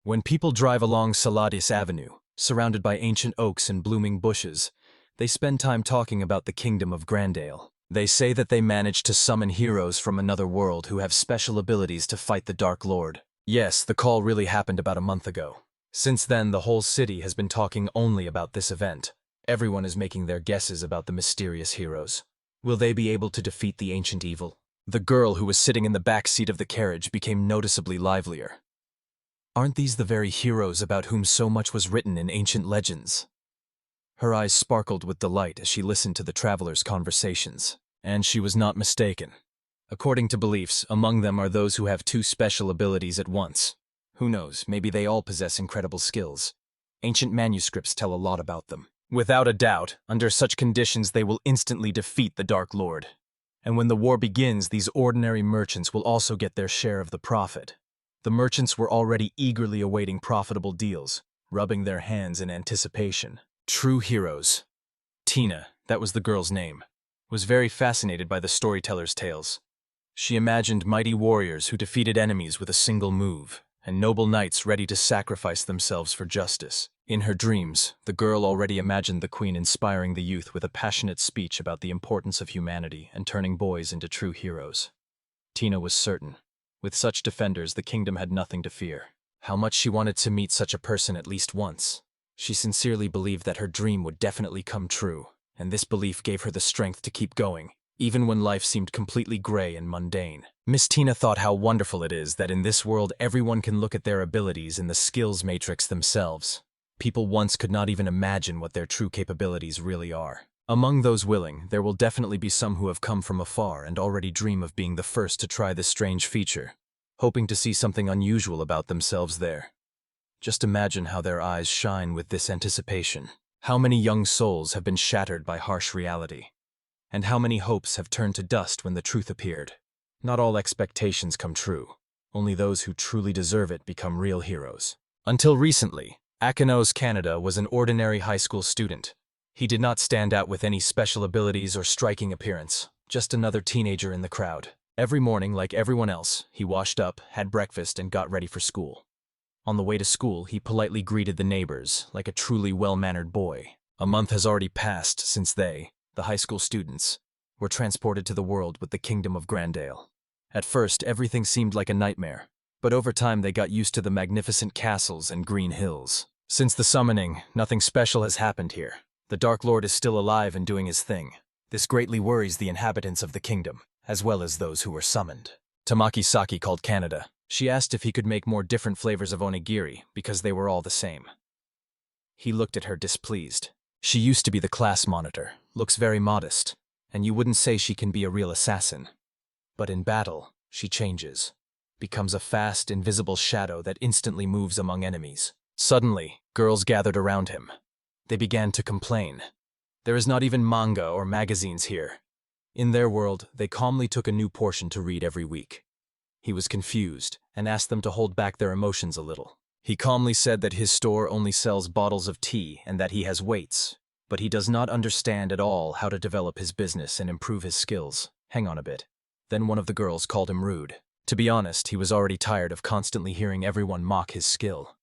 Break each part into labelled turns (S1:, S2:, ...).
S1: When people drive along Saladis Avenue, surrounded by ancient oaks and blooming bushes, they spend time talking about the kingdom of Grandale. They say that they managed to summon heroes from another world who have special abilities to fight the Dark Lord. Yes, the call really happened about a month ago. Since then, the whole city has been talking only about this event. Everyone is making their guesses about the mysterious heroes. Will they be able to defeat the ancient evil? The girl who was sitting in the back seat of the carriage became noticeably livelier. Aren't these the very heroes about whom so much was written in ancient legends? Her eyes sparkled with delight as she listened to the travelers' conversations. And she was not mistaken. According to beliefs, among them are those who have two special abilities at once. Who knows, maybe they all possess incredible skills. Ancient manuscripts tell a lot about them. Without a doubt, under such conditions they will instantly defeat the Dark Lord. And when the war begins, these ordinary merchants will also get their share of the profit. The merchants were already eagerly awaiting profitable deals, rubbing their hands in anticipation. True heroes. Tina, that was the girl's name, was very fascinated by the storyteller's tales. She imagined mighty warriors who defeated enemies with a single move, and noble knights ready to sacrifice themselves for justice. In her dreams, the girl already imagined the queen inspiring the youth with a passionate speech about the importance of humanity and turning boys into true heroes. Tina was certain. With such defenders, the kingdom had nothing to fear. How much she wanted to meet such a person at least once. She sincerely believed that her dream would definitely come true, and this belief gave her the strength to keep going, even when life seemed completely gray and mundane. Miss Tina thought how wonderful it is that in this world everyone can look at their abilities in the skills matrix themselves. People once could not even imagine what their true capabilities really are. Among those willing, there will definitely be some who have come from afar and already dream of being the first to try this strange feature, hoping to see something unusual about themselves there. Just imagine how their eyes shine with this anticipation. How many young souls have been shattered by harsh reality? And how many hopes have turned to dust when the truth appeared? Not all expectations come true. Only those who truly deserve it become real heroes. Until recently, Akanos Kana was an ordinary high school student. He did not stand out with any special abilities or striking appearance, just another teenager in the crowd. Every morning, like everyone else, he washed up, had breakfast, and got ready for school. On the way to school, he politely greeted the neighbors, like a truly well-mannered boy. A month has already passed since they, the high school students, were transported to the world with the kingdom of Grandale. At first, everything seemed like a nightmare, but over time they got used to the magnificent castles and green hills. Since the summoning, nothing special has happened here. The Dark Lord is still alive and doing his thing. This greatly worries the inhabitants of the kingdom, as well as those who were summoned. Tamaki Saki called Canada. She asked if he could make more different flavors of onigiri, because they were all the same. He looked at her displeased. She used to be the class monitor, looks very modest, and you wouldn't say she can be a real assassin. But in battle, she changes, becomes a fast, invisible shadow that instantly moves among enemies. Suddenly, girls gathered around him. They began to complain. There is not even manga or magazines here. In their world, they calmly took a new portion to read every week. He was confused and asked them to hold back their emotions a little. He calmly said that his store only sells bottles of tea and that he has weights, but he does not understand at all how to develop his business and improve his skills. Hang on a bit. Then one of the girls called him rude. To be honest, he was already tired of constantly hearing everyone mock his skill.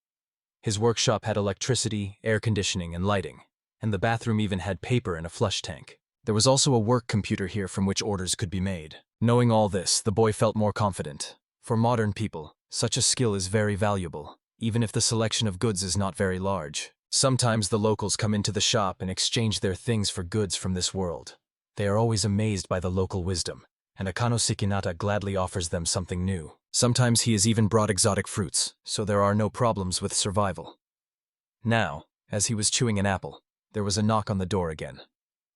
S1: His workshop had electricity, air conditioning, and lighting, and the bathroom even had paper and a flush tank. There was also a work computer here from which orders could be made. Knowing all this, the boy felt more confident. For modern people, such a skill is very valuable, even if the selection of goods is not very large. Sometimes the locals come into the shop and exchange their things for goods from this world. They are always amazed by the local wisdom, and Akanos Kana gladly offers them something new. Sometimes he has even brought exotic fruits, so there are no problems with survival. Now, as he was chewing an apple, there was a knock on the door again.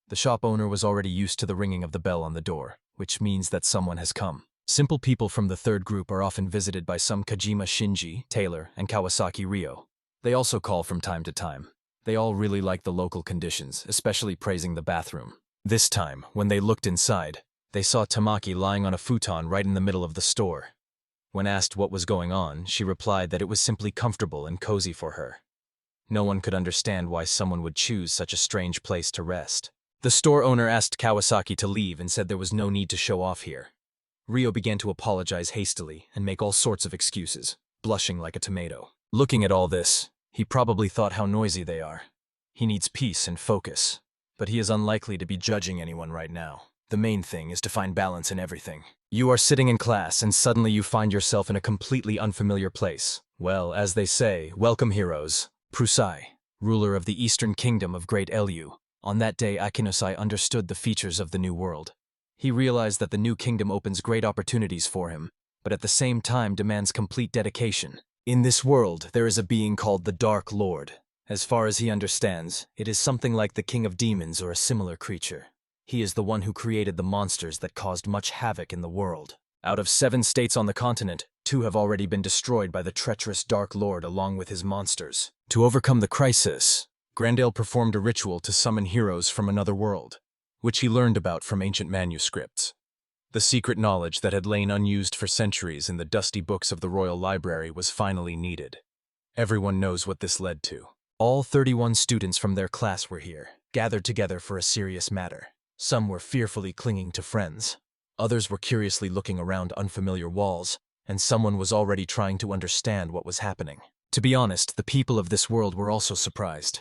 S1: The shop owner was already used to the ringing of the bell on the door, which means that someone has come. Simple people from the third group are often visited by some Kajima Shinji, Taylor, and Kawasaki Ryo. They also call from time to time. They all really like the local conditions, especially praising the bathroom. This time, when they looked inside, they saw Tamaki lying on a futon right in the middle of the store. When asked what was going on, she replied that it was simply comfortable and cozy for her. No one could understand why someone would choose such a strange place to rest. The store owner asked Kawasaki to leave and said there was no need to show off here. Ryo began to apologize hastily and make all sorts of excuses, blushing like a tomato. Looking at all this, he probably thought how noisy they are. He needs peace and focus, but he is unlikely to be judging anyone right now. The main thing is to find balance in everything. You are sitting in class and suddenly you find yourself in a completely unfamiliar place. Well, as they say, welcome heroes. Prusai, ruler of the eastern kingdom of Great Elu. On that day, Akanos understood the features of the new world. He realized that the new kingdom opens great opportunities for him, but at the same time demands complete dedication. In this world, there is a being called the Dark Lord. As far as he understands, it is something like the king of demons or a similar creature. He is the one who created the monsters that caused much havoc in the world. Out of 7 states on the continent, 2 have already been destroyed by the treacherous Dark Lord along with his monsters. To overcome the crisis, Grandale performed a ritual to summon heroes from another world, which he learned about from ancient manuscripts. The secret knowledge that had lain unused for centuries in the dusty books of the Royal Library was finally needed. Everyone knows what this led to. All 31 students from their class were here, gathered together for a serious matter. Some were fearfully clinging to friends. Others were curiously looking around unfamiliar walls, and someone was already trying to understand what was happening. To be honest, the people of this world were also surprised.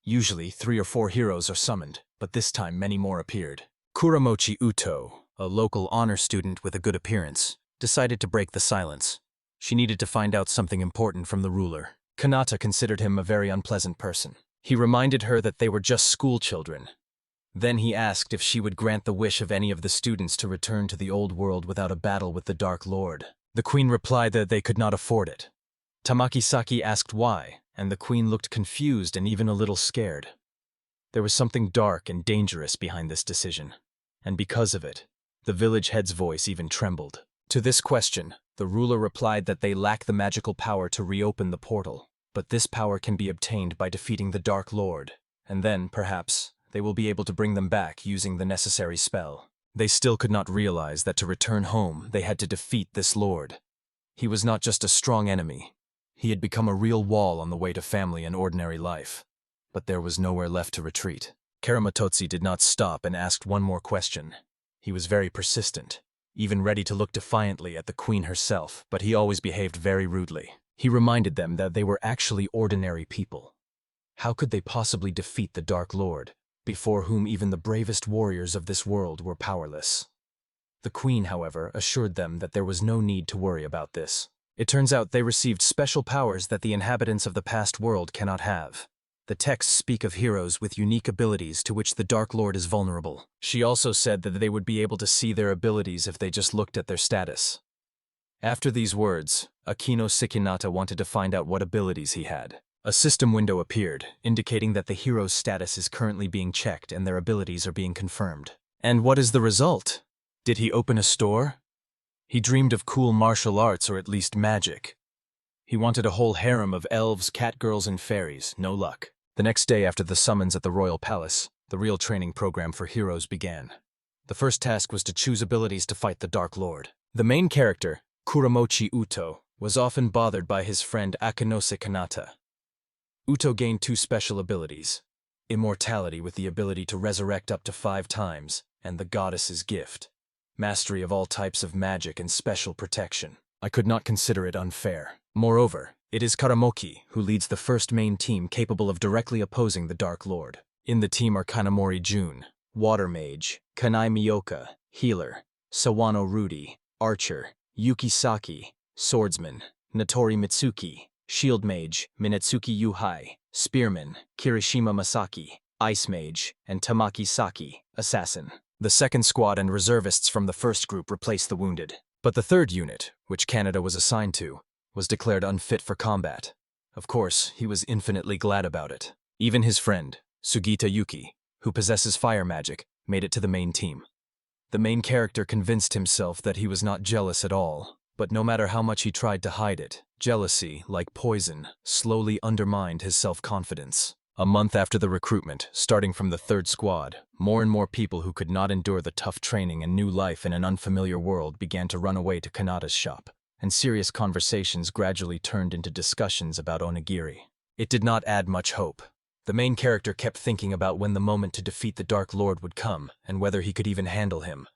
S1: Usually, 3 or 4 heroes are summoned, but this time many more appeared. Kuramochi Uto, a local honor student with a good appearance, decided to break the silence. She needed to find out something important from the ruler. Kanata considered him a very unpleasant person. He reminded her that they were just school children. Then he asked if she would grant the wish of any of the students to return to the old world without a battle with the Dark Lord. The queen replied that they could not afford it. Tamaki-saki asked why, and the queen looked confused and even a little scared. There was something dark and dangerous behind this decision, and because of it, the village head's voice even trembled. To this question, the ruler replied that they lack the magical power to reopen the portal, but this power can be obtained by defeating the Dark Lord, and then, perhaps, they will be able to bring them back using the necessary spell. They still could not realize that to return home, they had to defeat this lord. He was not just a strong enemy. He had become a real wall on the way to family and ordinary life. But there was nowhere left to retreat. Karamatotsi did not stop and asked one more question. He was very persistent, even ready to look defiantly at the queen herself, but he always behaved very rudely. He reminded them that they were actually ordinary people. How could they possibly defeat the Dark Lord, before whom even the bravest warriors of this world were powerless? The queen, however, assured them that there was no need to worry about this. It turns out they received special powers that the inhabitants of the past world cannot have. The texts speak of heroes with unique abilities to which the Dark Lord is vulnerable. She also said that they would be able to see their abilities if they just looked at their status. After these words, Akino Sikinata wanted to find out what abilities he had. A system window appeared, indicating that the hero's status is currently being checked and their abilities are being confirmed. And what is the result? Did he open a store? He dreamed of cool martial arts or at least magic. He wanted a whole harem of elves, catgirls, and fairies. No luck. The next day after the summons at the royal palace, the real training program for heroes began. The first task was to choose abilities to fight the Dark Lord. The main character, Kuramochi Uto, was often bothered by his friend Akanos Kana. Uto gained 2 special abilities: immortality with the ability to resurrect up to 5 times, and the goddess's gift, mastery of all types of magic and special protection. I could not consider it unfair. Moreover, it is Karamoki who leads the first main team capable of directly opposing the Dark Lord. In the team are Kanamori Jun, Water Mage, Kanai Miyoka, Healer, Sawano Rudy, Archer, Yuki Saki, Swordsman, Natori Mitsuki, Shield Mage, Minetsuki Yuhai, Spearman, Kirishima Masaki, Ice Mage, and Tamaki Saki, Assassin. The second squad and reservists from the first group replaced the wounded. But the third unit, which Canada was assigned to, was declared unfit for combat. Of course, he was infinitely glad about it. Even his friend, Sugita Yuki, who possesses fire magic, made it to the main team. The main character convinced himself that he was not jealous at all, but no matter how much he tried to hide it, jealousy, like poison, slowly undermined his self-confidence. A month after the recruitment, starting from the third squad, more and more people who could not endure the tough training and new life in an unfamiliar world began to run away to Kanata's shop, and serious conversations gradually turned into discussions about onigiri. It did not add much hope. The main character kept thinking about when the moment to defeat the Dark Lord would come, and whether he could even handle him.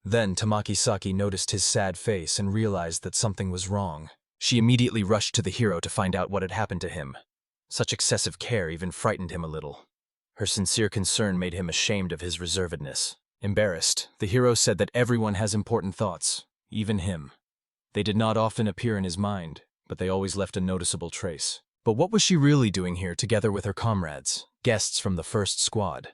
S1: Then Tamaki Saki noticed his sad face and realized that something was wrong. She immediately rushed to the hero to find out what had happened to him. Such excessive care even frightened him a little. Her sincere concern made him ashamed of his reservedness. Embarrassed, the hero said that everyone has important thoughts, even him. They did not often appear in his mind, but they always left a noticeable trace. But what was she really doing here together with her comrades, guests from the first squad?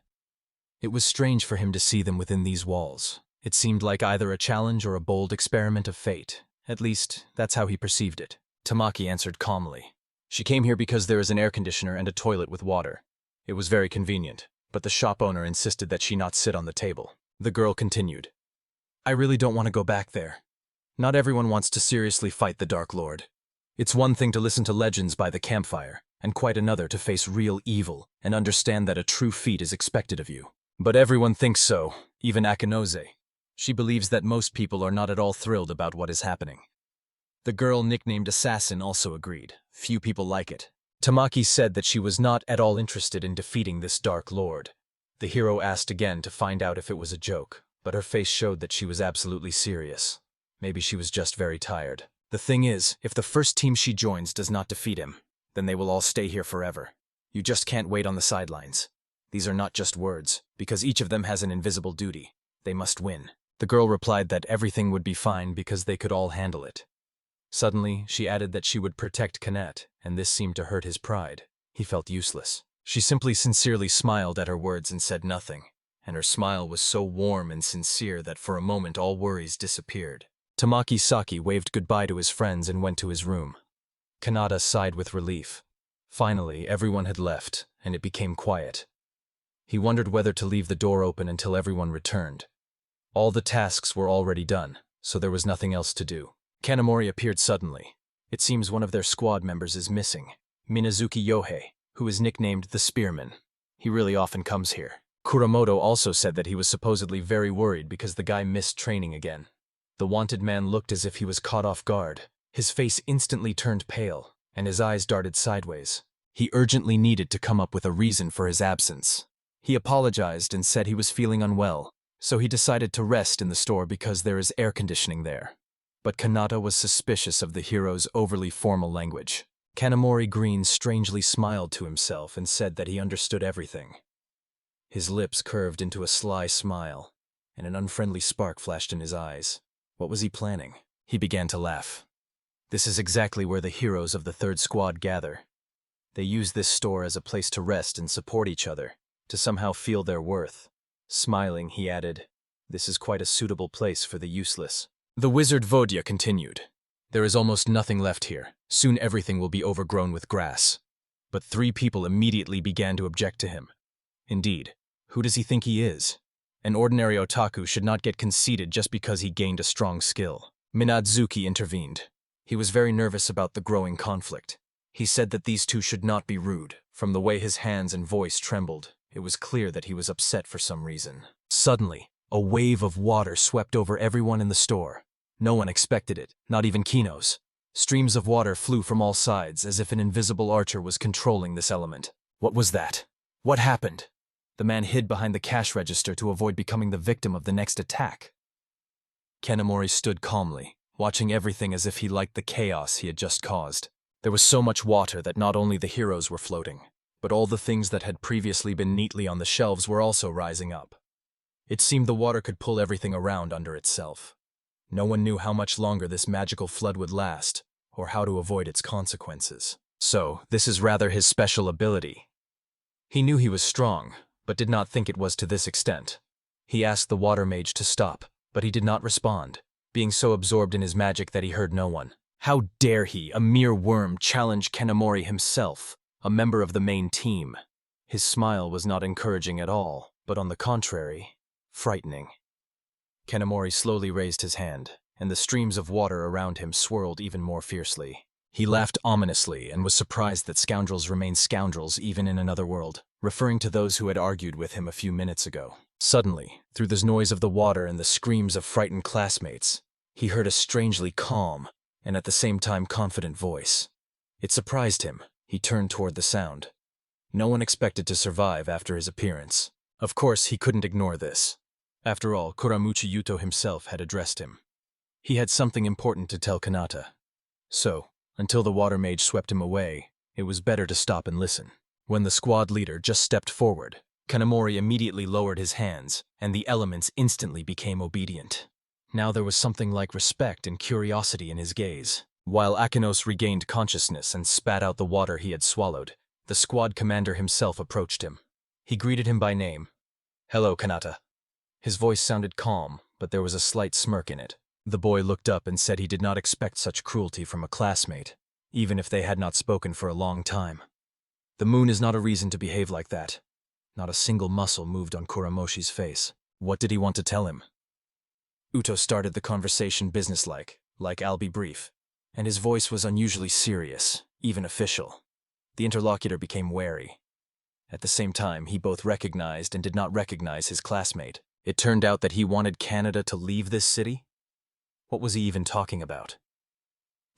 S1: It was strange for him to see them within these walls. It seemed like either a challenge or a bold experiment of fate. At least, that's how he perceived it. Tamaki answered calmly. She came here because there is an air conditioner and a toilet with water. It was very convenient, but the shop owner insisted that she not sit on the table. The girl continued. I really don't want to go back there. Not everyone wants to seriously fight the Dark Lord. It's one thing to listen to legends by the campfire, and quite another to face real evil and understand that a true feat is expected of you. But everyone thinks so, even Akanos. She believes that most people are not at all thrilled about what is happening. The girl nicknamed Assassin also agreed. Few people like it. Tamaki said that she was not at all interested in defeating this Dark Lord. The hero asked again to find out if it was a joke, but her face showed that she was absolutely serious. Maybe she was just very tired. The thing is, if the first team she joins does not defeat him, then they will all stay here forever. You just can't wait on the sidelines. These are not just words, because each of them has an invisible duty. They must win. The girl replied that everything would be fine because they could all handle it. Suddenly, she added that she would protect Kanet, and this seemed to hurt his pride. He felt useless. She simply sincerely smiled at her words and said nothing, and her smile was so warm and sincere that for a moment all worries disappeared. Tamaki Saki waved goodbye to his friends and went to his room. Kanata sighed with relief. Finally, everyone had left, and it became quiet. He wondered whether to leave the door open until everyone returned. All the tasks were already done, so there was nothing else to do. Kanamori appeared suddenly. It seems one of their squad members is missing. Minazuki Yohei, who is nicknamed the Spearman. He really often comes here. Kuramoto also said that he was supposedly very worried because the guy missed training again. The wanted man looked as if he was caught off guard. His face instantly turned pale, and his eyes darted sideways. He urgently needed to come up with a reason for his absence. He apologized and said he was feeling unwell, so he decided to rest in the store because there is air conditioning there. But Kanata was suspicious of the hero's overly formal language. Kanamori Green strangely smiled to himself and said that he understood everything. His lips curved into a sly smile, and an unfriendly spark flashed in his eyes. What was he planning? He began to laugh. This is exactly where the heroes of the third squad gather. They use this store as a place to rest and support each other, to somehow feel their worth. Smiling, he added, "This is quite a suitable place for the useless." The wizard Vodya continued. There is almost nothing left here. Soon everything will be overgrown with grass. But 3 people immediately began to object to him. Indeed, who does he think he is? An ordinary otaku should not get conceited just because he gained a strong skill. Minadzuki intervened. He was very nervous about the growing conflict. He said that these 2 should not be rude. From the way his hands and voice trembled, it was clear that he was upset for some reason. Suddenly, a wave of water swept over everyone in the store. No one expected it, not even Kinos. Streams of water flew from all sides as if an invisible archer was controlling this element. What was that? What happened? The man hid behind the cash register to avoid becoming the victim of the next attack. Kanamori stood calmly, watching everything as if he liked the chaos he had just caused. There was so much water that not only the heroes were floating, but all the things that had previously been neatly on the shelves were also rising up. It seemed the water could pull everything around under itself. No one knew how much longer this magical flood would last, or how to avoid its consequences. So, this is rather his special ability. He knew he was strong, but did not think it was to this extent. He asked the water mage to stop, but he did not respond, being so absorbed in his magic that he heard no one. How dare he, a mere worm, challenge Kanamori himself, a member of the main team? His smile was not encouraging at all, but on the contrary, frightening. Kanamori slowly raised his hand, and the streams of water around him swirled even more fiercely. He laughed ominously and was surprised that scoundrels remain scoundrels even in another world, referring to those who had argued with him a few minutes ago. Suddenly, through the noise of the water and the screams of frightened classmates, he heard a strangely calm and at the same time confident voice. It surprised him. He turned toward the sound. No one expected to survive after his appearance. Of course, he couldn't ignore this. After all, Kuramuchi Yuto himself had addressed him. He had something important to tell Kanata. So, Until the water mage swept him away, it was better to stop and listen. When the squad leader just stepped forward, Kanamori immediately lowered his hands, and the elements instantly became obedient. Now there was something like respect and curiosity in his gaze. While Akanos regained consciousness and spat out the water he had swallowed, the squad commander himself approached him. He greeted him by name. "Hello, Kanata." His voice sounded calm, but there was a slight smirk in it. The boy looked up and said he did not expect such cruelty from a classmate, even if they had not spoken for a long time. The moon is not a reason to behave like that. Not a single muscle moved on Kuramoshi's face. What did he want to tell him? Uto started the conversation businesslike, like "I'll be brief," and his voice was unusually serious, even official. The interlocutor became wary. At the same time, he both recognized and did not recognize his classmate. It turned out that he wanted Canada to leave this city? What was he even talking about?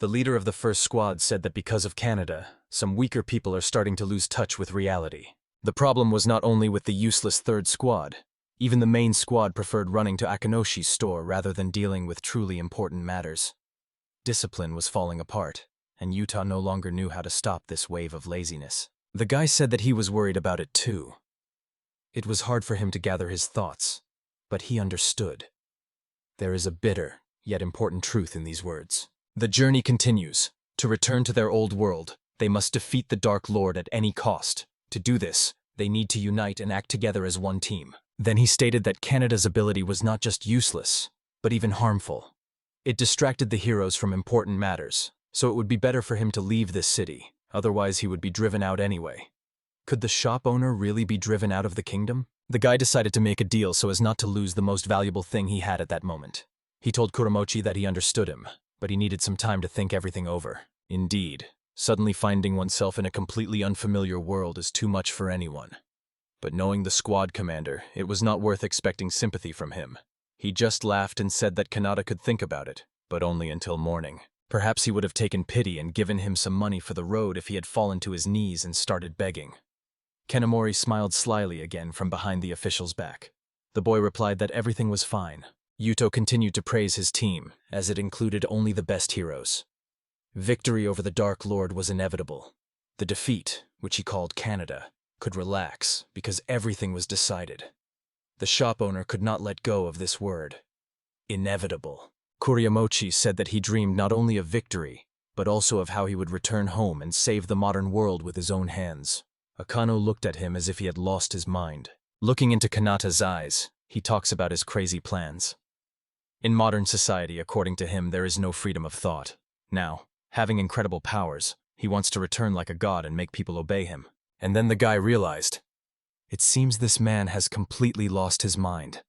S1: The leader of the first squad said that because of Canada, some weaker people are starting to lose touch with reality. The problem was not only with the useless third squad. Even the main squad preferred running to Akanoshi's store rather than dealing with truly important matters. Discipline was falling apart, and Utah no longer knew how to stop this wave of laziness. The guy said that he was worried about it too. It was hard for him to gather his thoughts, but he understood. There is a bitter, yet important truth in these words. The journey continues. To return to their old world, they must defeat the Dark Lord at any cost. To do this, they need to unite and act together as one team. Then he stated that Canada's ability was not just useless, but even harmful. It distracted the heroes from important matters, so it would be better for him to leave this city, otherwise he would be driven out anyway. Could the shop owner really be driven out of the kingdom? The guy decided to make a deal so as not to lose the most valuable thing he had at that moment. He told Kuramochi that he understood him, but he needed some time to think everything over. Indeed, suddenly finding oneself in a completely unfamiliar world is too much for anyone. But knowing the squad commander, it was not worth expecting sympathy from him. He just laughed and said that Kanata could think about it, but only until morning. Perhaps he would have taken pity and given him some money for the road if he had fallen to his knees and started begging. Kanamori smiled slyly again from behind the official's back. The boy replied that everything was fine. Yuto continued to praise his team, as it included only the best heroes. Victory over the Dark Lord was inevitable. The defeat, which he called Canada, could relax because everything was decided. The shop owner could not let go of this word. Inevitable. Kuryamochi said that he dreamed not only of victory, but also of how he would return home and save the modern world with his own hands. Akano looked at him as if he had lost his mind. Looking into Kanata's eyes, he talks about his crazy plans. In modern society, according to him, there is no freedom of thought. Now, having incredible powers, he wants to return like a god and make people obey him. And then the guy realized. It seems this man has completely lost his mind.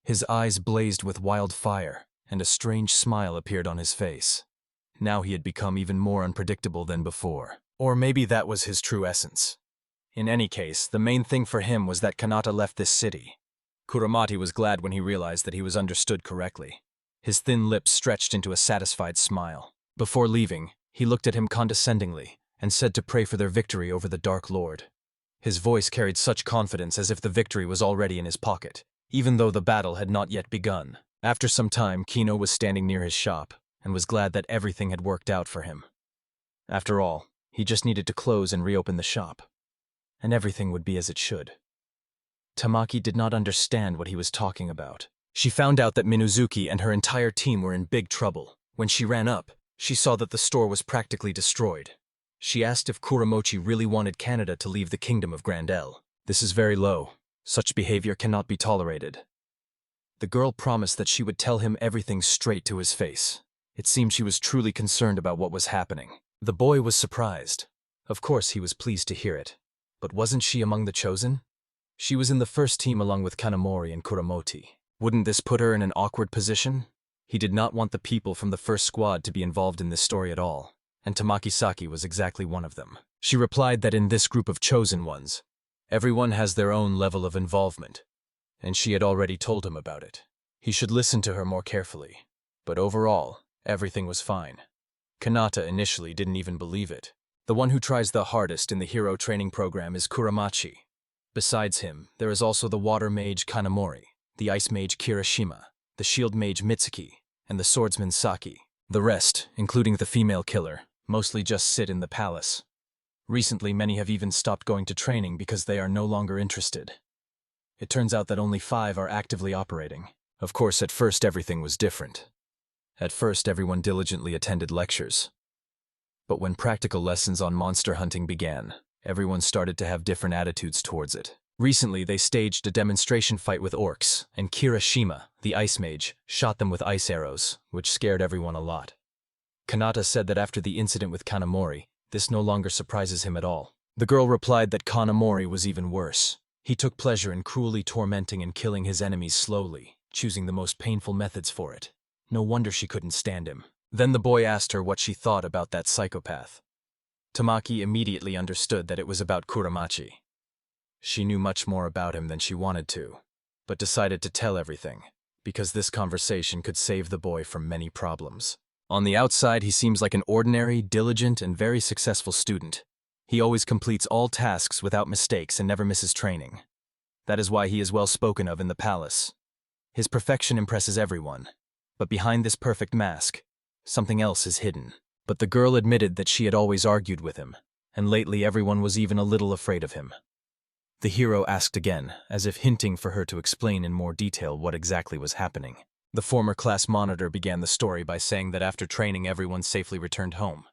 S1: His eyes blazed with wild fire, and a strange smile appeared on his face. Now he had become even more unpredictable than before. Or maybe that was his true essence. In any case, the main thing for him was that Kanata left this city. Kuramati was glad when he realized that he was understood correctly. His thin lips stretched into a satisfied smile. Before leaving, he looked at him condescendingly and said to pray for their victory over the Dark Lord. His voice carried such confidence as if the victory was already in his pocket, even though the battle had not yet begun. After some time, Kino was standing near his shop and was glad that everything had worked out for him. After all, he just needed to close and reopen the shop, and everything would be as it should. Tamaki did not understand what he was talking about. She found out that Minuzuki and her entire team were in big trouble. When she ran up, she saw that the store was practically destroyed. She asked if Kuramochi really wanted Canada to leave the kingdom of Grandel. This is very low. Such behavior cannot be tolerated. The girl promised that she would tell him everything straight to his face. It seemed she was truly concerned about what was happening. The boy was surprised. Of course he was pleased to hear it. But wasn't she among the chosen? She was in the first team along with Kanamori and Kuramoti. Wouldn't this put her in an awkward position? He did not want the people from the first squad to be involved in this story at all, and Tamaki-saki was exactly one of them. She replied that in this group of chosen ones, everyone has their own level of involvement, and she had already told him about it. He should listen to her more carefully, but overall, everything was fine. Kanata initially didn't even believe it. The one who tries the hardest in the hero training program is Kuramachi. Besides him, there is also the water mage Kanamori, the ice mage Kirishima, the shield mage Mitsuki, and the swordsman Saki. The rest, including the female killer, mostly just sit in the palace. Recently, many have even stopped going to training because they are no longer interested. It turns out that only 5 are actively operating. Of course, at first everything was different. At first, everyone diligently attended lectures. But when practical lessons on monster hunting began, everyone started to have different attitudes towards it. Recently, they staged a demonstration fight with orcs, and Kirishima, the ice mage, shot them with ice arrows, which scared everyone a lot. Kanata said that after the incident with Kanamori, this no longer surprises him at all. The girl replied that Kanamori was even worse. He took pleasure in cruelly tormenting and killing his enemies slowly, choosing the most painful methods for it. No wonder she couldn't stand him. Then the boy asked her what she thought about that psychopath. Tamaki immediately understood that it was about Kuramachi. She knew much more about him than she wanted to, but decided to tell everything, because this conversation could save the boy from many problems. On the outside, he seems like an ordinary, diligent, and very successful student. He always completes all tasks without mistakes and never misses training. That is why he is well spoken of in the palace. His perfection impresses everyone, but behind this perfect mask, something else is hidden. But the girl admitted that she had always argued with him, and lately everyone was even a little afraid of him. The hero asked again, as if hinting for her to explain in more detail what exactly was happening. The former class monitor began the story by saying that after training everyone safely returned home.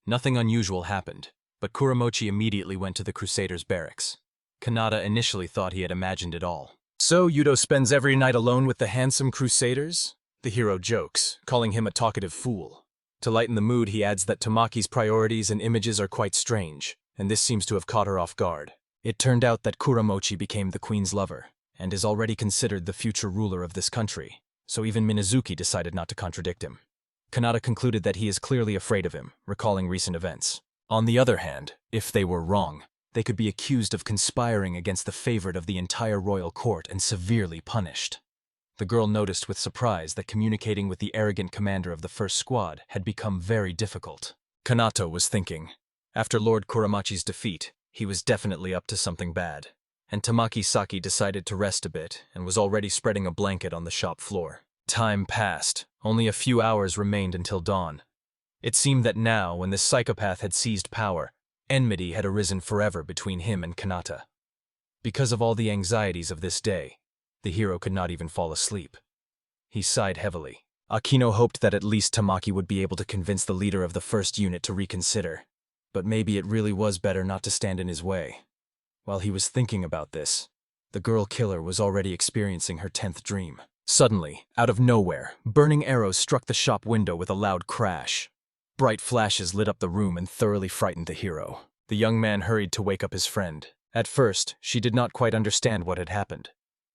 S1: Nothing unusual happened, but Kuramochi immediately went to the Crusaders' barracks. Kanata initially thought he had imagined it all. So Yudo spends every night alone with the handsome Crusaders? The hero jokes, calling him a talkative fool. To lighten the mood, he adds that Tamaki's priorities and images are quite strange, and this seems to have caught her off guard. It turned out that Kuramochi became the queen's lover, and is already considered the future ruler of this country. So even Minazuki decided not to contradict him. Kanata concluded that he is clearly afraid of him, recalling recent events. On the other hand, if they were wrong, they could be accused of conspiring against the favorite of the entire royal court and severely punished. The girl noticed with surprise that communicating with the arrogant commander of the first squad had become very difficult. Kanata was thinking, after Lord Kuramachi's defeat, he was definitely up to something bad. And Tamaki Saki decided to rest a bit and was already spreading a blanket on the shop floor. Time passed. Only a few hours remained until dawn. It seemed that now, when this psychopath had seized power, enmity had arisen forever between him and Kanata. Because of all the anxieties of this day, the hero could not even fall asleep. He sighed heavily. Akino hoped that at least Tamaki would be able to convince the leader of the first unit to reconsider. But maybe it really was better not to stand in his way. While he was thinking about this, the girl killer was already experiencing her 10th dream. Suddenly, out of nowhere, burning arrows struck the shop window with a loud crash. Bright flashes lit up the room and thoroughly frightened the hero. The young man hurried to wake up his friend. At first, she did not quite understand what had happened.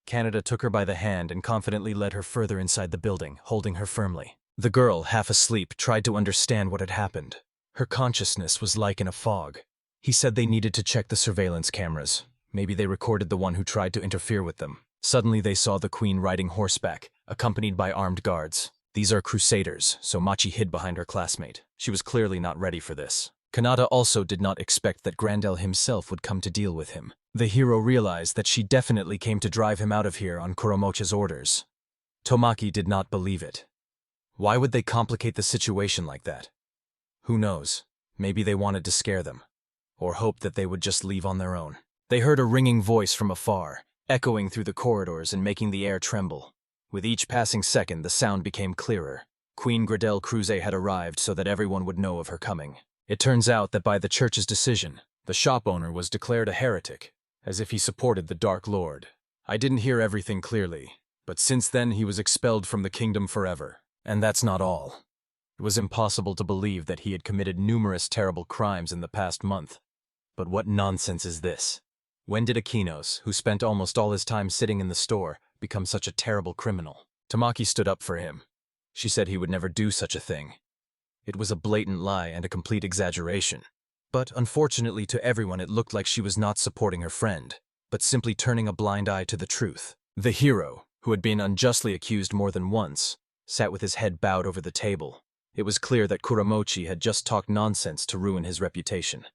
S1: Kanata took her by the hand and confidently led her further inside the building, holding her firmly. The girl, half asleep, tried to understand what had happened. Her consciousness was like in a fog. He said they needed to check the surveillance cameras. Maybe they recorded the one who tried to interfere with them. Suddenly they saw the queen riding horseback, accompanied by armed guards. These are crusaders, so Machi hid behind her classmate. She was clearly not ready for this. Kanata also did not expect that Grandel himself would come to deal with him. The hero realized that she definitely came to drive him out of here on Kuramochi's orders. Tomaki did not believe it. Why would they complicate the situation like that? Who knows? Maybe they wanted to scare them, or hoped that they would just leave on their own. They heard a ringing voice from afar, echoing through the corridors and making the air tremble. With each passing second, the sound became clearer. Queen Gradel Cruze had arrived so that everyone would know of her coming. It turns out that by the church's decision, the shop owner was declared a heretic, as if he supported the Dark Lord. I didn't hear everything clearly, but since then he was expelled from the kingdom forever. And that's not all. It was impossible to believe that he had committed numerous terrible crimes in the past month. But what nonsense is this? When did Akinos, who spent almost all his time sitting in the store, become such a terrible criminal? Tamaki stood up for him. She said he would never do such a thing. It was a blatant lie and a complete exaggeration. But unfortunately to everyone it looked like she was not supporting her friend, but simply turning a blind eye to the truth. The hero, who had been unjustly accused more than once, sat with his head bowed over the table. It was clear that Kuramochi had just talked nonsense to ruin his reputation.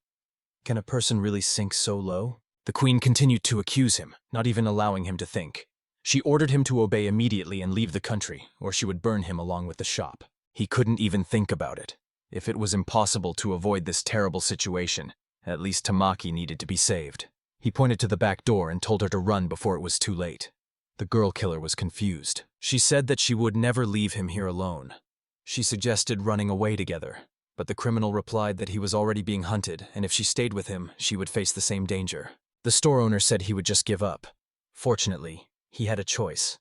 S1: Can a person really sink so low? The queen continued to accuse him, not even allowing him to think. She ordered him to obey immediately and leave the country, or she would burn him along with the shop. He couldn't even think about it. If it was impossible to avoid this terrible situation, at least Tamaki needed to be saved. He pointed to the back door and told her to run before it was too late. The girl killer was confused. She said that she would never leave him here alone. She suggested running away together, but the criminal replied that he was already being hunted, and if she stayed with him, she would face the same danger. The store owner said he would just give up. Fortunately, he had a choice.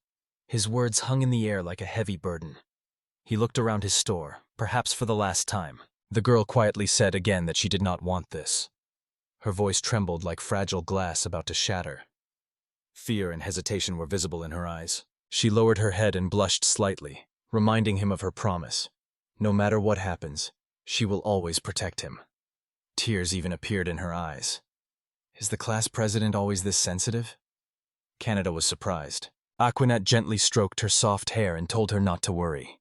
S1: His words hung in the air like a heavy burden. He looked around his store, perhaps for the last time. The girl quietly said again that she did not want this. Her voice trembled like fragile glass about to shatter. Fear and hesitation were visible in her eyes. She lowered her head and blushed slightly, reminding him of her promise. No matter what happens, she will always protect him. Tears even appeared in her eyes. Is the class president always this sensitive? Kaneda was surprised. Aquanet gently stroked her soft hair and told her not to worry.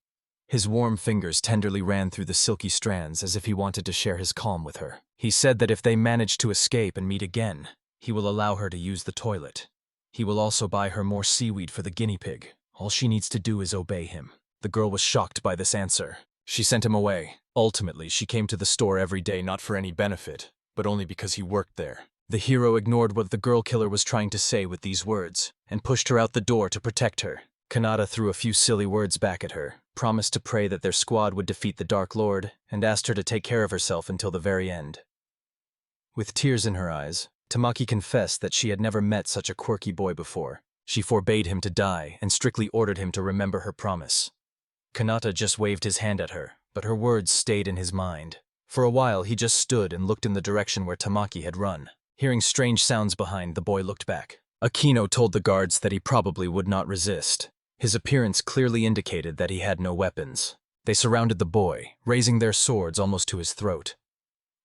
S1: His warm fingers tenderly ran through the silky strands as if he wanted to share his calm with her. He said that if they manage to escape and meet again, he will allow her to use the toilet. He will also buy her more seaweed for the guinea pig. All she needs to do is obey him. The girl was shocked by this answer. She sent him away. Ultimately, she came to the store every day not for any benefit, but only because he worked there. The hero ignored what the girl killer was trying to say with these words, and pushed her out the door to protect her. Kanata threw a few silly words back at her, promised to pray that their squad would defeat the Dark Lord, and asked her to take care of herself until the very end. With tears in her eyes, Tamaki confessed that she had never met such a quirky boy before. She forbade him to die and strictly ordered him to remember her promise. Kanata just waved his hand at her, but her words stayed in his mind. For a while, he just stood and looked in the direction where Tamaki had run. Hearing strange sounds behind, the boy looked back. Akino told the guards that he probably would not resist. His appearance clearly indicated that he had no weapons. They surrounded the boy, raising their swords almost to his throat.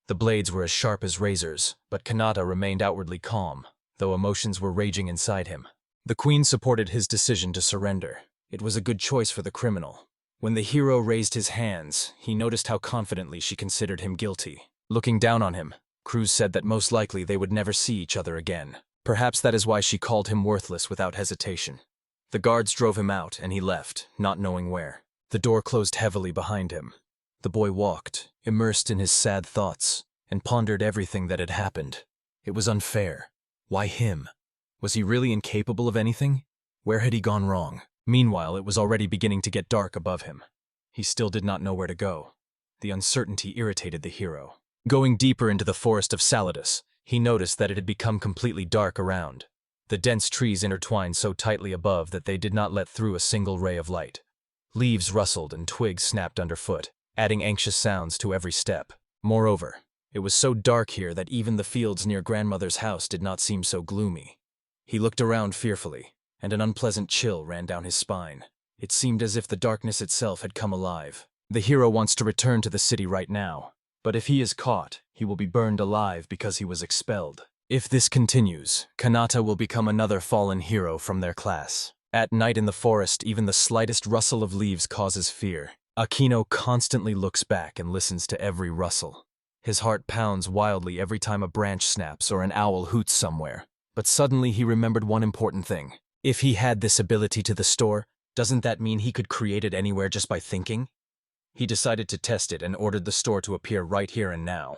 S1: The blades were as sharp as razors, but Kanata remained outwardly calm, though emotions were raging inside him. The queen supported his decision to surrender. It was a good choice for the criminal. When the hero raised his hands, he noticed how confidently she considered him guilty. Looking down on him, Cruz said that most likely they would never see each other again. Perhaps that is why she called him worthless without hesitation. The guards drove him out, and he left, not knowing where. The door closed heavily behind him. The boy walked, immersed in his sad thoughts, and pondered everything that had happened. It was unfair. Why him? Was he really incapable of anything? Where had he gone wrong? Meanwhile, it was already beginning to get dark above him. He still did not know where to go. The uncertainty irritated the hero. Going deeper into the forest of Salidus, he noticed that it had become completely dark around. The dense trees intertwined so tightly above that they did not let through a single ray of light. Leaves rustled and twigs snapped underfoot, adding anxious sounds to every step. Moreover, it was so dark here that even the fields near grandmother's house did not seem so gloomy. He looked around fearfully, and an unpleasant chill ran down his spine. It seemed as if the darkness itself had come alive. The hero wants to return to the city right now, but if he is caught, he will be burned alive because he was expelled. If this continues, Kanata will become another fallen hero from their class. At night in the forest, even the slightest rustle of leaves causes fear. Akino constantly looks back and listens to every rustle. His heart pounds wildly every time a branch snaps or an owl hoots somewhere. But suddenly he remembered one important thing. If he had this ability to the store, doesn't that mean he could create it anywhere just by thinking? He decided to test it and ordered the store to appear right here and now.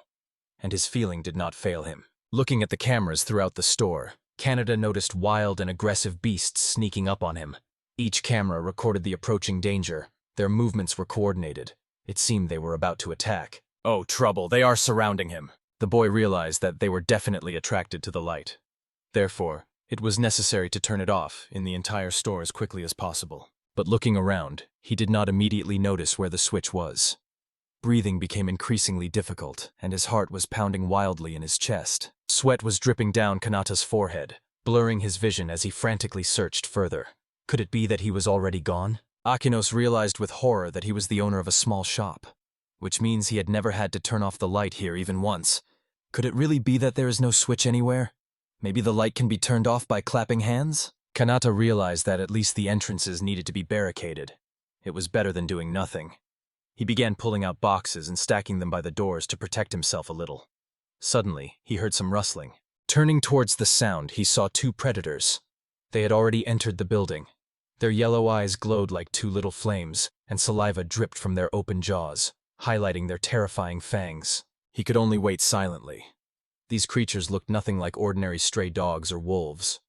S1: And his feeling did not fail him. Looking at the cameras throughout the store, Kaneda noticed wild and aggressive beasts sneaking up on him. Each camera recorded the approaching danger. Their movements were coordinated. It seemed they were about to attack. Oh, trouble, they are surrounding him. The boy realized that they were definitely attracted to the light. Therefore, it was necessary to turn it off in the entire store as quickly as possible. But looking around, he did not immediately notice where the switch was. Breathing became increasingly difficult, and his heart was pounding wildly in his chest. Sweat was dripping down Kanata's forehead, blurring his vision as he frantically searched further. Could it be that he was already gone? Akinos realized with horror that he was the owner of a small shop, which means he had never had to turn off the light here even once. Could it really be that there is no switch anywhere? Maybe the light can be turned off by clapping hands? Kanata realized that at least the entrances needed to be barricaded. It was better than doing nothing. He began pulling out boxes and stacking them by the doors to protect himself a little. Suddenly, he heard some rustling. Turning towards the sound, he saw two predators. They had already entered the building. Their yellow eyes glowed like two little flames, and saliva dripped from their open jaws. highlighting their terrifying fangs. He could only wait silently. These creatures looked nothing like ordinary stray dogs or wolves.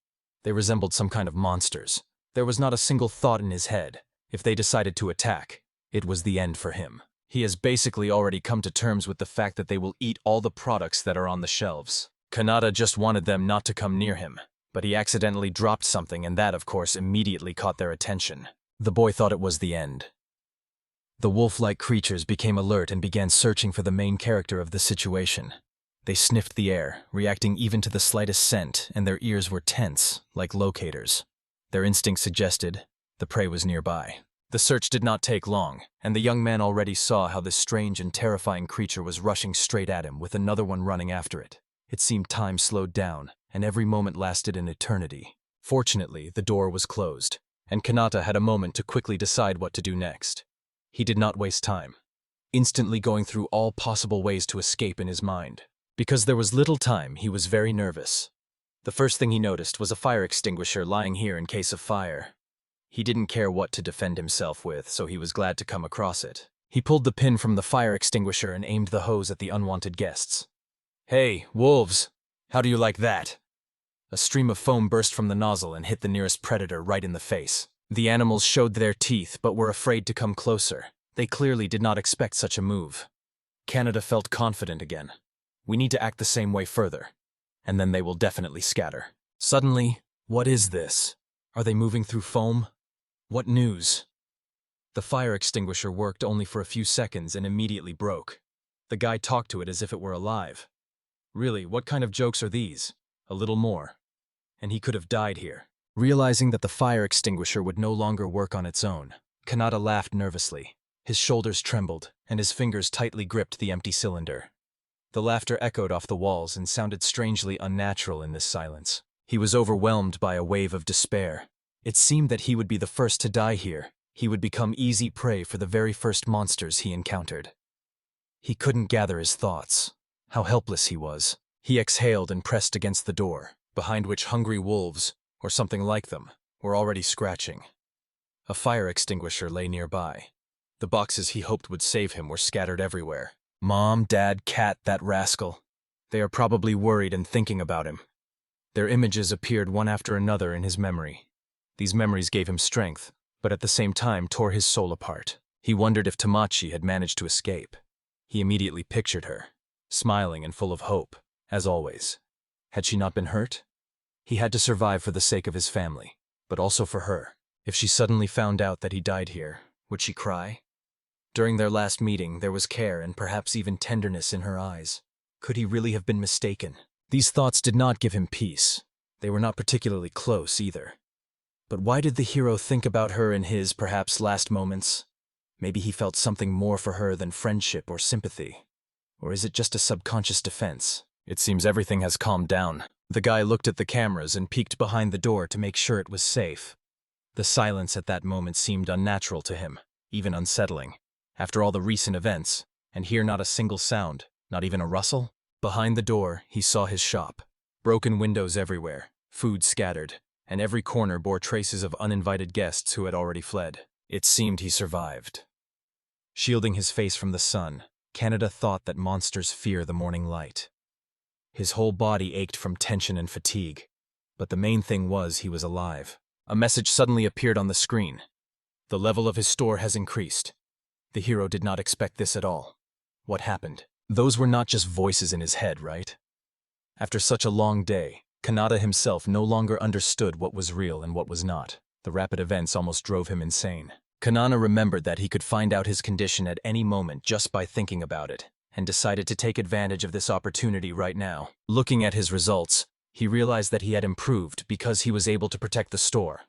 S1: They resembled some kind of monsters. There was not a single thought in his head. If they decided to attack, it was the end for him. He has basically already come to terms with the fact that they will eat all the products that are on the shelves. Kanata just wanted them not to come near him, but he accidentally dropped something, and that, of course, immediately caught their attention. The boy thought it was the end. The wolf-like creatures became alert and began searching for the main character of the situation. They sniffed the air, reacting even to the slightest scent, and their ears were tense, like locators. Their instinct suggested the prey was nearby. The search did not take long, and the young man already saw how this strange and terrifying creature was rushing straight at him, with another one running after it. It seemed time slowed down, and every moment lasted an eternity. Fortunately, the door was closed, and Kanata had a moment to quickly decide what to do next. He did not waste time, instantly going through all possible ways to escape in his mind. Because there was little time, he was very nervous. The first thing he noticed was a fire extinguisher lying here in case of fire. He didn't care what to defend himself with, so he was glad to come across it. He pulled the pin from the fire extinguisher and aimed the hose at the unwanted guests. "Hey, wolves! How do you like that?" A stream of foam burst from the nozzle and hit the nearest predator right in the face. The animals showed their teeth but were afraid to come closer. They clearly did not expect such a move. Kanata felt confident again. We need to act the same way further, and then they will definitely scatter. Suddenly, what is this? Are they moving through foam? What news? The fire extinguisher worked only for a few seconds and immediately broke. The guy talked to it as if it were alive. Really, what kind of jokes are these? A little more, and he could have died here. Realizing that the fire extinguisher would no longer work on its own, Kanata laughed nervously. His shoulders trembled, and his fingers tightly gripped the empty cylinder. The laughter echoed off the walls and sounded strangely unnatural in this silence. He was overwhelmed by a wave of despair. It seemed that he would be the first to die here. He would become easy prey for the very first monsters he encountered. He couldn't gather his thoughts. How helpless he was. He exhaled and pressed against the door, behind which hungry wolves, or something like them, were already scratching. A fire extinguisher lay nearby. The boxes he hoped would save him were scattered everywhere. Mom, Dad, Cat, that rascal. They are probably worried and thinking about him. Their images appeared one after another in his memory. These memories gave him strength, but at the same time tore his soul apart. He wondered if Tamachi had managed to escape. He immediately pictured her, smiling and full of hope, as always. Had she not been hurt? He had to survive for the sake of his family, but also for her. If she suddenly found out that he died here, would she cry? During their last meeting, there was care and perhaps even tenderness in her eyes. Could he really have been mistaken? These thoughts did not give him peace. They were not particularly close either. But why did the hero think about her in his, perhaps, last moments? Maybe he felt something more for her than friendship or sympathy. Or is it just a subconscious defense? It seems everything has calmed down. The guy looked at the cameras and peeked behind the door to make sure it was safe. The silence at that moment seemed unnatural to him, even unsettling. After all the recent events, and here not a single sound, not even a rustle? Behind the door, he saw his shop. Broken windows everywhere, food scattered, and every corner bore traces of uninvited guests who had already fled. It seemed he survived. Shielding his face from the sun, Kanata thought that monsters fear the morning light. His whole body ached from tension and fatigue, but the main thing was he was alive. A message suddenly appeared on the screen. The level of his store has increased. The hero did not expect this at all. What happened? Those were not just voices in his head, right? After such a long day, Kanata himself no longer understood what was real and what was not. The rapid events almost drove him insane. Kanata remembered that he could find out his condition at any moment just by thinking about it, and decided to take advantage of this opportunity right now. Looking at his results, he realized that he had improved because he was able to protect the store.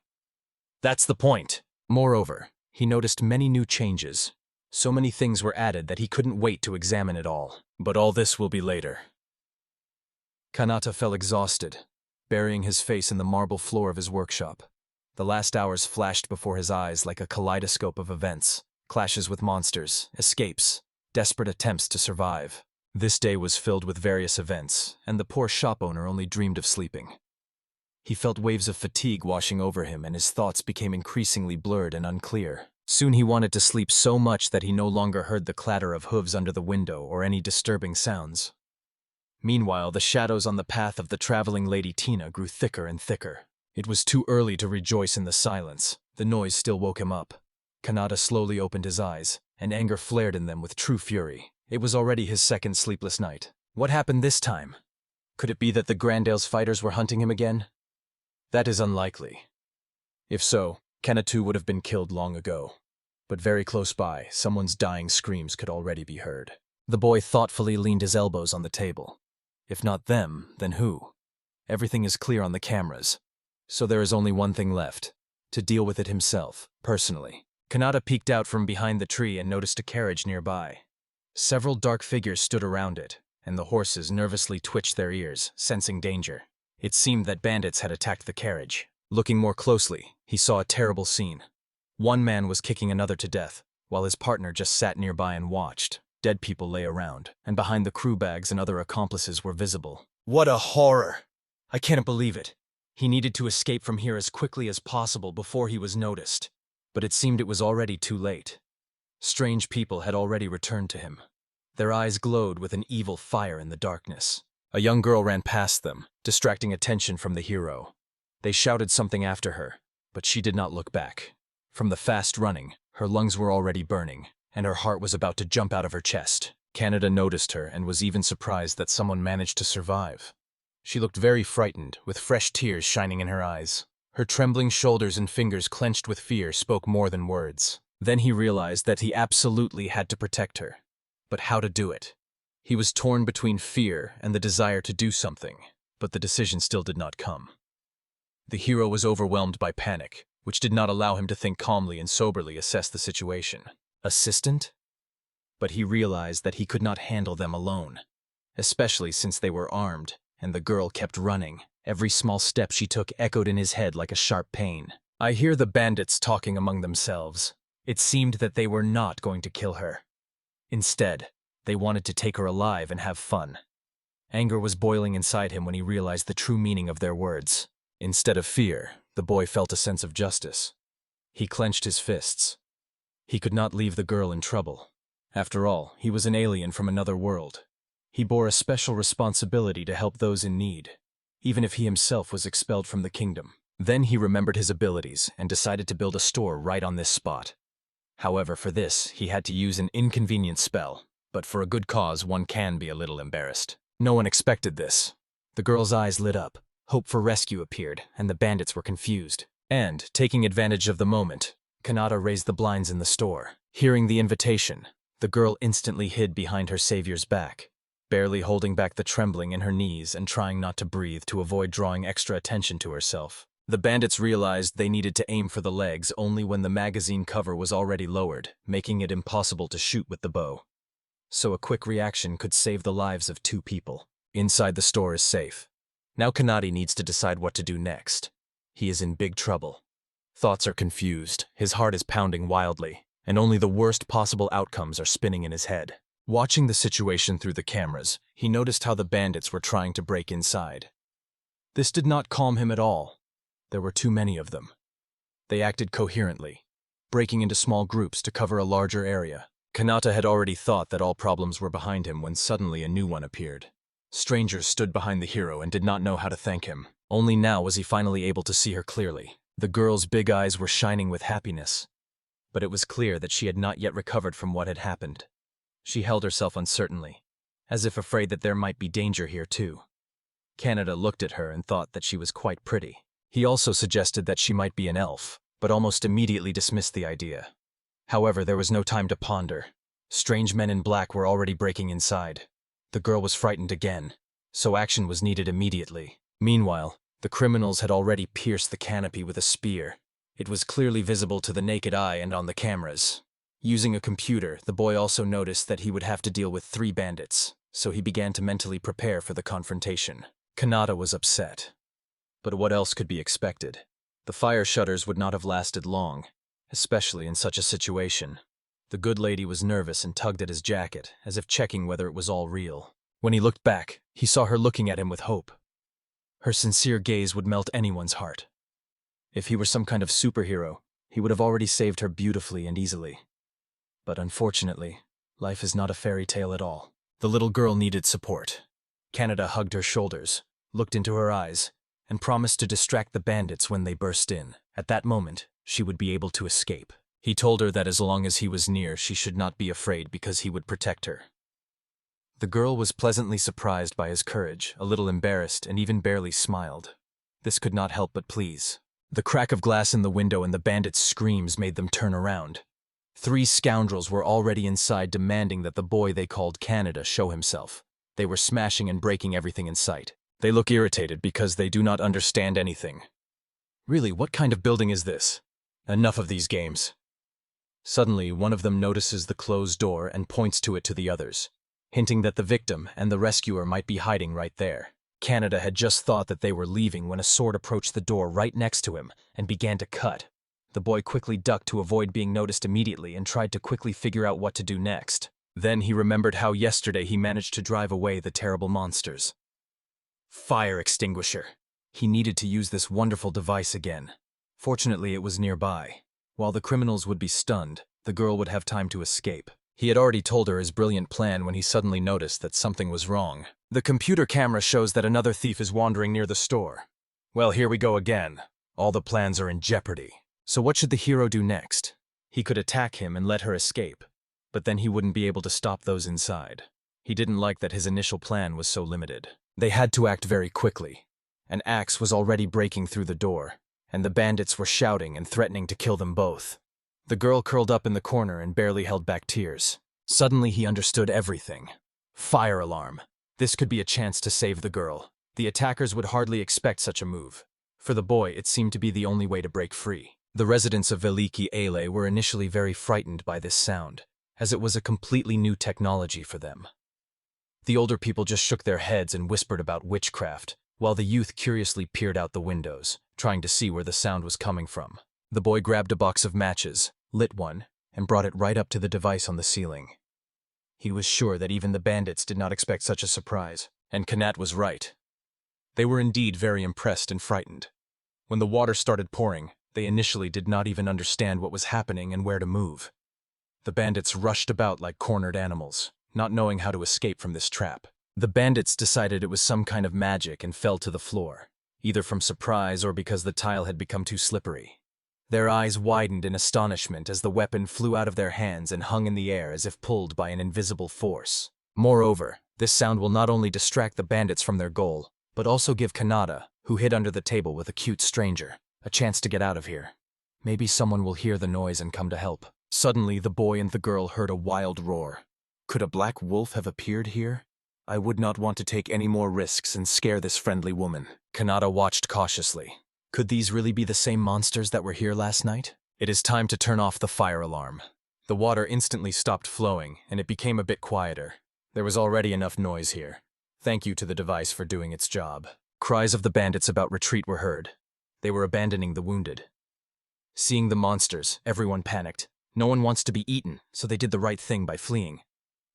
S1: That's the point. Moreover, he noticed many new changes. So many things were added that he couldn't wait to examine it all. But all this will be later. Kanata fell exhausted, burying his face in the marble floor of his workshop. The last hours flashed before his eyes like a kaleidoscope of events. Clashes with monsters, escapes, desperate attempts to survive. This day was filled with various events, and the poor shop owner only dreamed of sleeping. He felt waves of fatigue washing over him, and his thoughts became increasingly blurred and unclear. Soon he wanted to sleep so much that he no longer heard the clatter of hooves under the window or any disturbing sounds. Meanwhile, the shadows on the path of the traveling Lady Tina grew thicker and thicker. It was too early to rejoice in the silence. The noise still woke him up. Kanata slowly opened his eyes, and anger flared in them with true fury. It was already his second sleepless night. What happened this time? Could it be that the Grandale's fighters were hunting him again? That is unlikely. If so, Kanatu would have been killed long ago. But very close by, someone's dying screams could already be heard. The boy thoughtfully leaned his elbows on the table. If not them, then who? Everything is clear on the cameras. So there is only one thing left. To deal with it himself, personally. Kanata peeked out from behind the tree and noticed a carriage nearby. Several dark figures stood around it, and the horses nervously twitched their ears, sensing danger. It seemed that bandits had attacked the carriage. Looking more closely, he saw a terrible scene. One man was kicking another to death, while his partner just sat nearby and watched. Dead people lay around, and behind the crew bags and other accomplices were visible. What a horror! I can't believe it. He needed to escape from here as quickly as possible before he was noticed. But it seemed it was already too late. Strange people had already returned to him. Their eyes glowed with an evil fire in the darkness. A young girl ran past them, distracting attention from the hero. They shouted something after her, but she did not look back. From the fast running, her lungs were already burning, and her heart was about to jump out of her chest. Canada noticed her and was even surprised that someone managed to survive. She looked very frightened, with fresh tears shining in her eyes. Her trembling shoulders and fingers clenched with fear spoke more than words. Then he realized that he absolutely had to protect her. But how to do it? He was torn between fear and the desire to do something, but the decision still did not come. The hero was overwhelmed by panic, which did not allow him to think calmly and soberly assess the situation. Assistant? But he realized that he could not handle them alone, especially since they were armed, and the girl kept running. Every small step she took echoed in his head like a sharp pain. I hear the bandits talking among themselves. It seemed that they were not going to kill her. Instead, they wanted to take her alive and have fun. Anger was boiling inside him when he realized the true meaning of their words. Instead of fear, the boy felt a sense of justice. He clenched his fists. He could not leave the girl in trouble. After all, he was an alien from another world. He bore a special responsibility to help those in need, even if he himself was expelled from the kingdom. Then he remembered his abilities and decided to build a store right on this spot. However, for this, he had to use an inconvenient spell, but for a good cause one can be a little embarrassed. No one expected this. The girl's eyes lit up. Hope for rescue appeared, and the bandits were confused. And, taking advantage of the moment, Kanata raised the blinds in the store. Hearing the invitation, the girl instantly hid behind her savior's back, barely holding back the trembling in her knees and trying not to breathe to avoid drawing extra attention to herself. The bandits realized they needed to aim for the legs only when the magazine cover was already lowered, making it impossible to shoot with the bow. So a quick reaction could save the lives of 2 people. Inside the store is safe. Now Kanata needs to decide what to do next. He is in big trouble. Thoughts are confused, his heart is pounding wildly, and only the worst possible outcomes are spinning in his head. Watching the situation through the cameras, he noticed how the bandits were trying to break inside. This did not calm him at all. There were too many of them. They acted coherently, breaking into small groups to cover a larger area. Kanata had already thought that all problems were behind him when suddenly a new one appeared. Strangers stood behind the hero and did not know how to thank him. Only now was he finally able to see her clearly. The girl's big eyes were shining with happiness, but it was clear that she had not yet recovered from what had happened. She held herself uncertainly, as if afraid that there might be danger here too. Kanata looked at her and thought that she was quite pretty. He also suggested that she might be an elf, but almost immediately dismissed the idea. However, there was no time to ponder. Strange men in black were already breaking inside. The girl was frightened again, so action was needed immediately. Meanwhile, the criminals had already pierced the canopy with a spear. It was clearly visible to the naked eye and on the cameras. Using a computer, the boy also noticed that he would have to deal with 3 bandits, so he began to mentally prepare for the confrontation. Kanata was upset. But what else could be expected? The fire shutters would not have lasted long, especially in such a situation. The good lady was nervous and tugged at his jacket, as if checking whether it was all real. When he looked back, he saw her looking at him with hope. Her sincere gaze would melt anyone's heart. If he were some kind of superhero, he would have already saved her beautifully and easily. But unfortunately, life is not a fairy tale at all. The little girl needed support. Kaneda hugged her shoulders, looked into her eyes, and promised to distract the bandits when they burst in. At that moment, she would be able to escape. He told her that as long as he was near, she should not be afraid because he would protect her. The girl was pleasantly surprised by his courage, a little embarrassed, and even barely smiled. This could not help but please. The crack of glass in the window and the bandits' screams made them turn around. 3 scoundrels were already inside, demanding that the boy they called Kaneda show himself. They were smashing and breaking everything in sight. They look irritated because they do not understand anything. Really, what kind of building is this? Enough of these games. Suddenly, one of them notices the closed door and points to it to the others, hinting that the victim and the rescuer might be hiding right there. Kaneda had just thought that they were leaving when a sword approached the door right next to him and began to cut. The boy quickly ducked to avoid being noticed immediately and tried to quickly figure out what to do next. Then he remembered how yesterday he managed to drive away the terrible monsters. Fire extinguisher. He needed to use this wonderful device again. Fortunately, it was nearby. While the criminals would be stunned, the girl would have time to escape. He had already told her his brilliant plan when he suddenly noticed that something was wrong. The computer camera shows that another thief is wandering near the store. Well, here we go again. All the plans are in jeopardy. So what should the hero do next? He could attack him and let her escape, but then he wouldn't be able to stop those inside. He didn't like that his initial plan was so limited. They had to act very quickly. An axe was already breaking through the door, and the bandits were shouting and threatening to kill them both. The girl curled up in the corner and barely held back tears. Suddenly he understood everything. Fire alarm. This could be a chance to save the girl. The attackers would hardly expect such a move. For the boy, it seemed to be the only way to break free. The residents of Veliki Ale were initially very frightened by this sound, as it was a completely new technology for them. The older people just shook their heads and whispered about witchcraft, while the youth curiously peered out the windows, trying to see where the sound was coming from. The boy grabbed a box of matches, lit one, and brought it right up to the device on the ceiling. He was sure that even the bandits did not expect such a surprise, and Kanat was right. They were indeed very impressed and frightened. When the water started pouring, they initially did not even understand what was happening and where to move. The bandits rushed about like cornered animals, not knowing how to escape from this trap. The bandits decided it was some kind of magic and fell to the floor, either from surprise or because the tile had become too slippery. Their eyes widened in astonishment as the weapon flew out of their hands and hung in the air as if pulled by an invisible force. Moreover, this sound will not only distract the bandits from their goal, but also give Kanada, who hid under the table with a cute stranger, a chance to get out of here. Maybe someone will hear the noise and come to help. Suddenly, the boy and the girl heard a wild roar. Could a black wolf have appeared here? I would not want to take any more risks and scare this friendly woman. Kanada watched cautiously. Could these really be the same monsters that were here last night? It is time to turn off the fire alarm. The water instantly stopped flowing, and it became a bit quieter. There was already enough noise here. Thank you to the device for doing its job. Cries of the bandits about retreat were heard. They were abandoning the wounded. Seeing the monsters, everyone panicked. No one wants to be eaten, so they did the right thing by fleeing.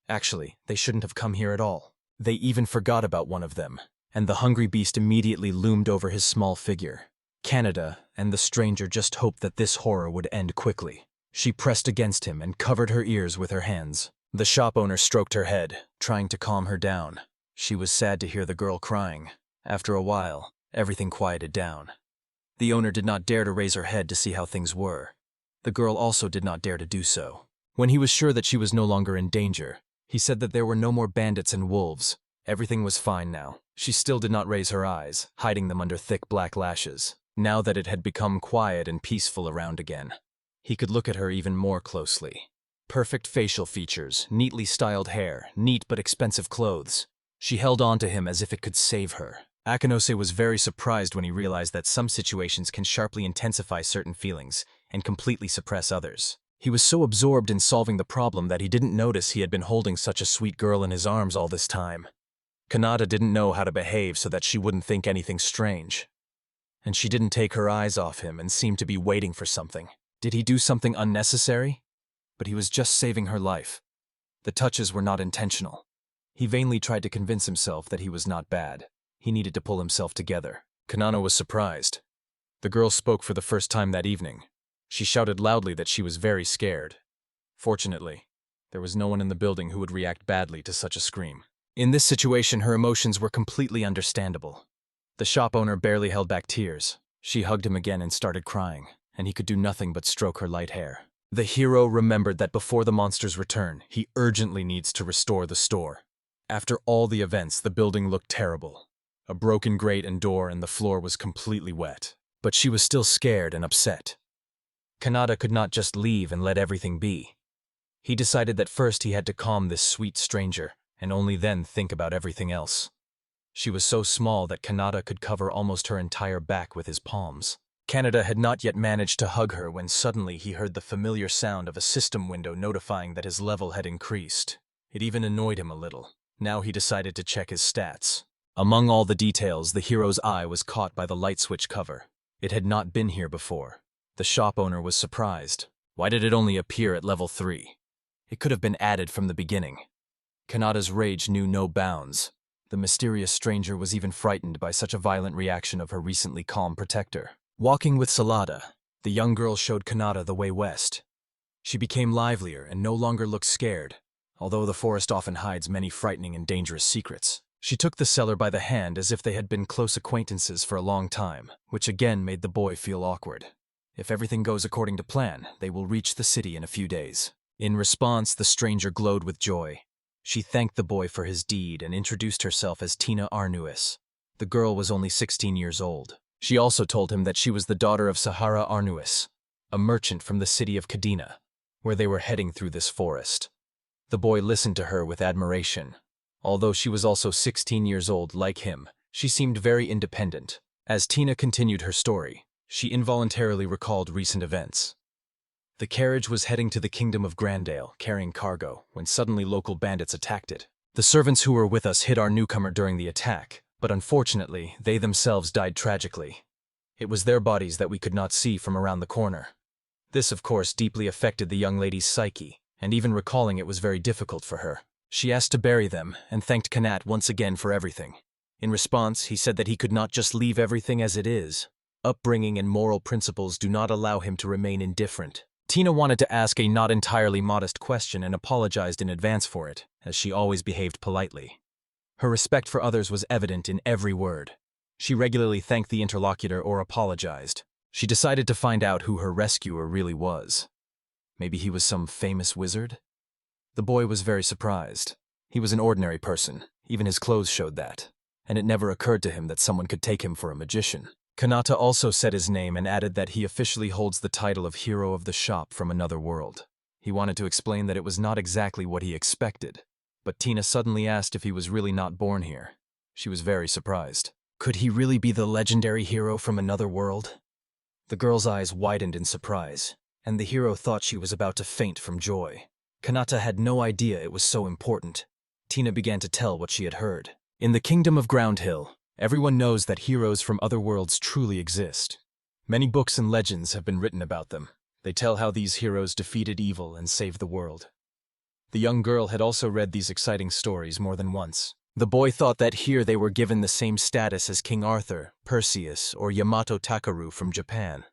S1: Actually, they shouldn't have come here at all. They even forgot about one of them, and the hungry beast immediately loomed over his small figure. Kaneda and the stranger just hoped that this horror would end quickly. She pressed against him and covered her ears with her hands. The shop owner stroked her head, trying to calm her down. She was sad to hear the girl crying. After a while, everything quieted down. The owner did not dare to raise her head to see how things were. The girl also did not dare to do so. When he was sure that she was no longer in danger, he said that there were no more bandits and wolves. Everything was fine now. She still did not raise her eyes, hiding them under thick black lashes. Now that it had become quiet and peaceful around again, he could look at her even more closely. Perfect facial features, neatly styled hair, neat but expensive clothes. She held on to him as if it could save her. Akanos was very surprised when he realized that some situations can sharply intensify certain feelings and completely suppress others. He was so absorbed in solving the problem that he didn't notice he had been holding such a sweet girl in his arms all this time. Kanada didn't know how to behave so that she wouldn't think anything strange. And she didn't take her eyes off him and seemed to be waiting for something. Did he do something unnecessary? But he was just saving her life. The touches were not intentional. He vainly tried to convince himself that he was not bad. He needed to pull himself together. Kanano was surprised. The girl spoke for the first time that evening. She shouted loudly that she was very scared. Fortunately, there was no one in the building who would react badly to such a scream. In this situation, her emotions were completely understandable. The shop owner barely held back tears. She hugged him again and started crying, and he could do nothing but stroke her light hair. The hero remembered that before the monster's return, he urgently needs to restore the store. After all the events, the building looked terrible. A broken grate and door, and the floor was completely wet. But she was still scared and upset. Kanata could not just leave and let everything be. He decided that first he had to calm this sweet stranger, and only then think about everything else. She was so small that Kanata could cover almost her entire back with his palms. Kanata had not yet managed to hug her when suddenly he heard the familiar sound of a system window notifying that his level had increased. It even annoyed him a little. Now he decided to check his stats. Among all the details, the hero's eye was caught by the light switch cover. It had not been here before. The shop owner was surprised. Why did it only appear at level 3? It could have been added from the beginning. Kanata's rage knew no bounds. The mysterious stranger was even frightened by such a violent reaction of her recently calm protector. Walking with Salada, the young girl showed Kanata the way west. She became livelier and no longer looked scared, although the forest often hides many frightening and dangerous secrets. She took the seller by the hand as if they had been close acquaintances for a long time, which again made the boy feel awkward. If everything goes according to plan, they will reach the city in a few days. In response, the stranger glowed with joy. She thanked the boy for his deed and introduced herself as Tina Arnuis. The girl was only 16 years old. She also told him that she was the daughter of Sahara Arnuis, a merchant from the city of Kadina, where they were heading through this forest. The boy listened to her with admiration. Although she was also 16 years old like him, she seemed very independent. As Tina continued her story, she involuntarily recalled recent events. The carriage was heading to the kingdom of Grandale, carrying cargo, when suddenly local bandits attacked it. The servants who were with us hid our newcomer during the attack, but unfortunately, they themselves died tragically. It was their bodies that we could not see from around the corner. This, of course, deeply affected the young lady's psyche, and even recalling it was very difficult for her. She asked to bury them, and thanked Kanat once again for everything. In response, he said that he could not just leave everything as it is. Upbringing and moral principles do not allow him to remain indifferent. Tina wanted to ask a not entirely modest question and apologized in advance for it, as she always behaved politely. Her respect for others was evident in every word. She regularly thanked the interlocutor or apologized. She decided to find out who her rescuer really was. Maybe he was some famous wizard? The boy was very surprised. He was an ordinary person, even his clothes showed that, and it never occurred to him that someone could take him for a magician. Kanata also said his name and added that he officially holds the title of Hero of the Shop from another world. He wanted to explain that it was not exactly what he expected, but Tina suddenly asked if he was really not born here. She was very surprised. Could he really be the legendary hero from another world? The girl's eyes widened in surprise, and the hero thought she was about to faint from joy. Kanata had no idea it was so important. Tina began to tell what she had heard. In the kingdom of Groundhill, everyone knows that heroes from other worlds truly exist. Many books and legends have been written about them. They tell how these heroes defeated evil and saved the world. The young girl had also read these exciting stories more than once. The boy thought that here they were given the same status as King Arthur, Perseus, or Yamato Takaru from Japan.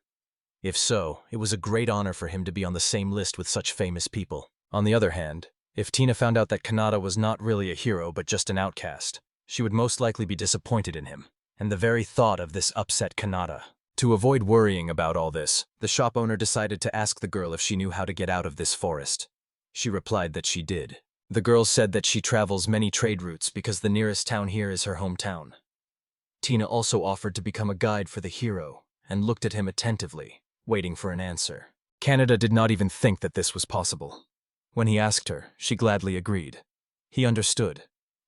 S1: If so, it was a great honor for him to be on the same list with such famous people. On the other hand, if Tina found out that Kanata was not really a hero but just an outcast, she would most likely be disappointed in him, and the very thought of this upset Kanata. To avoid worrying about all this, the shop owner decided to ask the girl if she knew how to get out of this forest. She replied that she did. The girl said that she travels many trade routes because the nearest town here is her hometown. Tina also offered to become a guide for the hero, and looked at him attentively, waiting for an answer. Kanata did not even think that this was possible. When he asked her, she gladly agreed. He understood.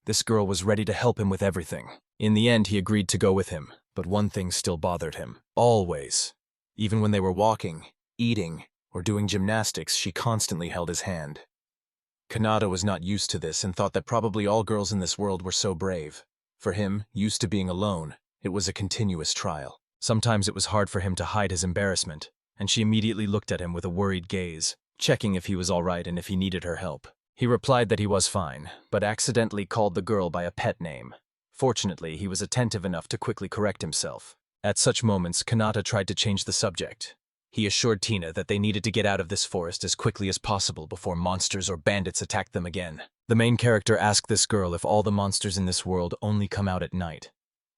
S1: This girl was ready to help him with everything. In the end, he agreed to go with him, but one thing still bothered him. Always. Even when they were walking, eating, or doing gymnastics, she constantly held his hand. Kanata was not used to this and thought that probably all girls in this world were so brave. For him, used to being alone, it was a continuous trial. Sometimes it was hard for him to hide his embarrassment, and she immediately looked at him with a worried gaze, checking if he was all right and if he needed her help. He replied that he was fine, but accidentally called the girl by a pet name. Fortunately, he was attentive enough to quickly correct himself. At such moments, Kanata tried to change the subject. He assured Tina that they needed to get out of this forest as quickly as possible before monsters or bandits attacked them again. The main character asked this girl if all the monsters in this world only come out at night.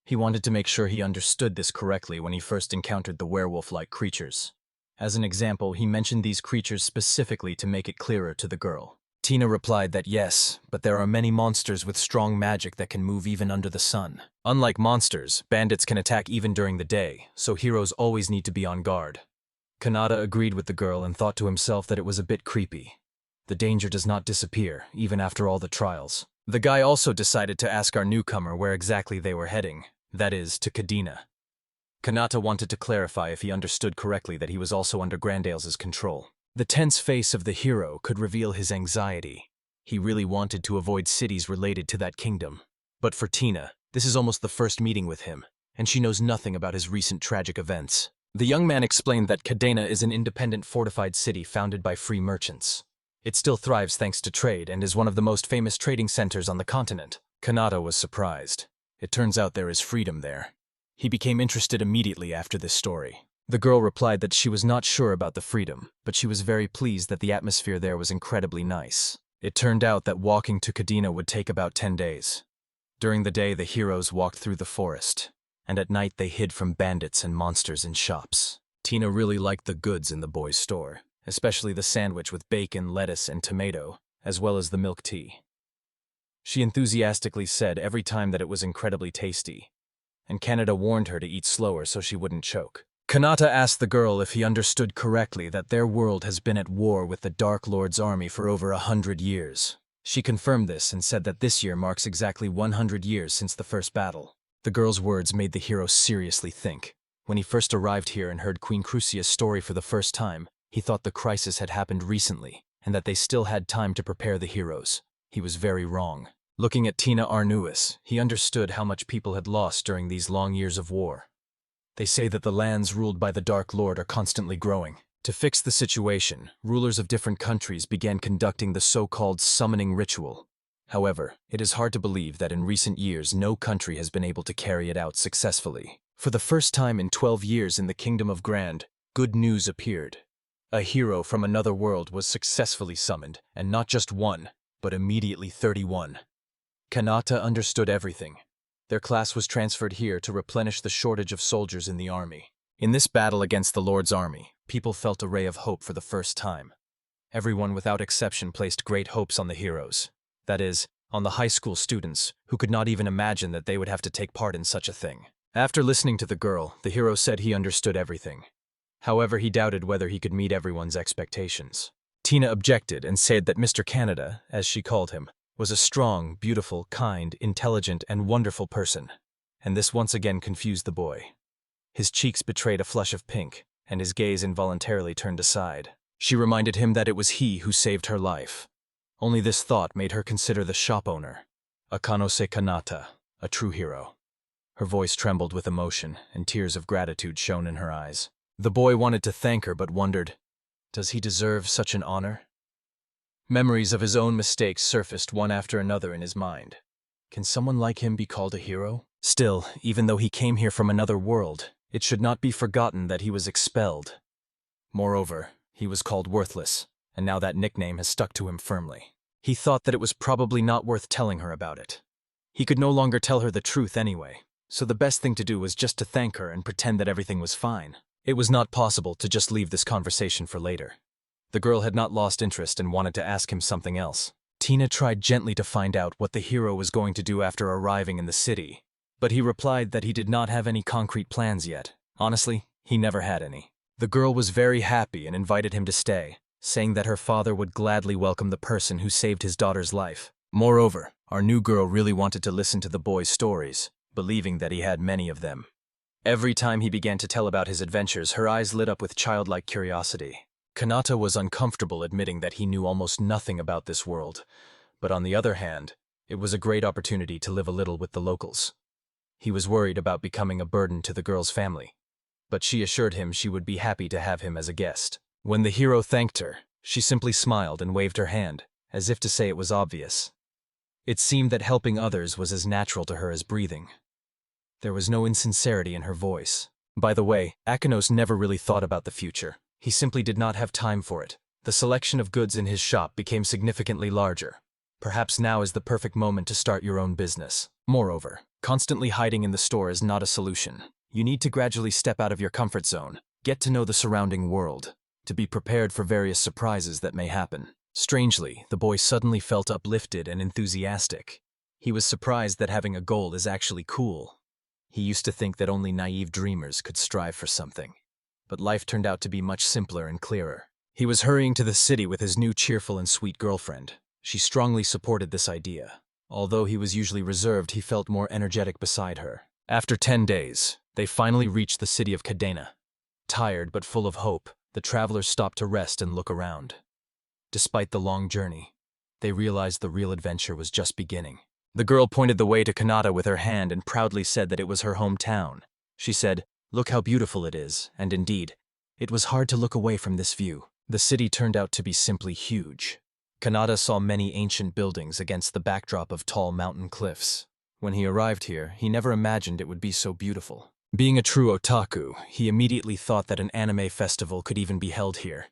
S1: He wanted to make sure he understood this correctly when he first encountered the werewolf-like creatures. As an example, he mentioned these creatures specifically to make it clearer to the girl. Tina replied that yes, but there are many monsters with strong magic that can move even under the sun. Unlike monsters, bandits can attack even during the day, so heroes always need to be on guard. Kanata agreed with the girl and thought to himself that it was a bit creepy. The danger does not disappear, even after all the trials. The guy also decided to ask our newcomer where exactly they were heading, that is, to Kadina. Kanata wanted to clarify if he understood correctly that he was also under Grandale's control. The tense face of the hero could reveal his anxiety. He really wanted to avoid cities related to that kingdom. But for Tina, this is almost the first meeting with him, and she knows nothing about his recent tragic events. The young man explained that Kadina is an independent fortified city founded by free merchants. It still thrives thanks to trade and is one of the most famous trading centers on the continent. Kanata was surprised. It turns out there is freedom there. He became interested immediately after this story. The girl replied that she was not sure about the freedom, but she was very pleased that the atmosphere there was incredibly nice. It turned out that walking to Kadina would take about 10 days. During the day, the heroes walked through the forest, and at night they hid from bandits and monsters in shops. Tina really liked the goods in the boys' store, especially the sandwich with bacon, lettuce, and tomato, as well as the milk tea. She enthusiastically said every time that it was incredibly tasty, and Kanata warned her to eat slower so she wouldn't choke. Kanata asked the girl if he understood correctly that their world has been at war with the Dark Lord's army for over 100 years. She confirmed this and said that this year marks exactly 100 years since the first battle. The girl's words made the hero seriously think. When he first arrived here and heard Queen Crucia's story for the first time, he thought the crisis had happened recently, and that they still had time to prepare the heroes. He was very wrong. Looking at Tina Arnuis, he understood how much people had lost during these long years of war. They say that the lands ruled by the Dark Lord are constantly growing. To fix the situation, rulers of different countries began conducting the so-called summoning ritual. However, it is hard to believe that in recent years no country has been able to carry it out successfully. For the first time in 12 years in the Kingdom of Grand, good news appeared. A hero from another world was successfully summoned, and not just one, but immediately 31. Kanata understood everything. Their class was transferred here to replenish the shortage of soldiers in the army. In this battle against the Lord's army, people felt a ray of hope for the first time. Everyone without exception placed great hopes on the heroes. That is, on the high school students, who could not even imagine that they would have to take part in such a thing. After listening to the girl, the hero said he understood everything. However, he doubted whether he could meet everyone's expectations. Tina objected and said that Mr. Canada, as she called him, was a strong, beautiful, kind, intelligent, and wonderful person. And this once again confused the boy. His cheeks betrayed a flush of pink, and his gaze involuntarily turned aside. She reminded him that it was he who saved her life. Only this thought made her consider the shop owner, Akanos Kana, a true hero. Her voice trembled with emotion, and tears of gratitude shone in her eyes. The boy wanted to thank her but wondered, does he deserve such an honor? Memories of his own mistakes surfaced one after another in his mind. Can someone like him be called a hero? Still, even though he came here from another world, it should not be forgotten that he was expelled. Moreover, he was called worthless, and now that nickname has stuck to him firmly. He thought that it was probably not worth telling her about it. He could no longer tell her the truth anyway, so the best thing to do was just to thank her and pretend that everything was fine. It was not possible to just leave this conversation for later. The girl had not lost interest and wanted to ask him something else. Tina tried gently to find out what the hero was going to do after arriving in the city, but he replied that he did not have any concrete plans yet. Honestly, he never had any. The girl was very happy and invited him to stay, saying that her father would gladly welcome the person who saved his daughter's life. Moreover, our new girl really wanted to listen to the boy's stories, believing that he had many of them. Every time he began to tell about his adventures, her eyes lit up with childlike curiosity. Kanata was uncomfortable admitting that he knew almost nothing about this world, but on the other hand, it was a great opportunity to live a little with the locals. He was worried about becoming a burden to the girl's family, but she assured him she would be happy to have him as a guest. When the hero thanked her, she simply smiled and waved her hand, as if to say it was obvious. It seemed that helping others was as natural to her as breathing. There was no insincerity in her voice. By the way, Akanos never really thought about the future. He simply did not have time for it. The selection of goods in his shop became significantly larger. Perhaps now is the perfect moment to start your own business. Moreover, constantly hiding in the store is not a solution. You need to gradually step out of your comfort zone, get to know the surrounding world, to be prepared for various surprises that may happen. Strangely, the boy suddenly felt uplifted and enthusiastic. He was surprised that having a goal is actually cool. He used to think that only naive dreamers could strive for something. But life turned out to be much simpler and clearer. He was hurrying to the city with his new cheerful and sweet girlfriend. She strongly supported this idea. Although he was usually reserved, he felt more energetic beside her. After 10 days, they finally reached the city of Kadina. Tired but full of hope, the travelers stopped to rest and look around. Despite the long journey, they realized the real adventure was just beginning. The girl pointed the way to Kanata with her hand and proudly said that it was her hometown. She said, "Look how beautiful it is," and indeed, it was hard to look away from this view. The city turned out to be simply huge. Kanata saw many ancient buildings against the backdrop of tall mountain cliffs. When he arrived here, he never imagined it would be so beautiful. Being a true otaku, he immediately thought that an anime festival could even be held here.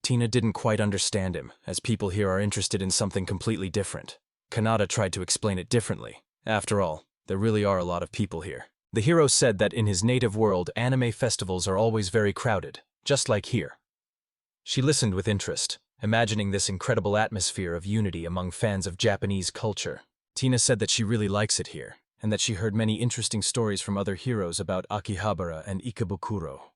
S1: Tina didn't quite understand him, as people here are interested in something completely different. Kanata tried to explain it differently. After all, there really are a lot of people here. The hero said that in his native world, anime festivals are always very crowded, just like here. She listened with interest, imagining this incredible atmosphere of unity among fans of Japanese culture. Tina said that she really likes it here, and that she heard many interesting stories from other heroes about Akihabara and Ikebukuro.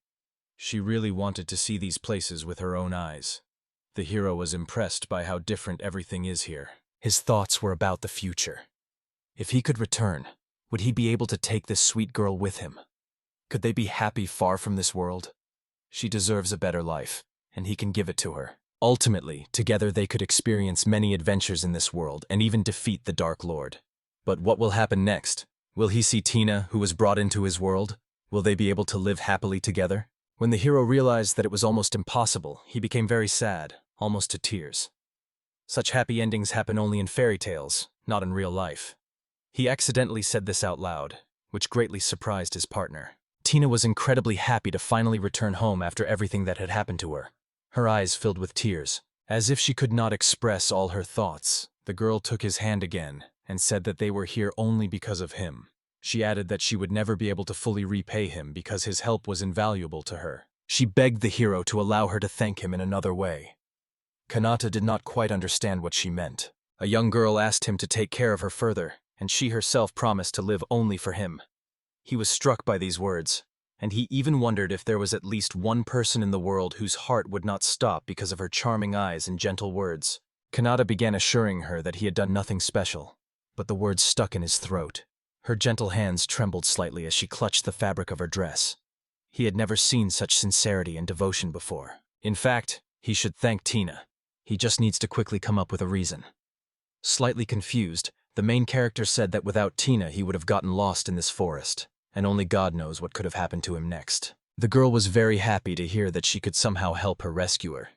S1: She really wanted to see these places with her own eyes. The hero was impressed by how different everything is here. His thoughts were about the future. If he could return, would he be able to take this sweet girl with him? Could they be happy far from this world? She deserves a better life, and he can give it to her. Ultimately, together they could experience many adventures in this world and even defeat the Dark Lord. But what will happen next? Will he see Tina, who was brought into his world? Will they be able to live happily together? When the hero realized that it was almost impossible, he became very sad, almost to tears. Such happy endings happen only in fairy tales, not in real life. He accidentally said this out loud, which greatly surprised his partner. Tina was incredibly happy to finally return home after everything that had happened to her. Her eyes filled with tears. As if she could not express all her thoughts, the girl took his hand again and said that they were here only because of him. She added that she would never be able to fully repay him because his help was invaluable to her. She begged the hero to allow her to thank him in another way. Kanata did not quite understand what she meant. A young girl asked him to take care of her further, and she herself promised to live only for him. He was struck by these words, and he even wondered if there was at least one person in the world whose heart would not stop because of her charming eyes and gentle words. Kanata began assuring her that he had done nothing special, but the words stuck in his throat. Her gentle hands trembled slightly as she clutched the fabric of her dress. He had never seen such sincerity and devotion before. In fact, he should thank Tina. He just needs to quickly come up with a reason. Slightly confused, the main character said that without Tina he would have gotten lost in this forest, and only God knows what could have happened to him next. The girl was very happy to hear that she could somehow help her rescuer.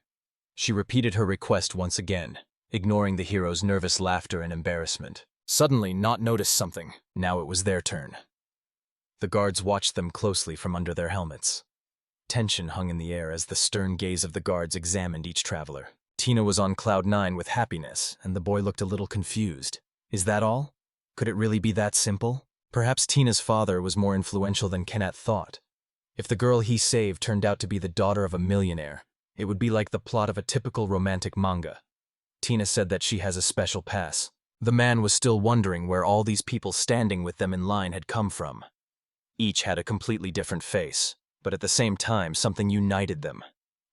S1: She repeated her request once again, ignoring the hero's nervous laughter and embarrassment. Suddenly, Not noticed something. Now it was their turn. The guards watched them closely from under their helmets. Tension hung in the air as the stern gaze of the guards examined each traveler. Tina was on cloud 9 with happiness, and the boy looked a little confused. Is that all? Could it really be that simple? Perhaps Tina's father was more influential than Kanat thought. If the girl he saved turned out to be the daughter of a millionaire, it would be like the plot of a typical romantic manga. Tina said that she has a special pass. The man was still wondering where all these people standing with them in line had come from. Each had a completely different face, but at the same time something united them.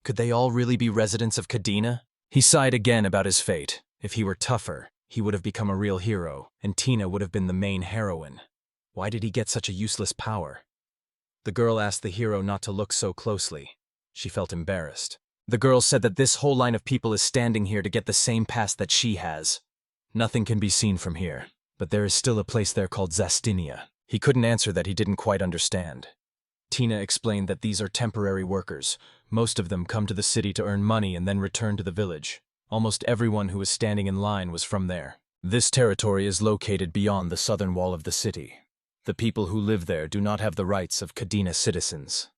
S1: Could they all really be residents of Kadina? He sighed again about his fate. If he were tougher, he would have become a real hero, and Tina would have been the main heroine. Why did he get such a useless power? The girl asked the hero not to look so closely. She felt embarrassed. The girl said that this whole line of people is standing here to get the same pass that she has. Nothing can be seen from here, but there is still a place there called Zastinia. He couldn't answer that he didn't quite understand. Tina explained that these are temporary workers. Most of them come to the city to earn money and then return to the village. Almost everyone who was standing in line was from there. This territory is located beyond the southern wall of the city. The people who live there do not have the rights of Kadina citizens.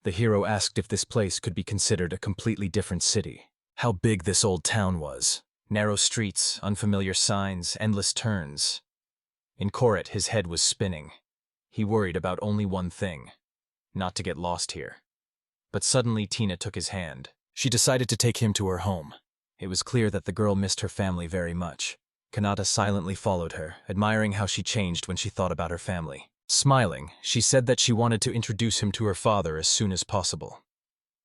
S1: The hero asked if this place could be considered a completely different city. How big this old town was. Narrow streets, unfamiliar signs, endless turns. In Koret, his head was spinning. He worried about only one thing: not to get lost here. But suddenly Tina took his hand. She decided to take him to her home. It was clear that the girl missed her family very much. Kanata silently followed her, admiring how she changed when she thought about her family. Smiling, she said that she wanted to introduce him to her father as soon as possible.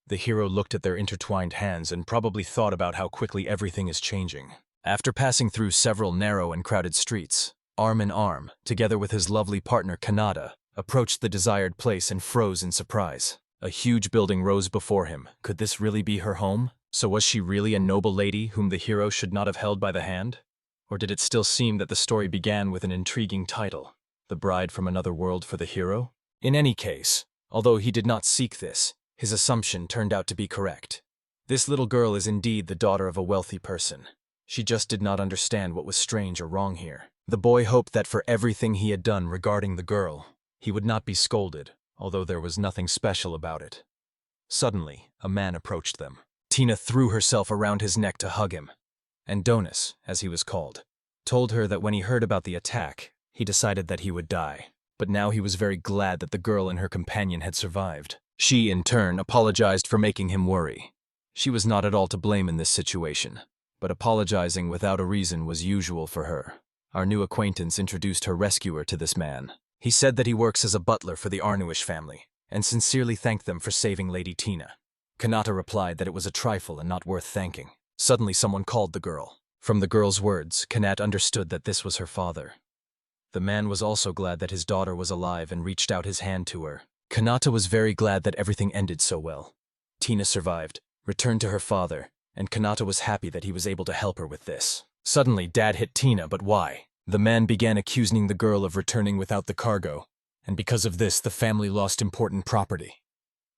S1: The hero looked at their intertwined hands and probably thought about how quickly everything is changing. After passing through several narrow and crowded streets, arm in arm, together with his lovely partner Kanata, approached the desired place and froze in surprise. A huge building rose before him. Could this really be her home? So was she really a noble lady whom the hero should not have held by the hand? Or did it still seem that the story began with an intriguing title, The Bride from Another World for the hero? In any case, although he did not seek this, his assumption turned out to be correct. This little girl is indeed the daughter of a wealthy person. She just did not understand what was strange or wrong here. The boy hoped that for everything he had done regarding the girl, he would not be scolded, although there was nothing special about it. Suddenly, a man approached them. Tina threw herself around his neck to hug him. Adonis, as he was called, told her that when he heard about the attack, he decided that he would die. But now he was very glad that the girl and her companion had survived. She, in turn, apologized for making him worry. She was not at all to blame in this situation, but apologizing without a reason was usual for her. Our new acquaintance introduced her rescuer to this man. He said that he works as a butler for the Arnuish family, and sincerely thanked them for saving Lady Tina. Kanata replied that it was a trifle and not worth thanking. Suddenly someone called the girl. From the girl's words, Kanata understood that this was her father. The man was also glad that his daughter was alive and reached out his hand to her. Kanata was very glad that everything ended so well. Tina survived, returned to her father, and Kanata was happy that he was able to help her with this. Suddenly, Dad hit Tina, but why? The man began accusing the girl of returning without the cargo, and because of this, the family lost important property.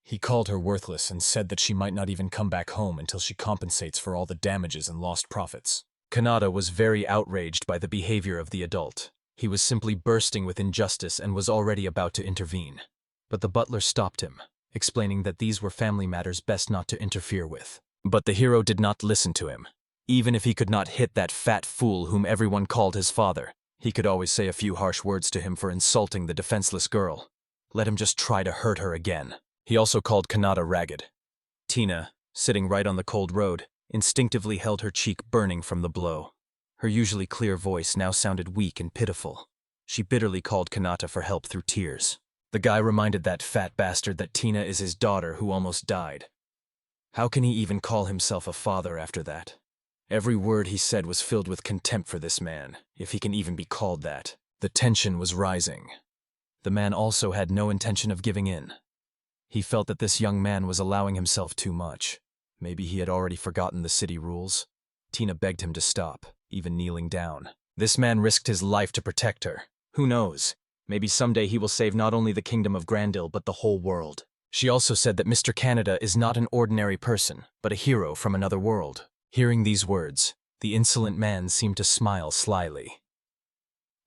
S1: He called her worthless and said that she might not even come back home until she compensates for all the damages and lost profits. Kanata was very outraged by the behavior of the adult. He was simply bursting with injustice and was already about to intervene. But the butler stopped him, explaining that these were family matters best not to interfere with. But the hero did not listen to him. Even if he could not hit that fat fool whom everyone called his father, he could always say a few harsh words to him for insulting the defenseless girl. Let him just try to hurt her again. He also called Kanata ragged. Tina, sitting right on the cold road, instinctively held her cheek burning from the blow. Her usually clear voice now sounded weak and pitiful. She bitterly called Kanata for help through tears. The guy reminded that fat bastard that Tina is his daughter who almost died. How can he even call himself a father after that? Every word he said was filled with contempt for this man, if he can even be called that. The tension was rising. The man also had no intention of giving in. He felt that this young man was allowing himself too much. Maybe he had already forgotten the city rules. Tina begged him to stop, even kneeling down. This man risked his life to protect her. Who knows? Maybe someday he will save not only the kingdom of Grandil, but the whole world. She also said that Mr. Canada is not an ordinary person, but a hero from another world. Hearing these words, the insolent man seemed to smile slyly.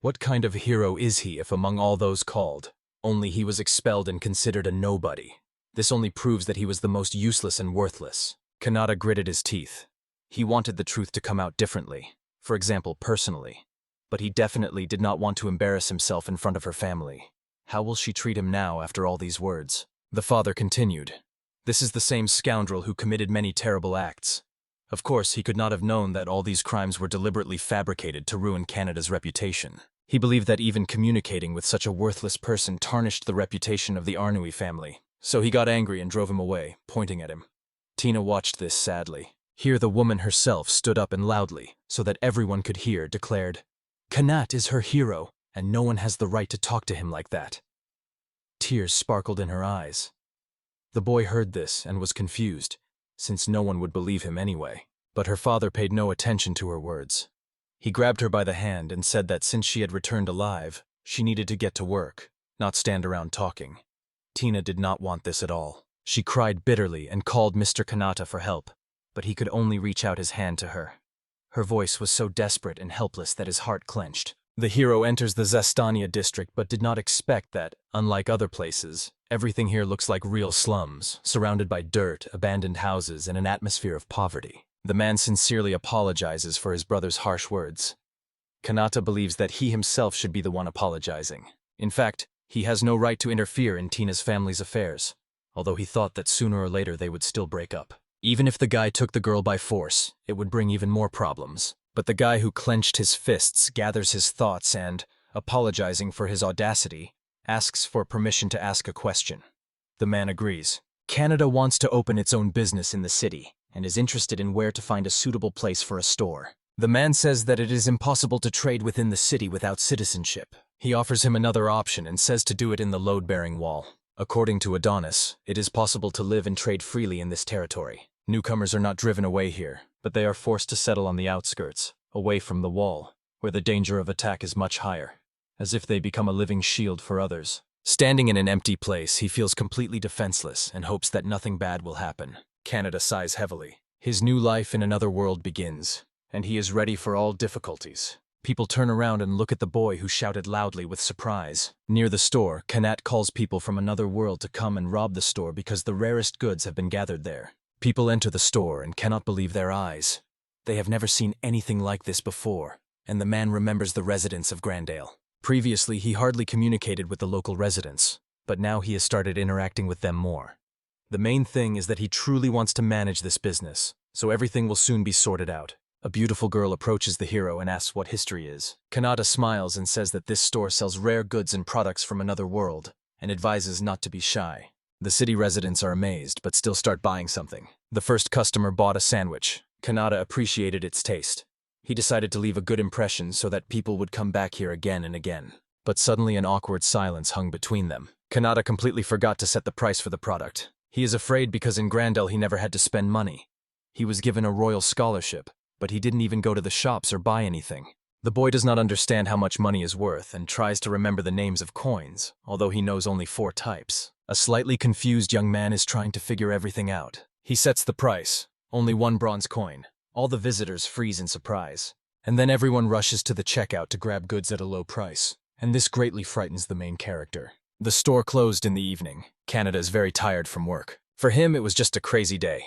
S1: What kind of hero is he if among all those called, only he was expelled and considered a nobody? This only proves that he was the most useless and worthless. Kanata gritted his teeth. He wanted the truth to come out differently, for example, personally. But he definitely did not want to embarrass himself in front of her family. How will she treat him now after all these words? The father continued. This is the same scoundrel who committed many terrible acts. Of course, he could not have known that all these crimes were deliberately fabricated to ruin Canada's reputation. He believed that even communicating with such a worthless person tarnished the reputation of the Arnui family. So he got angry and drove him away, pointing at him. Tina watched this sadly. Here the woman herself stood up and loudly, so that everyone could hear, declared, "Kanat is her hero, and no one has the right to talk to him like that." Tears sparkled in her eyes. The boy heard this and was confused, since no one would believe him anyway. But her father paid no attention to her words. He grabbed her by the hand and said that since she had returned alive, she needed to get to work, not stand around talking. Tina did not want this at all. She cried bitterly and called Mr. Kanata for help, but he could only reach out his hand to her. Her voice was so desperate and helpless that his heart clenched. The hero enters the Zastania district but did not expect that, unlike other places, everything here looks like real slums, surrounded by dirt, abandoned houses, and an atmosphere of poverty. The man sincerely apologizes for his brother's harsh words. Kanata believes that he himself should be the one apologizing. In fact, he has no right to interfere in Tina's family's affairs, although he thought that sooner or later they would still break up. Even if the guy took the girl by force, it would bring even more problems. But the guy who clenched his fists gathers his thoughts and, apologizing for his audacity, asks for permission to ask a question. The man agrees. Canada wants to open its own business in the city and is interested in where to find a suitable place for a store. The man says that it is impossible to trade within the city without citizenship. He offers him another option and says to do it in the load-bearing wall. According to Adonis, it is possible to live and trade freely in this territory. Newcomers are not driven away here, but they are forced to settle on the outskirts, away from the wall, where the danger of attack is much higher, as if they become a living shield for others. Standing in an empty place, he feels completely defenseless and hopes that nothing bad will happen. Canada sighs heavily. His new life in another world begins, and he is ready for all difficulties. People turn around and look at the boy who shouted loudly with surprise. Near the store, Kanat calls people from another world to come and rob the store because the rarest goods have been gathered there. People enter the store and cannot believe their eyes. They have never seen anything like this before, and the man remembers the residents of Grandale. Previously, he hardly communicated with the local residents, but now he has started interacting with them more. The main thing is that he truly wants to manage this business, so everything will soon be sorted out. A beautiful girl approaches the hero and asks what history is. Kanata smiles and says that this store sells rare goods and products from another world, and advises not to be shy. The city residents are amazed, but still start buying something. The first customer bought a sandwich. Kanata appreciated its taste. He decided to leave a good impression so that people would come back here again and again. But suddenly an awkward silence hung between them. Kanata completely forgot to set the price for the product. He is afraid because in Grandel he never had to spend money. He was given a royal scholarship, but he didn't even go to the shops or buy anything. The boy does not understand how much money is worth and tries to remember the names of coins, although he knows only 4 types. A slightly confused young man is trying to figure everything out. He sets the price, only 1 bronze coin. All the visitors freeze in surprise. And then everyone rushes to the checkout to grab goods at a low price. And this greatly frightens the main character. The store closed in the evening. Canada is very tired from work. For him, it was just a crazy day.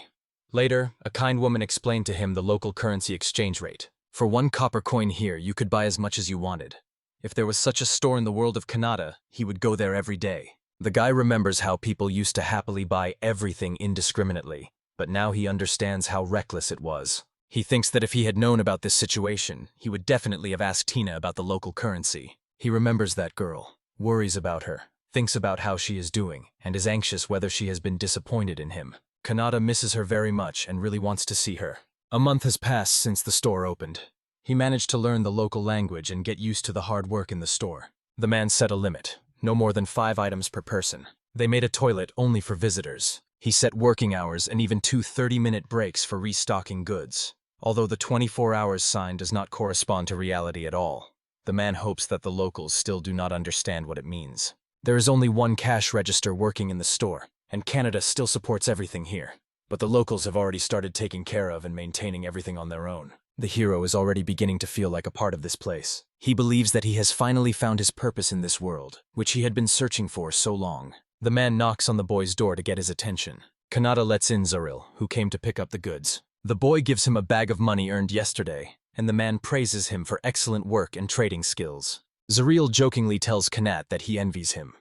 S1: Later, a kind woman explained to him the local currency exchange rate. For 1 copper coin here, you could buy as much as you wanted. If there was such a store in the world of Kanata, he would go there every day. The guy remembers how people used to happily buy everything indiscriminately, but now he understands how reckless it was. He thinks that if he had known about this situation, he would definitely have asked Tina about the local currency. He remembers that girl, worries about her, thinks about how she is doing, and is anxious whether she has been disappointed in him. Kanata misses her very much and really wants to see her. A month has passed since the store opened. He managed to learn the local language and get used to the hard work in the store. The man set a limit, no more than 5 items per person. They made a toilet only for visitors. He set working hours and even 2 30-minute breaks for restocking goods. Although the 24 hours sign does not correspond to reality at all, the man hopes that the locals still do not understand what it means. There is only 1 cash register working in the store, and Canada still supports everything here. But the locals have already started taking care of and maintaining everything on their own. The hero is already beginning to feel like a part of this place. He believes that he has finally found his purpose in this world, which he had been searching for so long. The man knocks on the boy's door to get his attention. Kanata lets in Zaril, who came to pick up the goods. The boy gives him a bag of money earned yesterday, and the man praises him for excellent work and trading skills. Zaril jokingly tells Kanat that he envies him.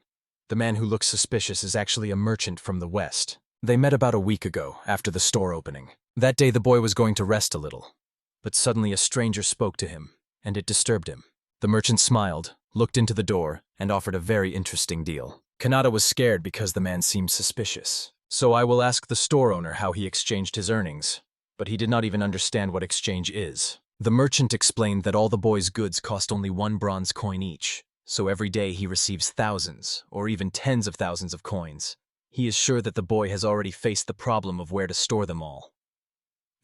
S1: The man who looks suspicious is actually a merchant from the west. They met about a week ago, after the store opening. That day the boy was going to rest a little. But suddenly a stranger spoke to him, and it disturbed him. The merchant smiled, looked into the door, and offered a very interesting deal. Kanata was scared because the man seemed suspicious. So I will ask the store owner how he exchanged his earnings. But he did not even understand what exchange is. The merchant explained that all the boy's goods cost only 1 bronze coin each, so every day he receives thousands, or even tens of thousands of coins. He is sure that the boy has already faced the problem of where to store them all.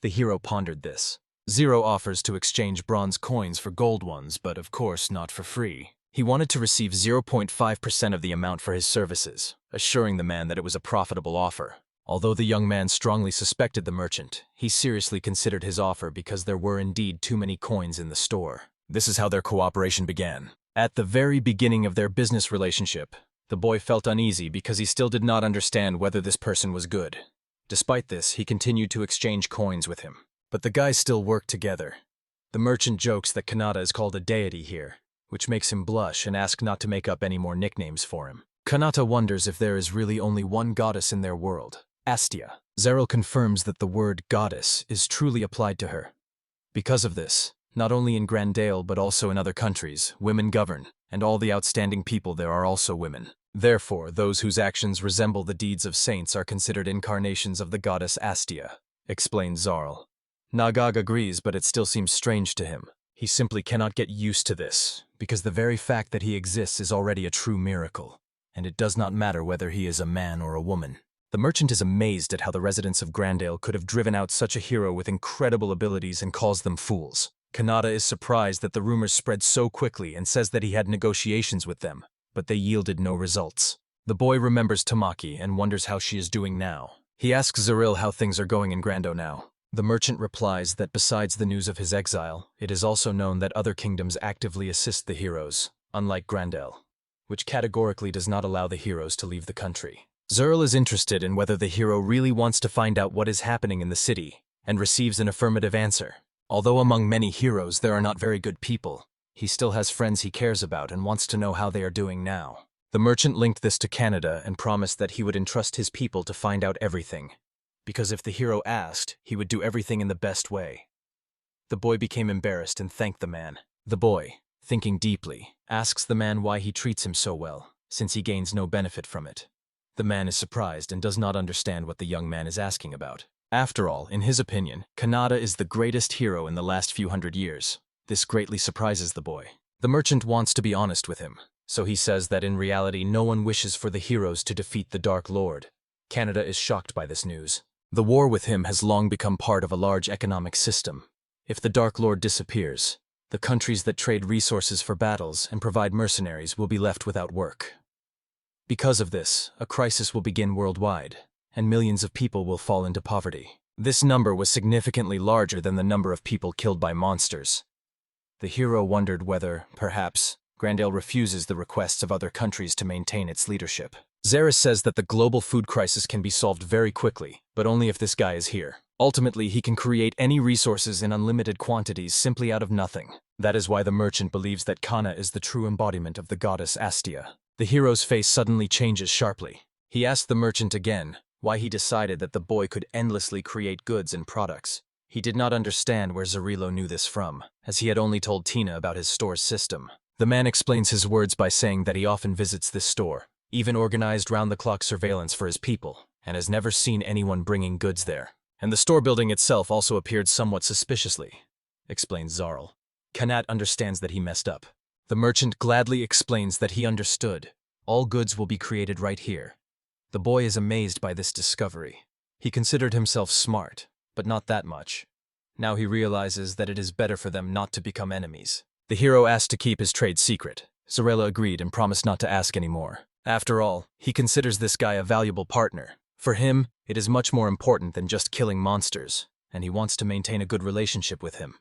S1: The hero pondered this. Zero offers to exchange bronze coins for gold ones, but of course not for free. He wanted to receive 0.5% of the amount for his services, assuring the man that it was a profitable offer. Although the young man strongly suspected the merchant, he seriously considered his offer because there were indeed too many coins in the store. This is how their cooperation began. At the very beginning of their business relationship, the boy felt uneasy because he still did not understand whether this person was good. Despite this, he continued to exchange coins with him. But the guys still worked together. The merchant jokes that Kanata is called a deity here, which makes him blush and ask not to make up any more nicknames for him. Kanata wonders if there is really only one goddess in their world, Astia. Zeril confirms that the word goddess is truly applied to her. Because of this, not only in Grandale but also in other countries, women govern, and all the outstanding people there are also women. Therefore, those whose actions resemble the deeds of saints are considered incarnations of the goddess Astia, explains Zarl. Nagag agrees, but it still seems strange to him. He simply cannot get used to this, because the very fact that he exists is already a true miracle, and it does not matter whether he is a man or a woman. The merchant is amazed at how the residents of Grandale could have driven out such a hero with incredible abilities and calls them fools. Kanata is surprised that the rumors spread so quickly and says that he had negotiations with them, but they yielded no results. The boy remembers Tamaki and wonders how she is doing now. He asks Zeril how things are going in Grando now. The merchant replies that besides the news of his exile, it is also known that other kingdoms actively assist the heroes, unlike Grandale, which categorically does not allow the heroes to leave the country. Zeril is interested in whether the hero really wants to find out what is happening in the city, and receives an affirmative answer. Although among many heroes there are not very good people, he still has friends he cares about and wants to know how they are doing now. The merchant linked this to Canada and promised that he would entrust his people to find out everything, because if the hero asked, he would do everything in the best way. The boy became embarrassed and thanked the man. The boy, thinking deeply, asks the man why he treats him so well, since he gains no benefit from it. The man is surprised and does not understand what the young man is asking about. After all, in his opinion, Kanata is the greatest hero in the last few hundred years. This greatly surprises the boy. The merchant wants to be honest with him, so he says that in reality no one wishes for the heroes to defeat the Dark Lord. Canada is shocked by this news. The war with him has long become part of a large economic system. If the Dark Lord disappears, the countries that trade resources for battles and provide mercenaries will be left without work. Because of this, a crisis will begin worldwide, and millions of people will fall into poverty. This number was significantly larger than the number of people killed by monsters. The hero wondered whether, perhaps, Grandale refuses the requests of other countries to maintain its leadership. Zeris says that the global food crisis can be solved very quickly, but only if this guy is here. Ultimately, he can create any resources in unlimited quantities simply out of nothing. That is why the merchant believes that Kana is the true embodiment of the goddess Astia. The hero's face suddenly changes sharply. He asks the merchant again why he decided that the boy could endlessly create goods and products. He did not understand where Zarilo knew this from, as he had only told Tina about his store's system. The man explains his words by saying that he often visits this store, even organized round-the-clock surveillance for his people, and has never seen anyone bringing goods there. And the store building itself also appeared somewhat suspiciously, explains Zarl. Kanat understands that he messed up. The merchant gladly explains that he understood. All goods will be created right here. The boy is amazed by this discovery. He considered himself smart, but not that much. Now he realizes that it is better for them not to become enemies. The hero asked to keep his trade secret. Zarela agreed and promised not to ask any more. After all, he considers this guy a valuable partner. For him, it is much more important than just killing monsters, and he wants to maintain a good relationship with him.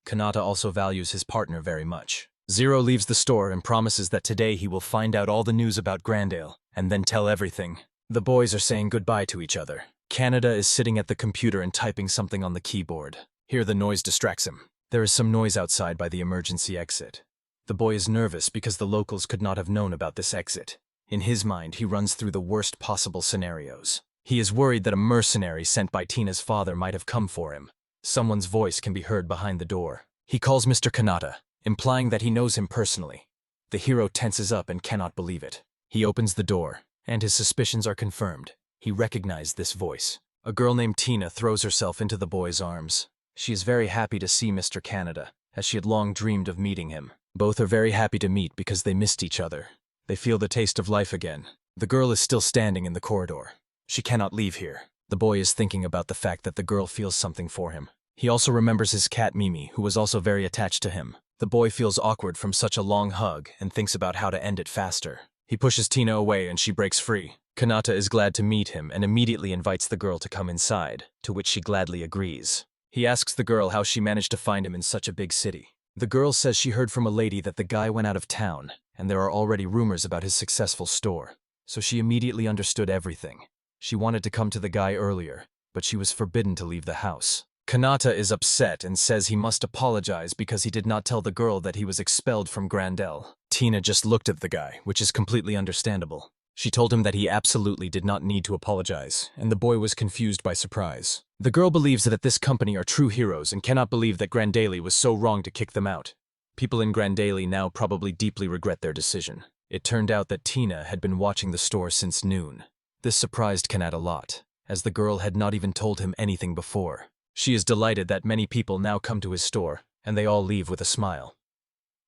S1: Kanata also values his partner very much. Zero leaves the store and promises that today he will find out all the news about Grandale, and then tell everything. The boys are saying goodbye to each other. Canada is sitting at the computer and typing something on the keyboard. Here the noise distracts him. There is some noise outside by the emergency exit. The boy is nervous because the locals could not have known about this exit. In his mind, he runs through the worst possible scenarios. He is worried that a mercenary sent by Tina's father might have come for him. Someone's voice can be heard behind the door. He calls Mr. Kanata, implying that he knows him personally. The hero tenses up and cannot believe it. He opens the door, and his suspicions are confirmed. He recognized this voice. A girl named Tina throws herself into the boy's arms. She is very happy to see Mr. Canada, as she had long dreamed of meeting him. Both are very happy to meet because they missed each other. They feel the taste of life again. The girl is still standing in the corridor. She cannot leave here. The boy is thinking about the fact that the girl feels something for him. He also remembers his cat Mimi, who was also very attached to him. The boy feels awkward from such a long hug and thinks about how to end it faster. He pushes Tina away and she breaks free. Kanata is glad to meet him and immediately invites the girl to come inside, to which she gladly agrees. He asks the girl how she managed to find him in such a big city. The girl says she heard from a lady that the guy went out of town, and there are already rumors about his successful store, so she immediately understood everything. She wanted to come to the guy earlier, but she was forbidden to leave the house. Kanata is upset and says he must apologize because he did not tell the girl that he was expelled from Grandel. Tina just looked at the guy, which is completely understandable. She told him that he absolutely did not need to apologize, and the boy was confused by surprise. The girl believes that this company are true heroes and cannot believe that Grandeli was so wrong to kick them out. People in Grandeli now probably deeply regret their decision. It turned out that Tina had been watching the store since noon. This surprised Kanata a lot, as the girl had not even told him anything before. She is delighted that many people now come to his store, and they all leave with a smile.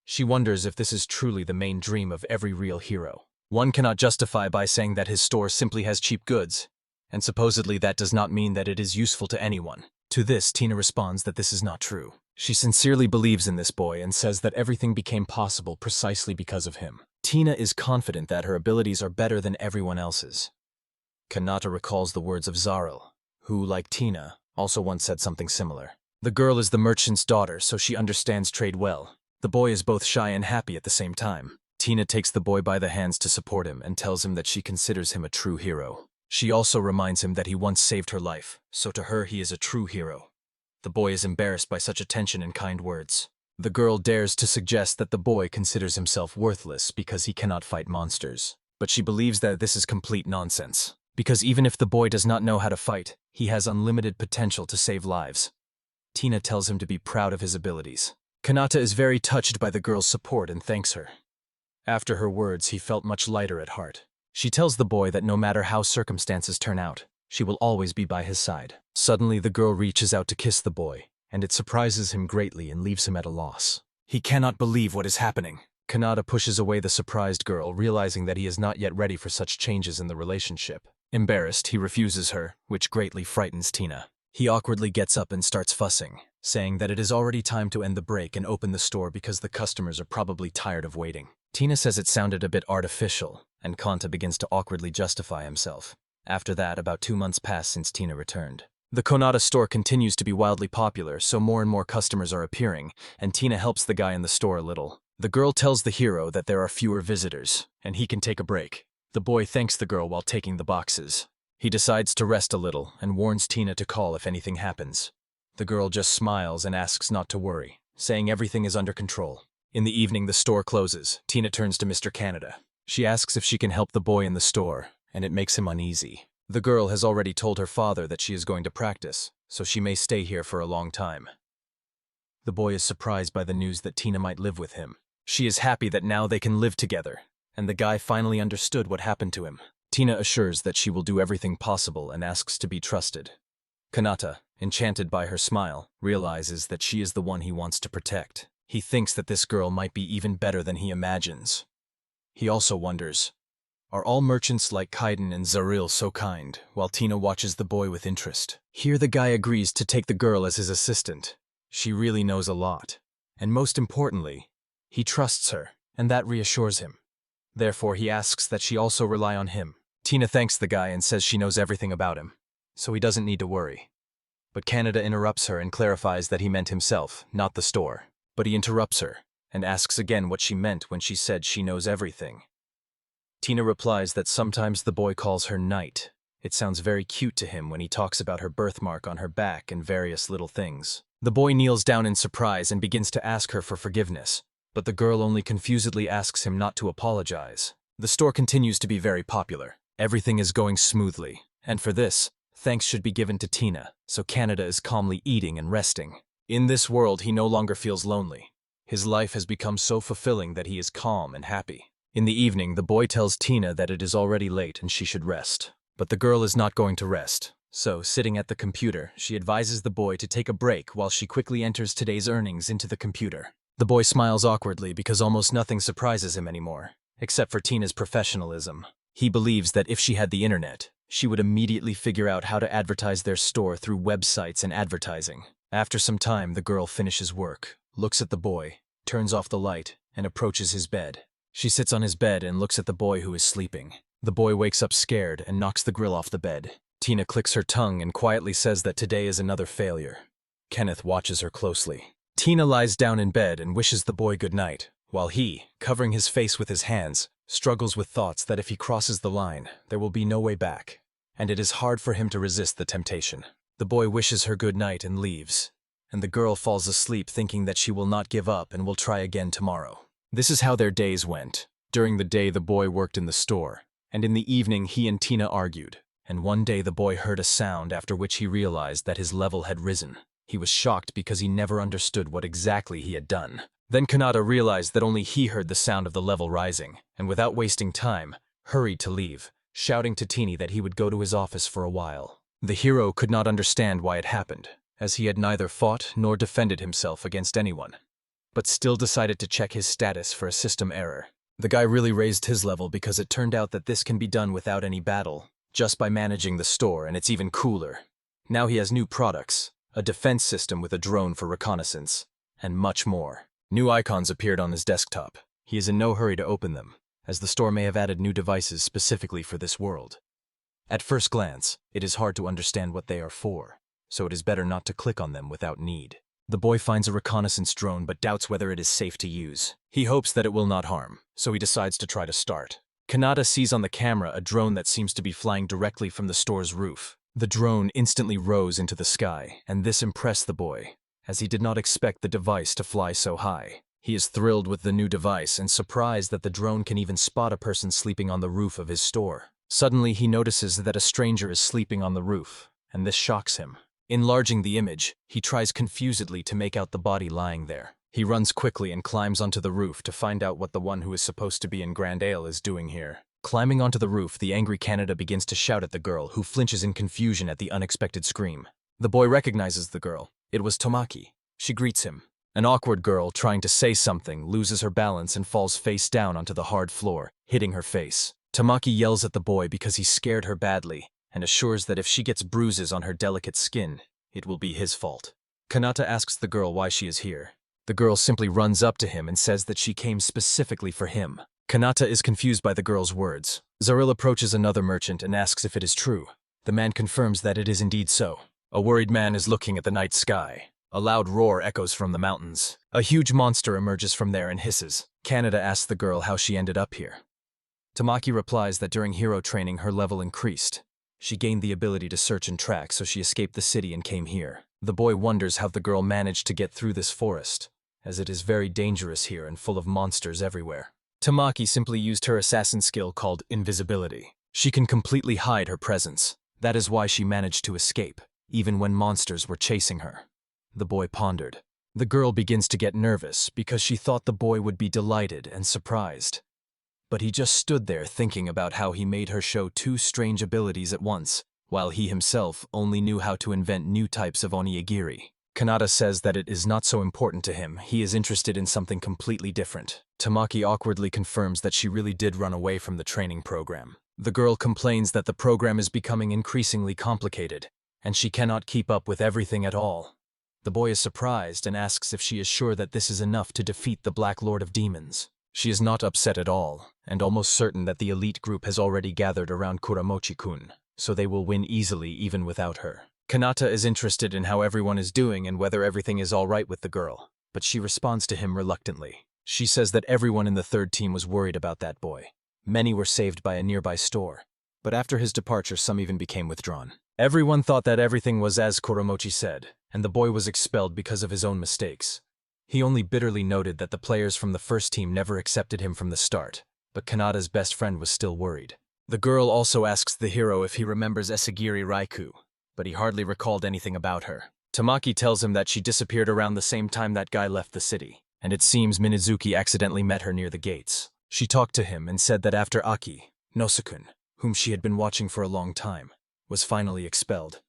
S1: She wonders if this is truly the main dream of every real hero. One cannot justify by saying that his store simply has cheap goods, and supposedly that does not mean that it is useful to anyone. To this, Tina responds that this is not true. She sincerely believes in this boy and says that everything became possible precisely because of him. Tina is confident that her abilities are better than everyone else's. Kanata recalls the words of Zaril, who, like Tina, also once said something similar. The girl is the merchant's daughter, so she understands trade well. The boy is both shy and happy at the same time. Tina takes the boy by the hands to support him and tells him that she considers him a true hero. She also reminds him that he once saved her life, so to her he is a true hero. The boy is embarrassed by such attention and kind words. The girl dares to suggest that the boy considers himself worthless because he cannot fight monsters. But she believes that this is complete nonsense, because even if the boy does not know how to fight, he has unlimited potential to save lives. Tina tells him to be proud of his abilities. Kanata is very touched by the girl's support and thanks her. After her words, he felt much lighter at heart. She tells the boy that no matter how circumstances turn out, she will always be by his side. Suddenly, the girl reaches out to kiss the boy, and it surprises him greatly and leaves him at a loss. He cannot believe what is happening. Kanata pushes away the surprised girl, realizing that he is not yet ready for such changes in the relationship. Embarrassed, he refuses her, which greatly frightens Tina. He awkwardly gets up and starts fussing, saying that it is already time to end the break and open the store because the customers are probably tired of waiting. Tina says it sounded a bit artificial, and Kanta begins to awkwardly justify himself. After that, about 2 months pass since Tina returned. The Konata store continues to be wildly popular, so more and more customers are appearing, and Tina helps the guy in the store a little. The girl tells the hero that there are fewer visitors, and he can take a break. The boy thanks the girl while taking the boxes. He decides to rest a little and warns Tina to call if anything happens. The girl just smiles and asks not to worry, saying everything is under control. In the evening, the store closes. Tina turns to Mr. Canada. She asks if she can help the boy in the store, and it makes him uneasy. The girl has already told her father that she is going to practice, so she may stay here for a long time. The boy is surprised by the news that Tina might live with him. She is happy that now they can live together, and the guy finally understood what happened to him. Tina assures that she will do everything possible and asks to be trusted. Kanata, enchanted by her smile, realizes that she is the one he wants to protect. He thinks that this girl might be even better than he imagines. He also wonders, are all merchants like Kaiden and Zaril so kind, while Tina watches the boy with interest? Here the guy agrees to take the girl as his assistant. She really knows a lot. And most importantly, he trusts her, and that reassures him. Therefore, he asks that she also rely on him. Tina thanks the guy and says she knows everything about him, so he doesn't need to worry. But Canada interrupts her and clarifies that he meant himself, not the store. But he interrupts her, and asks again what she meant when she said she knows everything. Tina replies that sometimes the boy calls her Knight. It sounds very cute to him when he talks about her birthmark on her back and various little things. The boy kneels down in surprise and begins to ask her for forgiveness, but the girl only confusedly asks him not to apologize. The store continues to be very popular. Everything is going smoothly, and for this, thanks should be given to Tina, so Canada is calmly eating and resting. In this world, he no longer feels lonely. His life has become so fulfilling that he is calm and happy. In the evening, the boy tells Tina that it is already late and she should rest. But the girl is not going to rest. So, sitting at the computer, she advises the boy to take a break while she quickly enters today's earnings into the computer. The boy smiles awkwardly because almost nothing surprises him anymore, except for Tina's professionalism. He believes that if she had the internet, she would immediately figure out how to advertise their store through websites and advertising. After some time, the girl finishes work, looks at the boy, turns off the light, and approaches his bed. She sits on his bed and looks at the boy who is sleeping. The boy wakes up scared and knocks the grill off the bed. Tina clicks her tongue and quietly says that today is another failure. Kenneth watches her closely. Tina lies down in bed and wishes the boy good night, while he, covering his face with his hands, struggles with thoughts that if he crosses the line, there will be no way back, and it is hard for him to resist the temptation. The boy wishes her good night and leaves, and the girl falls asleep thinking that she will not give up and will try again tomorrow. This is how their days went. During the day, the boy worked in the store, and in the evening he and Tina argued, and one day the boy heard a sound after which he realized that his level had risen. He was shocked because he never understood what exactly he had done. Then Kanata realized that only he heard the sound of the level rising, and without wasting time, hurried to leave, shouting to Tina that he would go to his office for a while. The hero could not understand why it happened, as he had neither fought nor defended himself against anyone, but still decided to check his status for a system error. The guy really raised his level because it turned out that this can be done without any battle, just by managing the store, and it's even cooler. Now he has new products, a defense system with a drone for reconnaissance, and much more. New icons appeared on his desktop. He is in no hurry to open them, as the store may have added new devices specifically for this world. At first glance, it is hard to understand what they are for, so it is better not to click on them without need. The boy finds a reconnaissance drone but doubts whether it is safe to use. He hopes that it will not harm, so he decides to try to start. Kanata sees on the camera a drone that seems to be flying directly from the store's roof. The drone instantly rose into the sky, and this impressed the boy, as he did not expect the device to fly so high. He is thrilled with the new device and surprised that the drone can even spot a person sleeping on the roof of his store. Suddenly, he notices that a stranger is sleeping on the roof, and this shocks him. Enlarging the image, he tries confusedly to make out the body lying there. He runs quickly and climbs onto the roof to find out what the one who is supposed to be in Grandale is doing here. Climbing onto the roof, the angry Canada begins to shout at the girl, who flinches in confusion at the unexpected scream. The boy recognizes the girl. It was Tamaki. She greets him. An awkward girl, trying to say something, loses her balance and falls face down onto the hard floor, hitting her face. Tamaki yells at the boy because he scared her badly, and assures that if she gets bruises on her delicate skin, it will be his fault. Kanata asks the girl why she is here. The girl simply runs up to him and says that she came specifically for him. Kanata is confused by the girl's words. Zaril approaches another merchant and asks if it is true. The man confirms that it is indeed so. A worried man is looking at the night sky. A loud roar echoes from the mountains. A huge monster emerges from there and hisses. Kanata asks the girl how she ended up here. Tamaki replies that during hero training her level increased. She gained the ability to search and track, so she escaped the city and came here. The boy wonders how the girl managed to get through this forest, as it is very dangerous here and full of monsters everywhere. Tamaki simply used her assassin skill called invisibility. She can completely hide her presence. That is why she managed to escape, even when monsters were chasing her. The boy pondered. The girl begins to get nervous because she thought the boy would be delighted and surprised. But he just stood there thinking about how he made her show two strange abilities at once, while he himself only knew how to invent new types of onigiri. Kanata says that it is not so important to him. He is interested in something completely different. Tamaki awkwardly confirms that she really did run away from the training program. The girl complains that the program is becoming increasingly complicated, and she cannot keep up with everything at all. The boy is surprised and asks if she is sure that this is enough to defeat the Black Lord of Demons. She is not upset at all, and almost certain that the elite group has already gathered around Kuramochi-kun, so they will win easily even without her. Kanata is interested in how everyone is doing and whether everything is all right with the girl, but she responds to him reluctantly. She says that everyone in the third team was worried about that boy. Many were saved by a nearby store, but after his departure some even became withdrawn. Everyone thought that everything was as Kuramochi said, and the boy was expelled because of his own mistakes. He only bitterly noted that the players from the first team never accepted him from the start, but Kanata's best friend was still worried. The girl also asks the hero if he remembers Esagiri Raiku, but he hardly recalled anything about her. Tamaki tells him that she disappeared around the same time that guy left the city, and it seems Minazuki accidentally met her near the gates. She talked to him and said that after Aki, Nosukun, whom she had been watching for a long time, was finally expelled,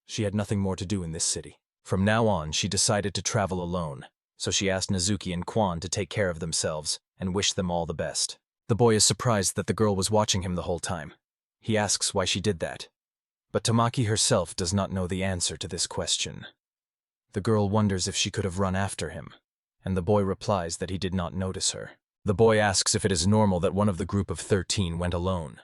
S1: she had nothing more to do in this city. From now on, she decided to travel alone, so she asked Nazuki and Kwan to take care of themselves and wished them all the best. The boy is surprised that the girl was watching him the whole time. He asks why she did that, but Tamaki herself does not know the answer to this question. The girl wonders if she could have run after him, and the boy replies that he did not notice her. The boy asks if it is normal that one of the group of 13 went alone.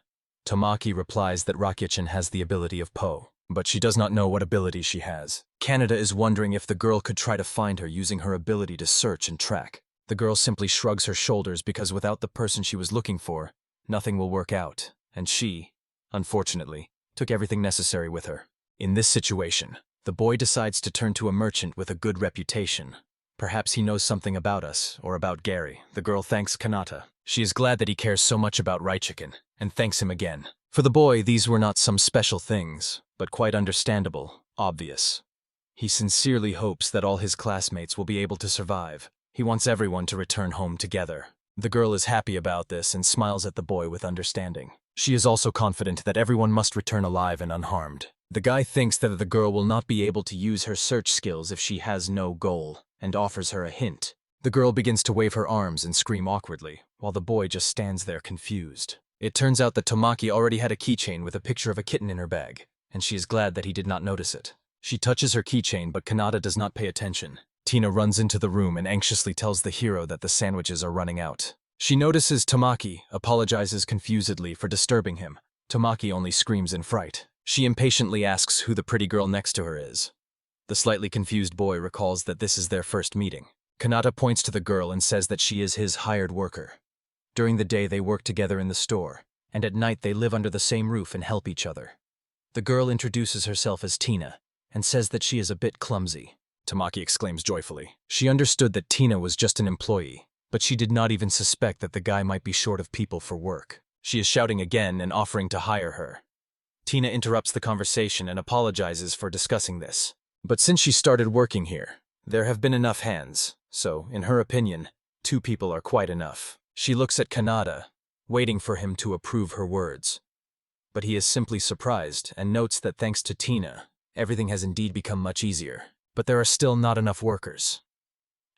S1: Tamaki replies that Rakyachin has the ability of Po. but she does not know what ability she has. Kaneda is wondering if the girl could try to find her using her ability to search and track. The girl simply shrugs her shoulders because without the person she was looking for, nothing will work out, and she, unfortunately, took everything necessary with her. In this situation, the boy decides to turn to a merchant with a good reputation. Perhaps he knows something about us, or about Gary. The girl thanks Kanata. She is glad that he cares so much about Raichiken, and thanks him again. For the boy, these were not some special things, but quite understandable, obvious. He sincerely hopes that all his classmates will be able to survive. He wants everyone to return home together. The girl is happy about this and smiles at the boy with understanding. She is also confident that everyone must return alive and unharmed. The guy thinks that the girl will not be able to use her search skills if she has no goal, and offers her a hint. The girl begins to wave her arms and scream awkwardly, while the boy just stands there confused. It turns out that Tamaki already had a keychain with a picture of a kitten in her bag, and she is glad that he did not notice it. She touches her keychain, but Kanata does not pay attention. Tina runs into the room and anxiously tells the hero that the sandwiches are running out. She notices Tamaki, apologizes confusedly for disturbing him. Tamaki only screams in fright. She impatiently asks who the pretty girl next to her is. The slightly confused boy recalls that this is their first meeting. Kanata points to the girl and says that she is his hired worker. During the day they work together in the store, and at night they live under the same roof and help each other. The girl introduces herself as Tina, and says that she is a bit clumsy. Tamaki exclaims joyfully. She understood that Tina was just an employee, but she did not even suspect that the guy might be short of people for work. She is shouting again and offering to hire her. Tina interrupts the conversation and apologizes for discussing this. But since she started working here, there have been enough hands, so, in her opinion, 2 people are quite enough. She looks at Kanata, waiting for him to approve her words. But he is simply surprised and notes that thanks to Tina, everything has indeed become much easier. But there are still not enough workers.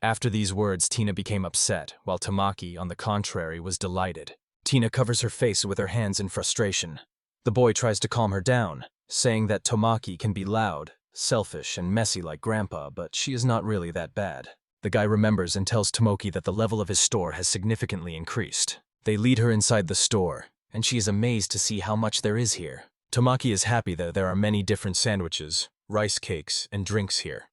S1: After these words, Tina became upset, while Tamaki, on the contrary, was delighted. Tina covers her face with her hands in frustration. The boy tries to calm her down, saying that Tamaki can be loud, selfish, and messy like Grandpa, but she is not really that bad. The guy remembers and tells Tomoki that the level of his store has significantly increased. They lead her inside the store, and she is amazed to see how much there is here. Tamaki is happy that there are many different sandwiches, rice cakes, and drinks here.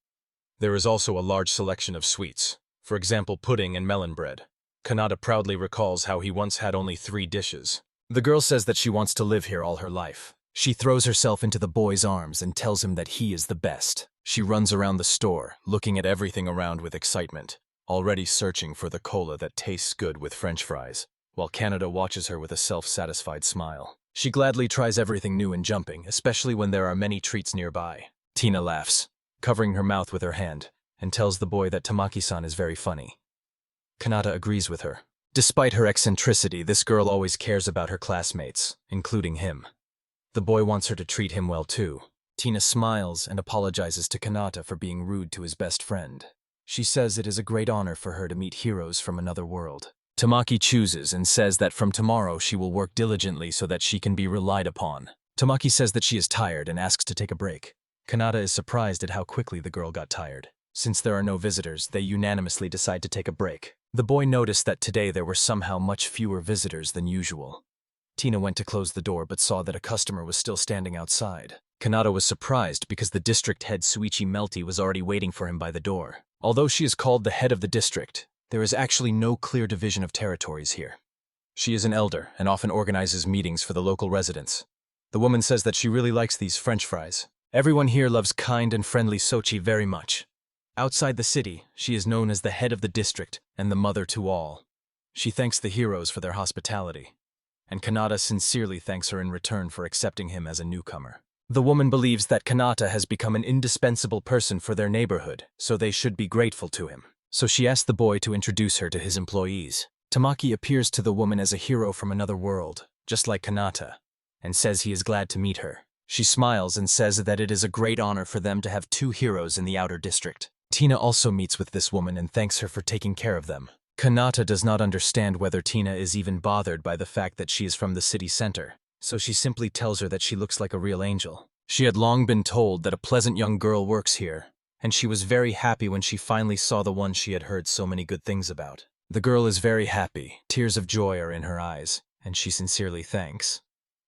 S1: There is also a large selection of sweets, for example pudding and melon bread. Kanata proudly recalls how he once had only 3 dishes. The girl says that she wants to live here all her life. She throws herself into the boy's arms and tells him that he is the best. She runs around the store, looking at everything around with excitement, already searching for the cola that tastes good with French fries, while Kanata watches her with a self-satisfied smile. She gladly tries everything new and jumping, especially when there are many treats nearby. Tina laughs, covering her mouth with her hand, and tells the boy that Tamaki-san is very funny. Kanata agrees with her. Despite her eccentricity, this girl always cares about her classmates, including him. The boy wants her to treat him well too. Tina smiles and apologizes to Kanata for being rude to his best friend. She says it is a great honor for her to meet heroes from another world. Tamaki chooses and says that from tomorrow she will work diligently so that she can be relied upon. Tamaki says that she is tired and asks to take a break. Kanata is surprised at how quickly the girl got tired. Since there are no visitors, they unanimously decide to take a break. The boy noticed that today there were somehow much fewer visitors than usual. Tina went to close the door but saw that a customer was still standing outside. Kanata was surprised because the district head Suichi Melty was already waiting for him by the door. Although she is called the head of the district, there is actually no clear division of territories here. She is an elder and often organizes meetings for the local residents. The woman says that she really likes these French fries. Everyone here loves kind and friendly Sochi very much. Outside the city, she is known as the head of the district and the mother to all. She thanks the heroes for their hospitality, and Kanata sincerely thanks her in return for accepting him as a newcomer. The woman believes that Kanata has become an indispensable person for their neighborhood, so they should be grateful to him. So she asks the boy to introduce her to his employees. Tamaki appears to the woman as a hero from another world, just like Kanata, and says he is glad to meet her. She smiles and says that it is a great honor for them to have 2 heroes in the outer district. Tina also meets with this woman and thanks her for taking care of them. Kanata does not understand whether Tina is even bothered by the fact that she is from the city center, so she simply tells her that she looks like a real angel. She had long been told that a pleasant young girl works here, and she was very happy when she finally saw the one she had heard so many good things about. The girl is very happy, tears of joy are in her eyes, and she sincerely thanks.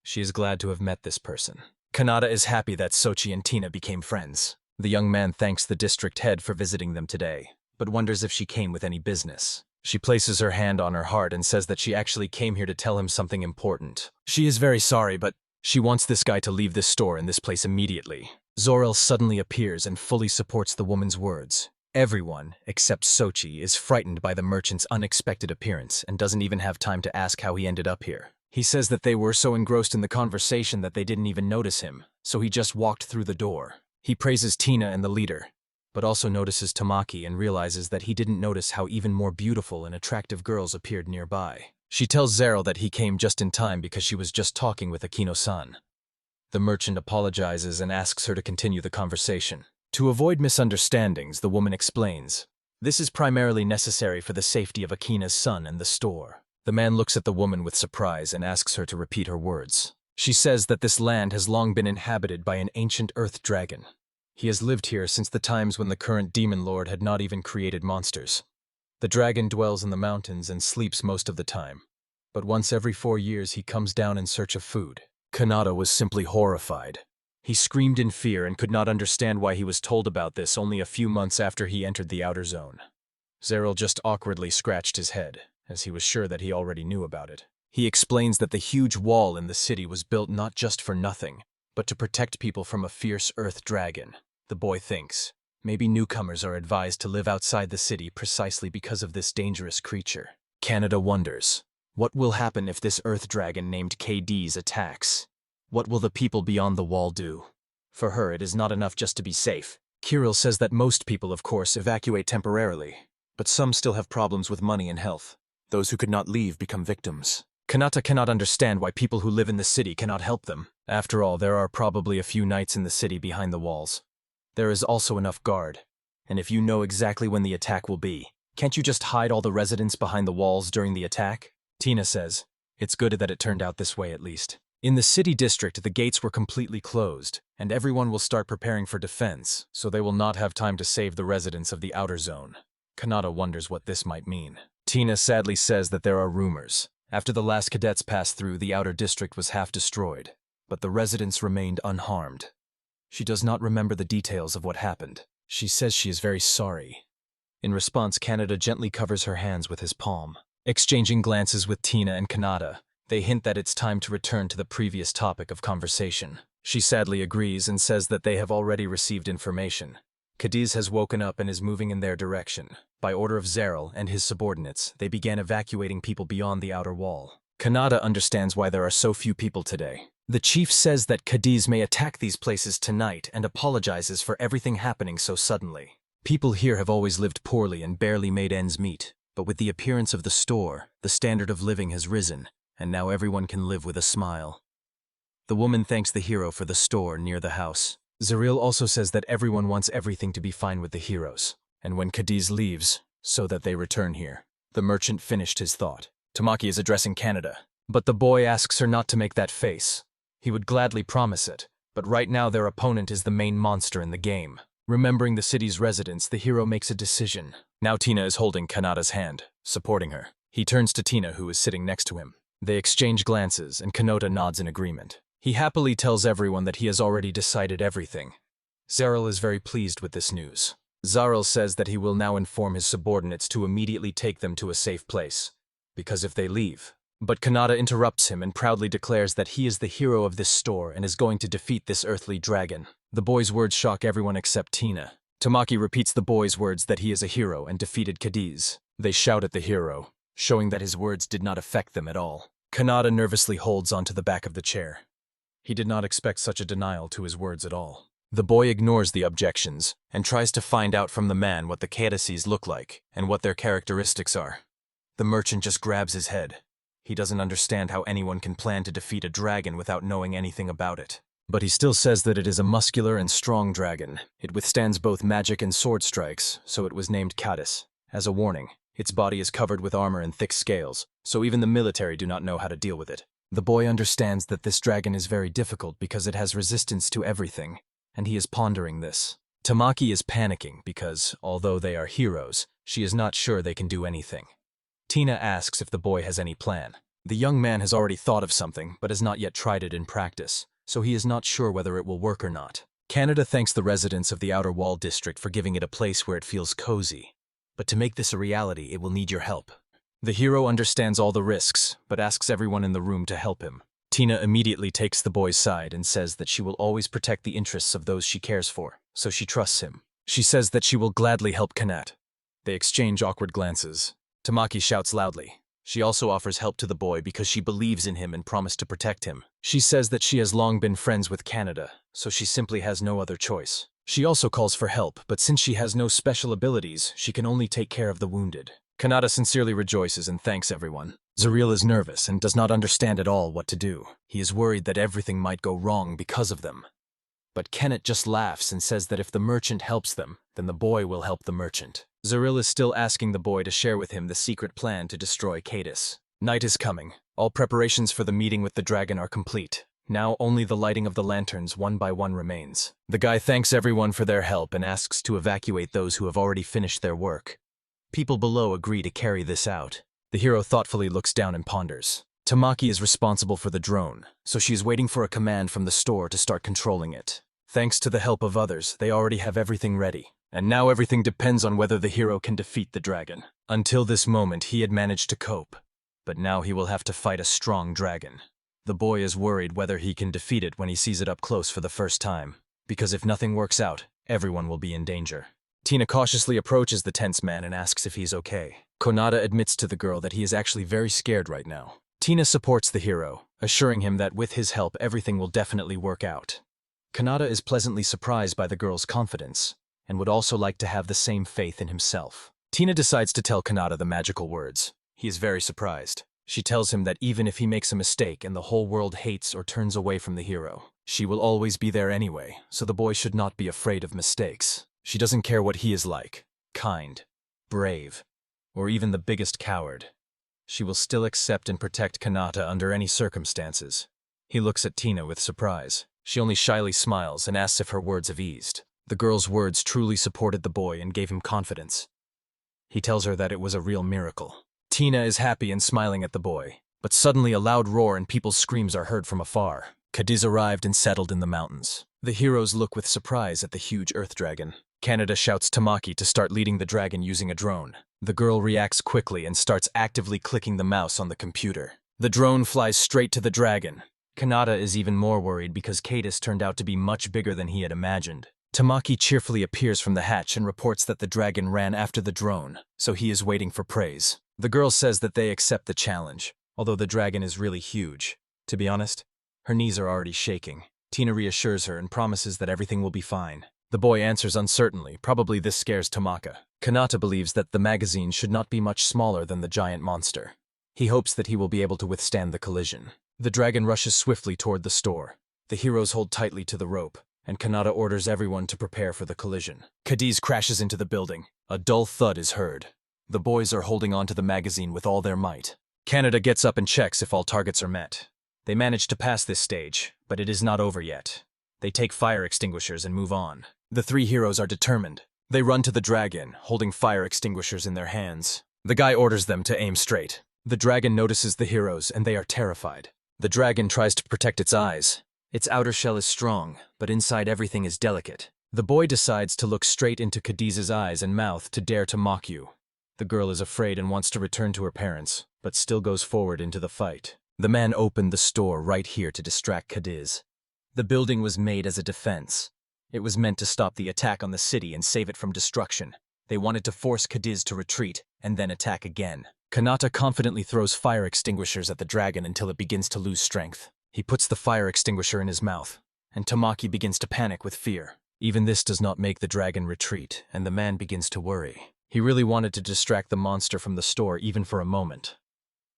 S1: She is glad to have met this person. Kanata is happy that Sochi and Tina became friends. The young man thanks the district head for visiting them today, but wonders if she came with any business. She places her hand on her heart and says that she actually came here to tell him something important. She is very sorry, but she wants this guy to leave this store and this place immediately. Zor-El suddenly appears and fully supports the woman's words. Everyone, except Sochi, is frightened by the merchant's unexpected appearance and doesn't even have time to ask how he ended up here. He says that they were so engrossed in the conversation that they didn't even notice him, so he just walked through the door. He praises Tina and the leader, but also notices Tamaki and realizes that he didn't notice how even more beautiful and attractive girls appeared nearby. She tells Zeril that he came just in time because she was just talking with Akino-san. The merchant apologizes and asks her to continue the conversation. To avoid misunderstandings, the woman explains, "This is primarily necessary for the safety of Akina's son and the store." The man looks at the woman with surprise and asks her to repeat her words. She says that this land has long been inhabited by an ancient earth dragon. He has lived here since the times when the current demon lord had not even created monsters. The dragon dwells in the mountains and sleeps most of the time, but once every 4 years he comes down in search of food. Kanata was simply horrified. He screamed in fear and could not understand why he was told about this only a few months after he entered the outer zone. Zeril just awkwardly scratched his head, as he was sure that he already knew about it. He explains that the huge wall in the city was built not just for nothing, but to protect people from a fierce earth dragon. The boy thinks, maybe newcomers are advised to live outside the city precisely because of this dangerous creature. Kanata wonders, what will happen if this earth dragon named KD's attacks? What will the people beyond the wall do? For her, it is not enough just to be safe. Kirill says that most people, of course, evacuate temporarily, but some still have problems with money and health. Those who could not leave become victims. Kanata cannot understand why people who live in the city cannot help them. After all, there are probably a few knights in the city behind the walls. There is also enough guard, and if you know exactly when the attack will be, can't you just hide all the residents behind the walls during the attack? Tina says, it's good that it turned out this way at least. In the city district, the gates were completely closed, and everyone will start preparing for defense, so they will not have time to save the residents of the outer zone. Kanata wonders what this might mean. Tina sadly says that there are rumors. After the last cadets passed through, the outer district was half destroyed, but the residents remained unharmed. She does not remember the details of what happened. She says she is very sorry. In response, Kanata gently covers her hands with his palm. Exchanging glances with Tina and Kanata, they hint that it's time to return to the previous topic of conversation. She sadly agrees and says that they have already received information. Kadis has woken up and is moving in their direction. By order of Zeril and his subordinates, they began evacuating people beyond the outer wall. Kanata understands why there are so few people today. The chief says that Kadis may attack these places tonight and apologizes for everything happening so suddenly. People here have always lived poorly and barely made ends meet, but with the appearance of the store, the standard of living has risen, and now everyone can live with a smile. The woman thanks the hero for the store near the house. Zeril also says that everyone wants everything to be fine with the heroes, and when Kadis leaves, so that they return here. The merchant finished his thought. Tamaki is addressing Kanata, but the boy asks her not to make that face. He would gladly promise it, but right now their opponent is the main monster in the game. Remembering the city's residents, the hero makes a decision. Now Tina is holding Kanata's hand, supporting her. He turns to Tina, who is sitting next to him. They exchange glances, and Kanata nods in agreement. He happily tells everyone that he has already decided everything. Zeril is very pleased with this news. Zeril says that he will now inform his subordinates to immediately take them to a safe place, because if they leave... But Kanata interrupts him and proudly declares that he is the hero of this store and is going to defeat this earthly dragon. The boy's words shock everyone except Tina. Tamaki repeats the boy's words that he is a hero and defeated Kadis. They shout at the hero, showing that his words did not affect them at all. Kanata nervously holds onto the back of the chair. He did not expect such a denial to his words at all. The boy ignores the objections and tries to find out from the man what the Kadises look like and what their characteristics are. The merchant just grabs his head. He doesn't understand how anyone can plan to defeat a dragon without knowing anything about it. But he still says that it is a muscular and strong dragon. It withstands both magic and sword strikes, so it was named Kadus. As a warning, its body is covered with armor and thick scales, so even the military do not know how to deal with it. The boy understands that this dragon is very difficult because it has resistance to everything, and he is pondering this. Tamaki is panicking because, although they are heroes, she is not sure they can do anything. Tina asks if the boy has any plan. The young man has already thought of something, but has not yet tried it in practice, so he is not sure whether it will work or not. Kaneda thanks the residents of the Outer Wall District for giving it a place where it feels cozy. But to make this a reality, it will need your help. The hero understands all the risks, but asks everyone in the room to help him. Tina immediately takes the boy's side and says that she will always protect the interests of those she cares for, so she trusts him. She says that she will gladly help Kanat. They exchange awkward glances. Tamaki shouts loudly. She also offers help to the boy because she believes in him and promised to protect him. She says that she has long been friends with Kaneda, so she simply has no other choice. She also calls for help, but since she has no special abilities, she can only take care of the wounded. Kanata sincerely rejoices and thanks everyone. Zuriel is nervous and does not understand at all what to do. He is worried that everything might go wrong because of them. But Kenneth just laughs and says that if the merchant helps them, then the boy will help the merchant. Zuriel is still asking the boy to share with him the secret plan to destroy Kadus. Night is coming. All preparations for the meeting with the dragon are complete. Now only the lighting of the lanterns one by one remains. The guy thanks everyone for their help and asks to evacuate those who have already finished their work. People below agree to carry this out. The hero thoughtfully looks down and ponders. Tamaki is responsible for the drone, so she is waiting for a command from the store to start controlling it. Thanks to the help of others, they already have everything ready. And now everything depends on whether the hero can defeat the dragon. Until this moment, he had managed to cope. But now he will have to fight a strong dragon. The boy is worried whether he can defeat it when he sees it up close for the first time. Because if nothing works out, everyone will be in danger. Tina cautiously approaches the tense man and asks if he's okay. Konada admits to the girl that he is actually very scared right now. Tina supports the hero, assuring him that with his help everything will definitely work out. Konada is pleasantly surprised by the girl's confidence, and would also like to have the same faith in himself. Tina decides to tell Konada the magical words. He is very surprised. She tells him that even if he makes a mistake and the whole world hates or turns away from the hero, she will always be there anyway, so the boy should not be afraid of mistakes. She doesn't care what he is like, kind, brave, or even the biggest coward. She will still accept and protect Kanata under any circumstances. He looks at Tina with surprise. She only shyly smiles and asks if her words have eased. The girl's words truly supported the boy and gave him confidence. He tells her that it was a real miracle. Tina is happy and smiling at the boy, but suddenly a loud roar and people's screams are heard from afar. Kadus arrived and settled in the mountains. The heroes look with surprise at the huge earth dragon. Kaneda shouts Tamaki to start leading the dragon using a drone. The girl reacts quickly and starts actively clicking the mouse on the computer. The drone flies straight to the dragon. Kanata is even more worried because Kadus turned out to be much bigger than he had imagined. Tamaki cheerfully appears from the hatch and reports that the dragon ran after the drone, so he is waiting for praise. The girl says that they accept the challenge, although the dragon is really huge. To be honest, her knees are already shaking. Tina reassures her and promises that everything will be fine. The boy answers uncertainly, probably this scares Tamaka. Kanata believes that the magazine should not be much smaller than the giant monster. He hopes that he will be able to withstand the collision. The dragon rushes swiftly toward the store. The heroes hold tightly to the rope, and Kanata orders everyone to prepare for the collision. Kadus crashes into the building. A dull thud is heard. The boys are holding onto the magazine with all their might. Kaneda gets up and checks if all targets are met. They manage to pass this stage, but it is not over yet. They take fire extinguishers and move on. The three heroes are determined. They run to the dragon, holding fire extinguishers in their hands. The guy orders them to aim straight. The dragon notices the heroes, and they are terrified. The dragon tries to protect its eyes. Its outer shell is strong, but inside everything is delicate. The boy decides to look straight into Kadiz's eyes and mouth to dare to mock you. The girl is afraid and wants to return to her parents, but still goes forward into the fight. The man opened the store right here to distract Kaduz. The building was made as a defense. It was meant to stop the attack on the city and save it from destruction. They wanted to force Kaduz to retreat and then attack again. Kanata confidently throws fire extinguishers at the dragon until it begins to lose strength. He puts the fire extinguisher in his mouth, and Tamaki begins to panic with fear. Even this does not make the dragon retreat, and the man begins to worry. He really wanted to distract the monster from the store even for a moment.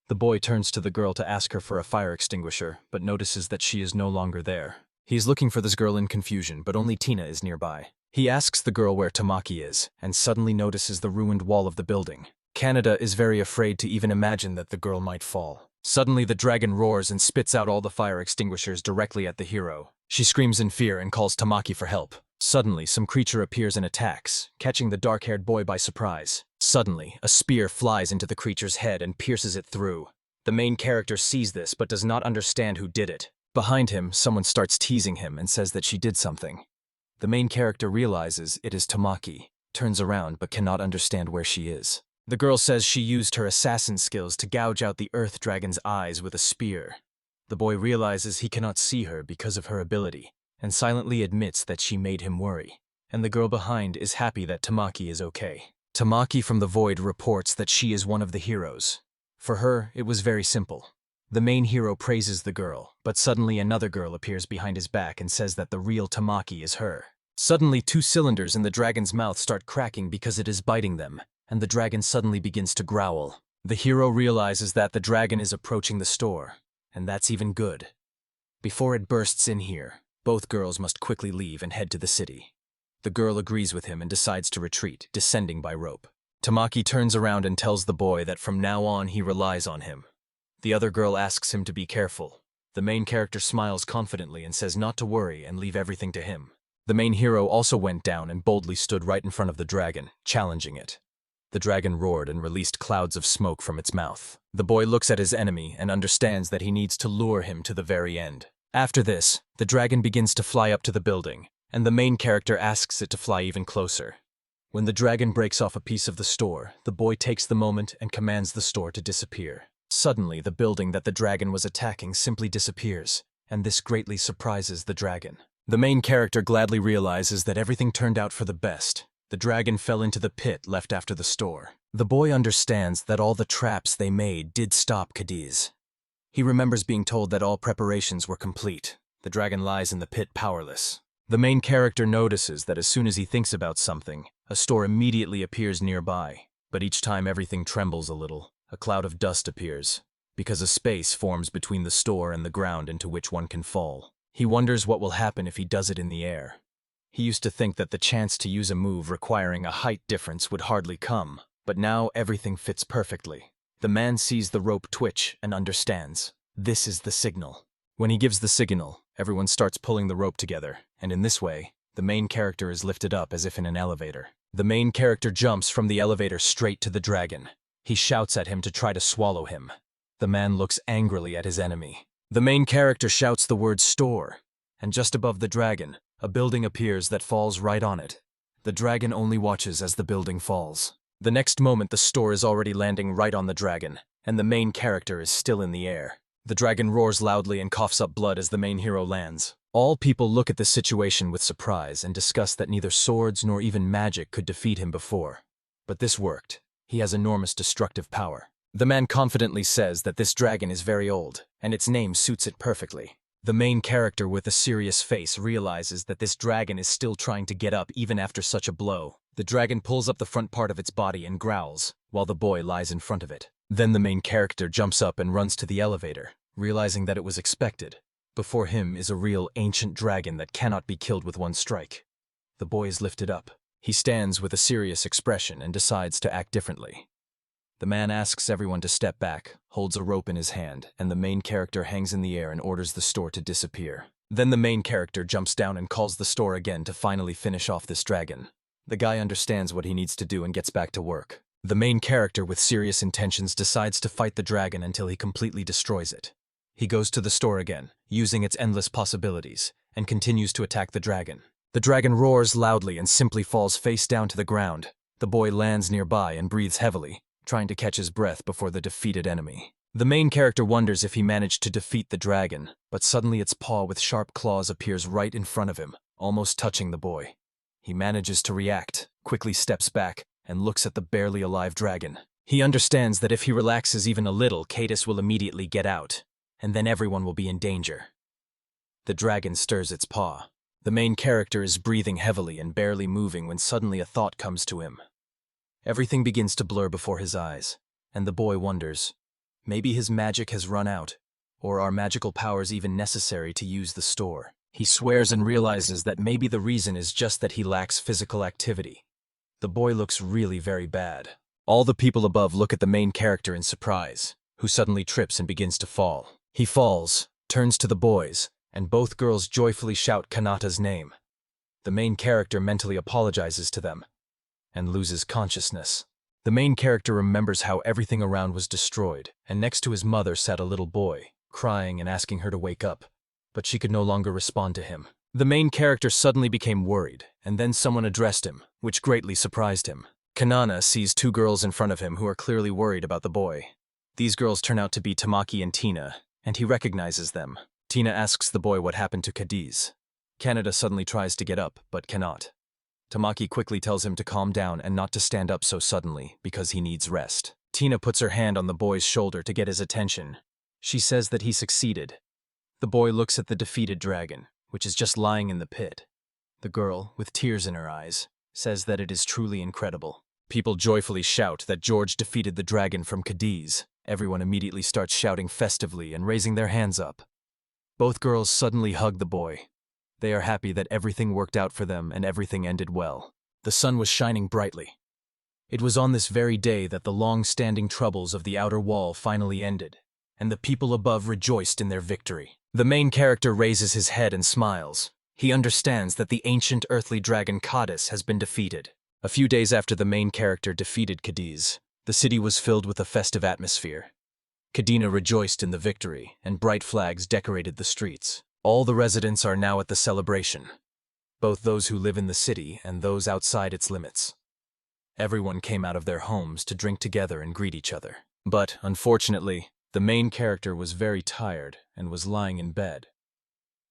S1: The boy turns to the girl to ask her for a fire extinguisher, but notices that she is no longer there. He is looking for this girl in confusion, but only Tina is nearby. He asks the girl where Tamaki is, and suddenly notices the ruined wall of the building. Kaneda is very afraid to even imagine that the girl might fall. Suddenly the dragon roars and spits out all the fire extinguishers directly at the hero. She screams in fear and calls Tamaki for help. Suddenly, some creature appears and attacks, catching the dark-haired boy by surprise. Suddenly, a spear flies into the creature's head and pierces it through. The main character sees this but does not understand who did it. Behind him, someone starts teasing him and says that she did something. The main character realizes it is Tamaki, turns around but cannot understand where she is. The girl says she used her assassin skills to gouge out the earth dragon's eyes with a spear. The boy realizes he cannot see her because of her ability, and silently admits that she made him worry. And the girl behind is happy that Tamaki is okay. Tamaki from the void reports that she is one of the heroes. For her, it was very simple. The main hero praises the girl, but suddenly another girl appears behind his back and says that the real Tamaki is her. Suddenly 2 cylinders in the dragon's mouth start cracking because it is biting them, and the dragon suddenly begins to growl. The hero realizes that the dragon is approaching the store, and that's even good. Before it bursts in here, both girls must quickly leave and head to the city. The girl agrees with him and decides to retreat, descending by rope. Tamaki turns around and tells the boy that from now on he relies on him. The other girl asks him to be careful. The main character smiles confidently and says not to worry and leave everything to him. The main hero also went down and boldly stood right in front of the dragon, challenging it. The dragon roared and released clouds of smoke from its mouth. The boy looks at his enemy and understands that he needs to lure him to the very end. After this, the dragon begins to fly up to the building, and the main character asks it to fly even closer. When the dragon breaks off a piece of the store, the boy takes the moment and commands the store to disappear. Suddenly, the building that the dragon was attacking simply disappears, and this greatly surprises the dragon. The main character gladly realizes that everything turned out for the best. The dragon fell into the pit left after the store. The boy understands that all the traps they made did stop Kadus. He remembers being told that all preparations were complete. The dragon lies in the pit powerless. The main character notices that as soon as he thinks about something, a store immediately appears nearby. But each time everything trembles a little. A cloud of dust appears, because a space forms between the store and the ground into which one can fall. He wonders what will happen if he does it in the air. He used to think that the chance to use a move requiring a height difference would hardly come, but now everything fits perfectly. The man sees the rope twitch and understands. This is the signal. When he gives the signal, everyone starts pulling the rope together, and in this way, the main character is lifted up as if in an elevator. The main character jumps from the elevator straight to the dragon. He shouts at him to try to swallow him. The man looks angrily at his enemy. The main character shouts the word store, and just above the dragon, a building appears that falls right on it. The dragon only watches as the building falls. The next moment the store is already landing right on the dragon, and the main character is still in the air. The dragon roars loudly and coughs up blood as the main hero lands. All people look at this situation with surprise and discuss that neither swords nor even magic could defeat him before. But this worked. He has enormous destructive power. The man confidently says that this dragon is very old, and its name suits it perfectly. The main character with a serious face realizes that this dragon is still trying to get up even after such a blow. The dragon pulls up the front part of its body and growls, while the boy lies in front of it. Then the main character jumps up and runs to the elevator, realizing that it was expected. Before him is a real ancient dragon that cannot be killed with one strike. The boy is lifted up. He stands with a serious expression and decides to act differently. The man asks everyone to step back, holds a rope in his hand, and the main character hangs in the air and orders the store to disappear. Then the main character jumps down and calls the store again to finally finish off this dragon. The guy understands what he needs to do and gets back to work. The main character with serious intentions decides to fight the dragon until he completely destroys it. He goes to the store again, using its endless possibilities, and continues to attack the dragon. The dragon roars loudly and simply falls face down to the ground. The boy lands nearby and breathes heavily, trying to catch his breath before the defeated enemy. The main character wonders if he managed to defeat the dragon, but suddenly its paw with sharp claws appears right in front of him, almost touching the boy. He manages to react, quickly steps back, and looks at the barely alive dragon. He understands that if he relaxes even a little, Kadus will immediately get out, and then everyone will be in danger. The dragon stirs its paw. The main character is breathing heavily and barely moving when suddenly a thought comes to him. Everything begins to blur before his eyes, and the boy wonders, maybe his magic has run out, or are magical powers even necessary to use the store? He swears and realizes that maybe the reason is just that he lacks physical activity. The boy looks really very bad. All the people above look at the main character in surprise, who suddenly trips and begins to fall. He falls, turns to the boys, and both girls joyfully shout Kanata's name. The main character mentally apologizes to them, and loses consciousness. The main character remembers how everything around was destroyed, and next to his mother sat a little boy, crying and asking her to wake up. but she could no longer respond to him. The main character suddenly became worried, and then someone addressed him, which greatly surprised him. Kanana sees two girls in front of him who are clearly worried about the boy. These girls turn out to be Tamaki and Tina, and he recognizes them. Tina asks the boy what happened to Kadus. Kanada suddenly tries to get up, but cannot. Tamaki quickly tells him to calm down and not to stand up so suddenly, because he needs rest. Tina puts her hand on the boy's shoulder to get his attention. She says that he succeeded. The boy looks at the defeated dragon, which is just lying in the pit. The girl, with tears in her eyes, says that it is truly incredible. People joyfully shout that George defeated the dragon from Kadus. Everyone immediately starts shouting festively and raising their hands up. Both girls suddenly hug the boy. They are happy that everything worked out for them and everything ended well. The sun was shining brightly. It was on this very day that the long-standing troubles of the outer wall finally ended, and the people above rejoiced in their victory. The main character raises his head and smiles. He understands that the ancient earthly dragon Kadus has been defeated. A few days after the main character defeated Kadus, the city was filled with a festive atmosphere. Kadina rejoiced in the victory, and bright flags decorated the streets. All the residents are now at the celebration, both those who live in the city and those outside its limits. Everyone came out of their homes to drink together and greet each other. But, unfortunately, the main character was very tired and was lying in bed.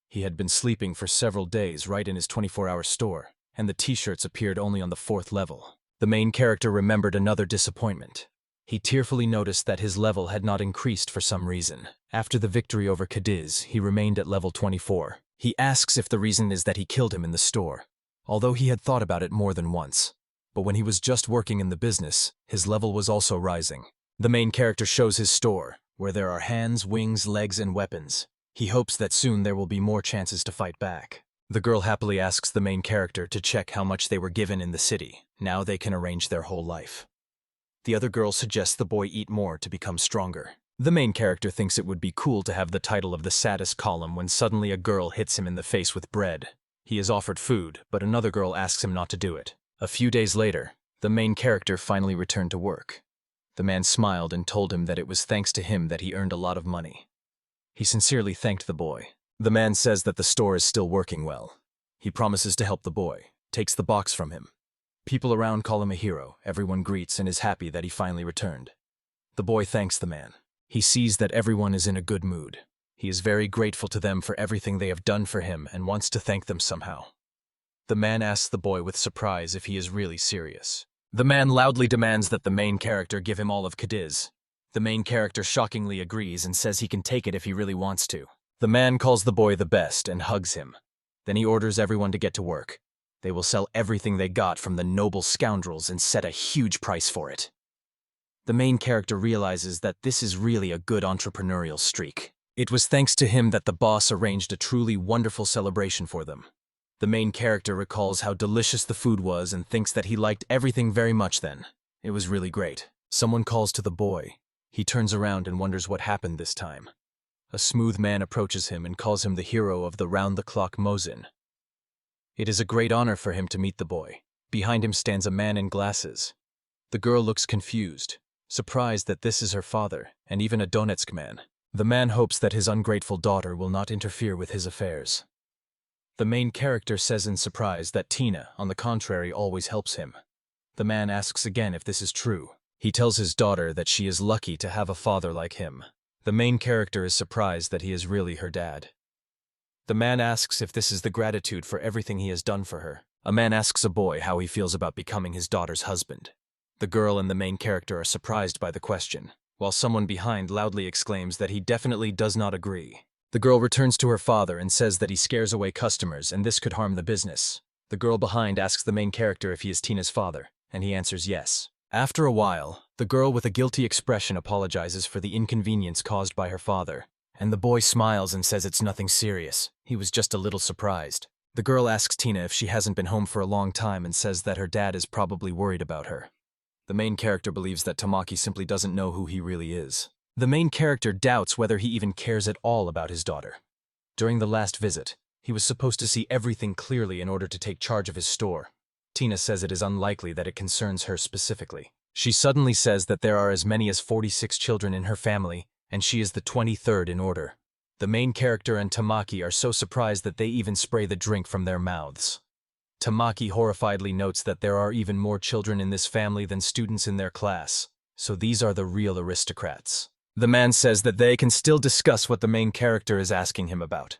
S1: He had been sleeping for several days right in his 24-hour store, and the t-shirts appeared only on the 4th level. The main character remembered another disappointment. He tearfully noticed that his level had not increased for some reason. After the victory over Kadus, he remained at level 24. He asks if the reason is that he killed him in the store, although he had thought about it more than once. But when he was just working in the business, his level was also rising. The main character shows his store, where there are hands, wings, legs, and weapons. He hopes that soon there will be more chances to fight back. The girl happily asks the main character to check how much they were given in the city. Now they can arrange their whole life. The other girl suggests the boy eat more to become stronger. The main character thinks it would be cool to have the title of the saddest column when suddenly a girl hits him in the face with bread. He is offered food, but another girl asks him not to do it. A few days later, the main character finally returned to work. The man smiled and told him that it was thanks to him that he earned a lot of money. He sincerely thanked the boy. The man says that the store is still working well. He promises to help the boy, takes the box from him. People around call him a hero. Everyone greets and is happy that he finally returned. The boy thanks the man. He sees that everyone is in a good mood. He is very grateful to them for everything they have done for him and wants to thank them somehow. The man asks the boy with surprise if he is really serious. The man loudly demands that the main character give him all of Kadus. The main character shockingly agrees and says he can take it if he really wants to. The man calls the boy the best and hugs him. Then he orders everyone to get to work. They will sell everything they got from the noble scoundrels and set a huge price for it. The main character realizes that this is really a good entrepreneurial streak. It was thanks to him that the boss arranged a truly wonderful celebration for them. The main character recalls how delicious the food was and thinks that he liked everything very much then. It was really great. Someone calls to the boy. He turns around and wonders what happened this time. A smooth man approaches him and calls him the hero of the round-the-clock Mosin. It is a great honor for him to meet the boy. Behind him stands a man in glasses. The girl looks confused, surprised that this is her father, and even a Donetsk man. The man hopes that his ungrateful daughter will not interfere with his affairs. The main character says in surprise that Tina, on the contrary, always helps him. The man asks again if this is true. He tells his daughter that she is lucky to have a father like him. The main character is surprised that he is really her dad. The man asks if this is the gratitude for everything he has done for her. A man asks a boy how he feels about becoming his daughter's husband. The girl and the main character are surprised by the question, while someone behind loudly exclaims that he definitely does not agree. The girl returns to her father and says that he scares away customers and this could harm the business. The girl behind asks the main character if he is Tina's father, and he answers yes. After a while, the girl with a guilty expression apologizes for the inconvenience caused by her father, and the boy smiles and says it's nothing serious. He was just a little surprised. The girl asks Tina if she hasn't been home for a long time and says that her dad is probably worried about her. The main character believes that Tamaki simply doesn't know who he really is. The main character doubts whether he even cares at all about his daughter. During the last visit, he was supposed to see everything clearly in order to take charge of his store. Tina says it is unlikely that it concerns her specifically. She suddenly says that there are as many as 46 children in her family, and she is the 23rd in order. The main character and Tamaki are so surprised that they even spray the drink from their mouths. Tamaki horrifiedly notes that there are even more children in this family than students in their class, so these are the real aristocrats. The man says that they can still discuss what the main character is asking him about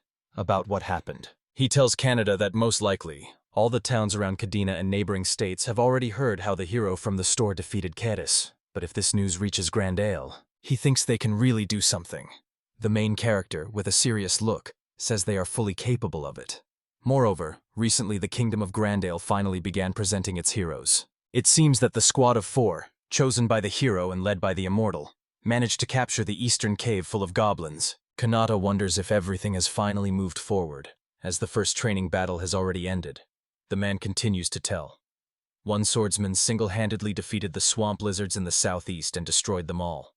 S1: what happened. He tells Canada that most likely, all the towns around Kadina and neighboring states have already heard how the hero from the store defeated Kadus, but if this news reaches Grandale, he thinks they can really do something. The main character, with a serious look, says they are fully capable of it. Moreover, recently the Kingdom of Grandale finally began presenting its heroes. It seems that the squad of 4, chosen by the hero and led by the immortal, managed to capture the eastern cave full of goblins. Kanata wonders if everything has finally moved forward, as the first training battle has already ended. The man continues to tell. One swordsman single-handedly defeated the swamp lizards in the southeast and destroyed them all.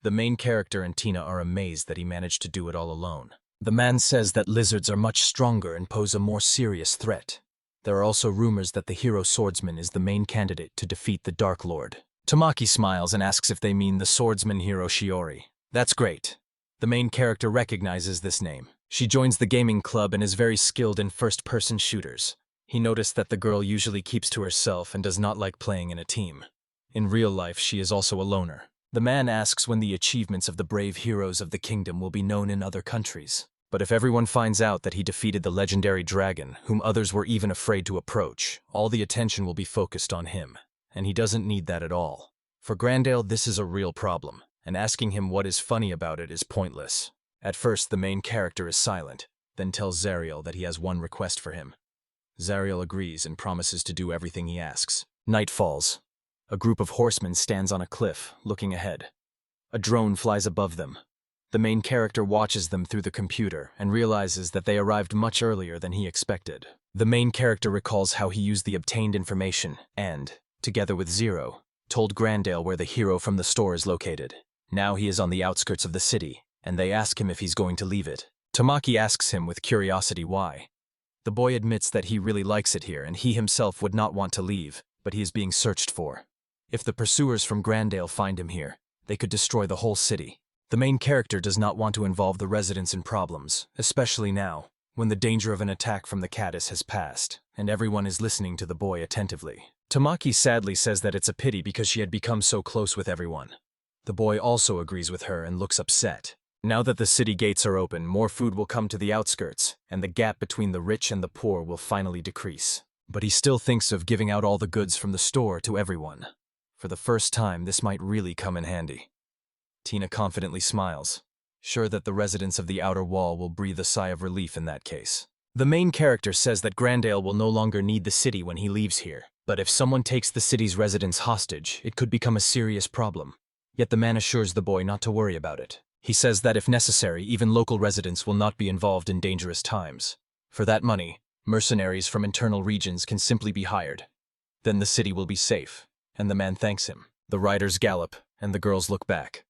S1: The main character and Tina are amazed that he managed to do it all alone. The man says that lizards are much stronger and pose a more serious threat. There are also rumors that the hero swordsman is the main candidate to defeat the Dark Lord. Tamaki smiles and asks if they mean the swordsman hero Shiori. That's great. The main character recognizes this name. She joins the gaming club and is very skilled in first-person shooters. He noticed that the girl usually keeps to herself and does not like playing in a team. In real life, she is also a loner. The man asks when the achievements of the brave heroes of the kingdom will be known in other countries. But if everyone finds out that he defeated the legendary dragon, whom others were even afraid to approach, all the attention will be focused on him. And he doesn't need that at all. For Grandale, this is a real problem, and asking him what is funny about it is pointless. At first, the main character is silent, then tells Zariel that he has one request for him. Zariel agrees and promises to do everything he asks. Night falls. A group of horsemen stands on a cliff, looking ahead. A drone flies above them. The main character watches them through the computer and realizes that they arrived much earlier than he expected. The main character recalls how he used the obtained information and, together with Zero, told Grandale where the hero from the store is located. Now he is on the outskirts of the city, and they ask him if he's going to leave it. Tamaki asks him with curiosity why. The boy admits that he really likes it here and he himself would not want to leave, but he is being searched for. If the pursuers from Grandale find him here, they could destroy the whole city. The main character does not want to involve the residents in problems, especially now, when the danger of an attack from the Kadus has passed, and everyone is listening to the boy attentively. Tamaki sadly says that it's a pity because she had become so close with everyone. The boy also agrees with her and looks upset. Now that the city gates are open, more food will come to the outskirts, and the gap between the rich and the poor will finally decrease. But he still thinks of giving out all the goods from the store to everyone. For the first time, this might really come in handy. Tina confidently smiles, sure that the residents of the outer wall will breathe a sigh of relief in that case. The main character says that Grandale will no longer need the city when he leaves here, but if someone takes the city's residents hostage, it could become a serious problem. Yet the man assures the boy not to worry about it. He says that if necessary, even local residents will not be involved in dangerous times. For that money, mercenaries from internal regions can simply be hired. Then the city will be safe, and the man thanks him. The riders gallop, and the girls look back.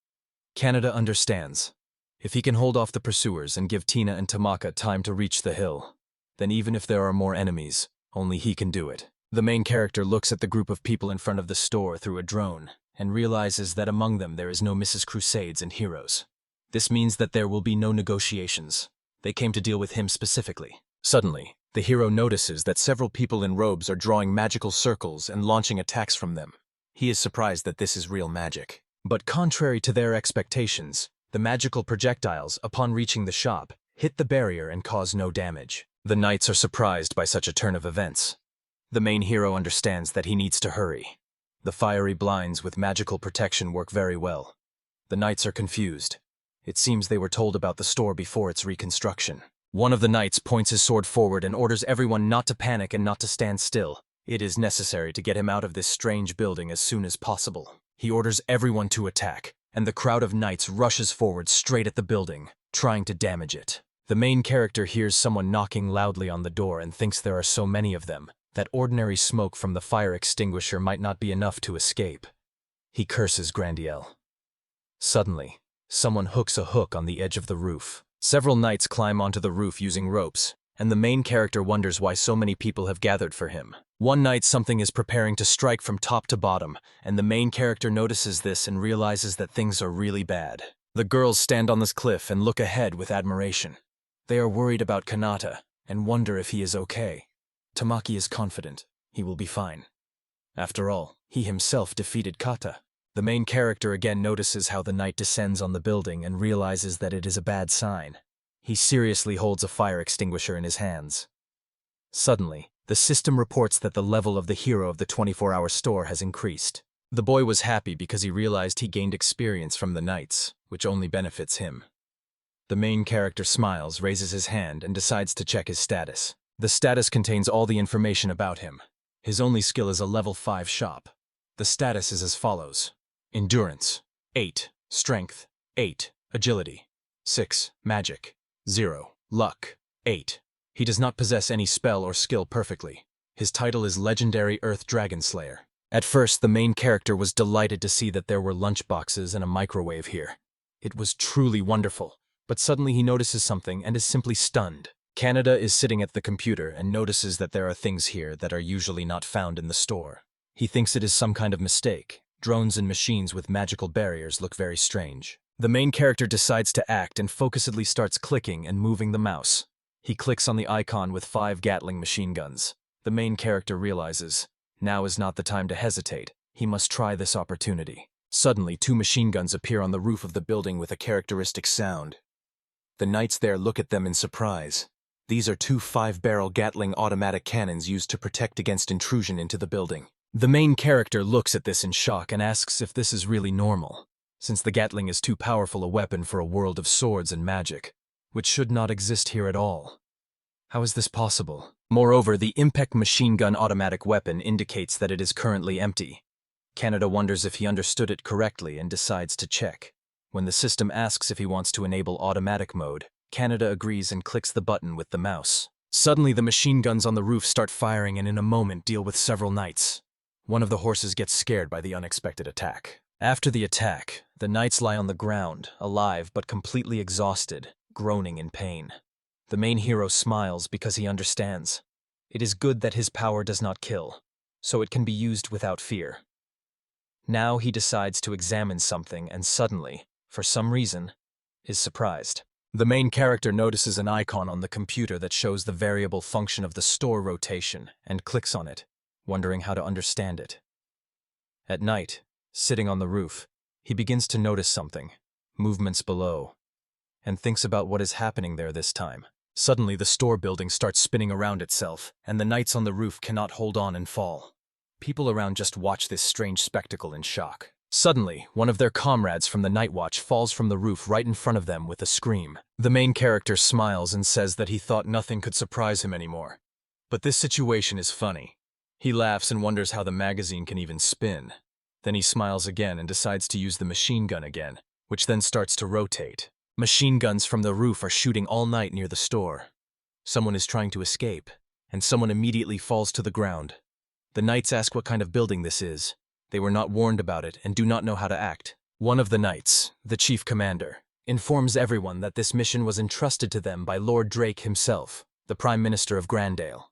S1: Canada understands. If he can hold off the pursuers and give Tina and Tamaka time to reach the hill, then even if there are more enemies, only he can do it. The main character looks at the group of people in front of the store through a drone and realizes that among them there is no Mrs. Crusades and heroes. This means that there will be no negotiations. They came to deal with him specifically. Suddenly, the hero notices that several people in robes are drawing magical circles and launching attacks from them. He is surprised that this is real magic. But contrary to their expectations, the magical projectiles, upon reaching the shop, hit the barrier and cause no damage. The knights are surprised by such a turn of events. The main hero understands that he needs to hurry. The fiery blinds with magical protection work very well. The knights are confused. It seems they were told about the store before its reconstruction. One of the knights points his sword forward and orders everyone not to panic and not to stand still. It is necessary to get him out of this strange building as soon as possible. He orders everyone to attack, and the crowd of knights rushes forward straight at the building, trying to damage it. The main character hears someone knocking loudly on the door and thinks there are so many of them that ordinary smoke from the fire extinguisher might not be enough to escape. He curses Grandale. Suddenly, someone hooks a hook on the edge of the roof. Several knights climb onto the roof using ropes, and the main character wonders why so many people have gathered for him. One night something is preparing to strike from top to bottom, and the main character notices this and realizes that things are really bad. The girls stand on this cliff and look ahead with admiration. They are worried about Kanata and wonder if he is okay. Tamaki is confident. He will be fine. After all, he himself defeated Kata. The main character again notices how the knight descends on the building and realizes that it is a bad sign. He seriously holds a fire extinguisher in his hands. Suddenly, the system reports that the level of the hero of the 24-hour store has increased. The boy was happy because he realized he gained experience from the knights, which only benefits him. The main character smiles, raises his hand, and decides to check his status. The status contains all the information about him. His only skill is a level 5 shop. The status is as follows. Endurance, 8. Strength, 8. Agility, 6. Magic, 0. Luck, 8. He does not possess any spell or skill perfectly. His title is Legendary Earth Dragon Slayer. At first, the main character was delighted to see that there were lunchboxes and a microwave here. It was truly wonderful, but suddenly he notices something and is simply stunned. Kanata is sitting at the computer and notices that there are things here that are usually not found in the store. He thinks it is some kind of mistake. Drones and machines with magical barriers look very strange. The main character decides to act and focusedly starts clicking and moving the mouse. He clicks on the icon with 5 Gatling machine guns. The main character realizes, now is not the time to hesitate. He must try this opportunity. Suddenly, 2 machine guns appear on the roof of the building with a characteristic sound. The knights there look at them in surprise. These are 2 5-barrel Gatling automatic cannons used to protect against intrusion into the building. The main character looks at this in shock and asks if this is really normal, since the Gatling is too powerful a weapon for a world of swords and magic, which should not exist here at all. How is this possible? Moreover, the Impact machine gun automatic weapon indicates that it is currently empty. Kanata wonders if he understood it correctly and decides to check. When the system asks if he wants to enable automatic mode, Kanata agrees and clicks the button with the mouse. Suddenly, the machine guns on the roof start firing and in a moment deal with several knights. One of the horses gets scared by the unexpected attack. After the attack, the knights lie on the ground, alive but completely exhausted, groaning in pain. The main hero smiles because he understands. It is good that his power does not kill, so it can be used without fear. Now he decides to examine something and suddenly, for some reason, is surprised. The main character notices an icon on the computer that shows the variable function of the store rotation and clicks on it, wondering how to understand it. At night, sitting on the roof, he begins to notice something, movements below, and thinks about what is happening there this time. Suddenly, the store building starts spinning around itself, and the knights on the roof cannot hold on and fall. People around just watch this strange spectacle in shock. Suddenly, one of their comrades from the night watch falls from the roof right in front of them with a scream. The main character smiles and says that he thought nothing could surprise him anymore. But this situation is funny. He laughs and wonders how the magazine can even spin. Then he smiles again and decides to use the machine gun again, which then starts to rotate. Machine guns from the roof are shooting all night near the store. Someone is trying to escape, and someone immediately falls to the ground. The knights ask what kind of building this is. They were not warned about it and do not know how to act. One of the knights, the chief commander, informs everyone that this mission was entrusted to them by Lord Drake himself, the Prime Minister of Grandale.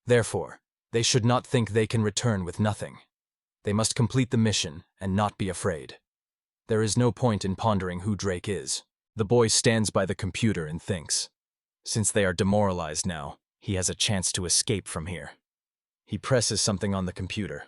S1: Therefore, they should not think they can return with nothing. They must complete the mission and not be afraid. There is no point in pondering who Drake is. The boy stands by the computer and thinks. Since they are demoralized now, he has a chance to escape from here. He presses something on the computer.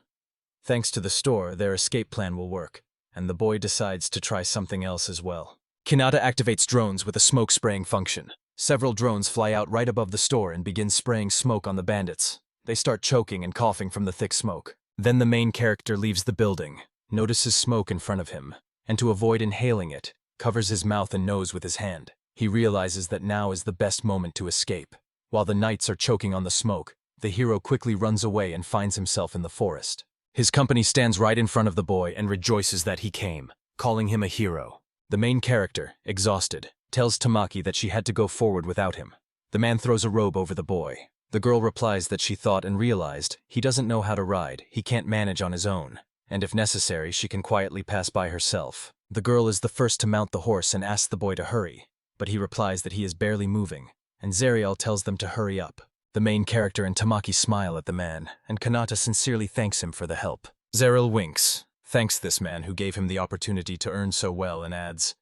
S1: Thanks to the store, their escape plan will work, and the boy decides to try something else as well. Kanata activates drones with a smoke spraying function. Several drones fly out right above the store and begin spraying smoke on the bandits. They start choking and coughing from the thick smoke. Then the main character leaves the building, notices smoke in front of him, and to avoid inhaling it, covers his mouth and nose with his hand. He realizes that now is the best moment to escape. While the knights are choking on the smoke, the hero quickly runs away and finds himself in the forest. His company stands right in front of the boy and rejoices that he came, calling him a hero. The main character, exhausted, tells Tamaki that she had to go forward without him. The man throws a robe over the boy. The girl replies that she thought and realized he doesn't know how to ride, he can't manage on his own, and if necessary, she can quietly pass by herself. The girl is the first to mount the horse and asks the boy to hurry, but he replies that he is barely moving, and Zariel tells them to hurry up. The main character and Tamaki smile at the man, and Kanata sincerely thanks him for the help. Zariel winks, thanks this man who gave him the opportunity to earn so well, and adds,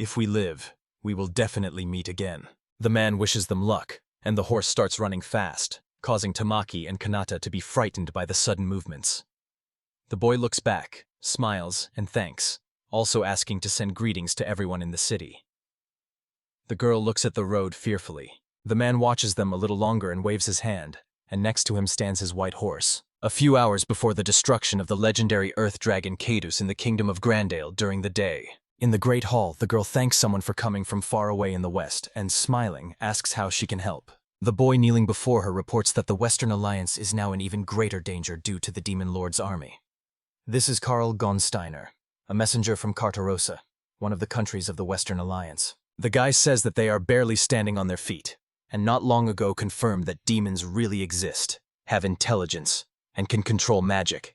S1: If we live, we will definitely meet again. The man wishes them luck, and the horse starts running fast, causing Tamaki and Kanata to be frightened by the sudden movements. The boy looks back, smiles, and thanks, also asking to send greetings to everyone in the city. The girl looks at the road fearfully. The man watches them a little longer and waves his hand, and next to him stands his white horse. A few hours before the destruction of the legendary earth dragon Kadus in the kingdom of Grandale during the day. In the great hall, the girl thanks someone for coming from far away in the west and, smiling, asks how she can help. The boy kneeling before her reports that the Western Alliance is now in even greater danger due to the Demon Lord's army. This is Karl Gonsteiner, a messenger from Cartarossa, one of the countries of the Western Alliance. The guy says that they are barely standing on their feet, and not long ago confirmed that demons really exist, have intelligence, and can control magic.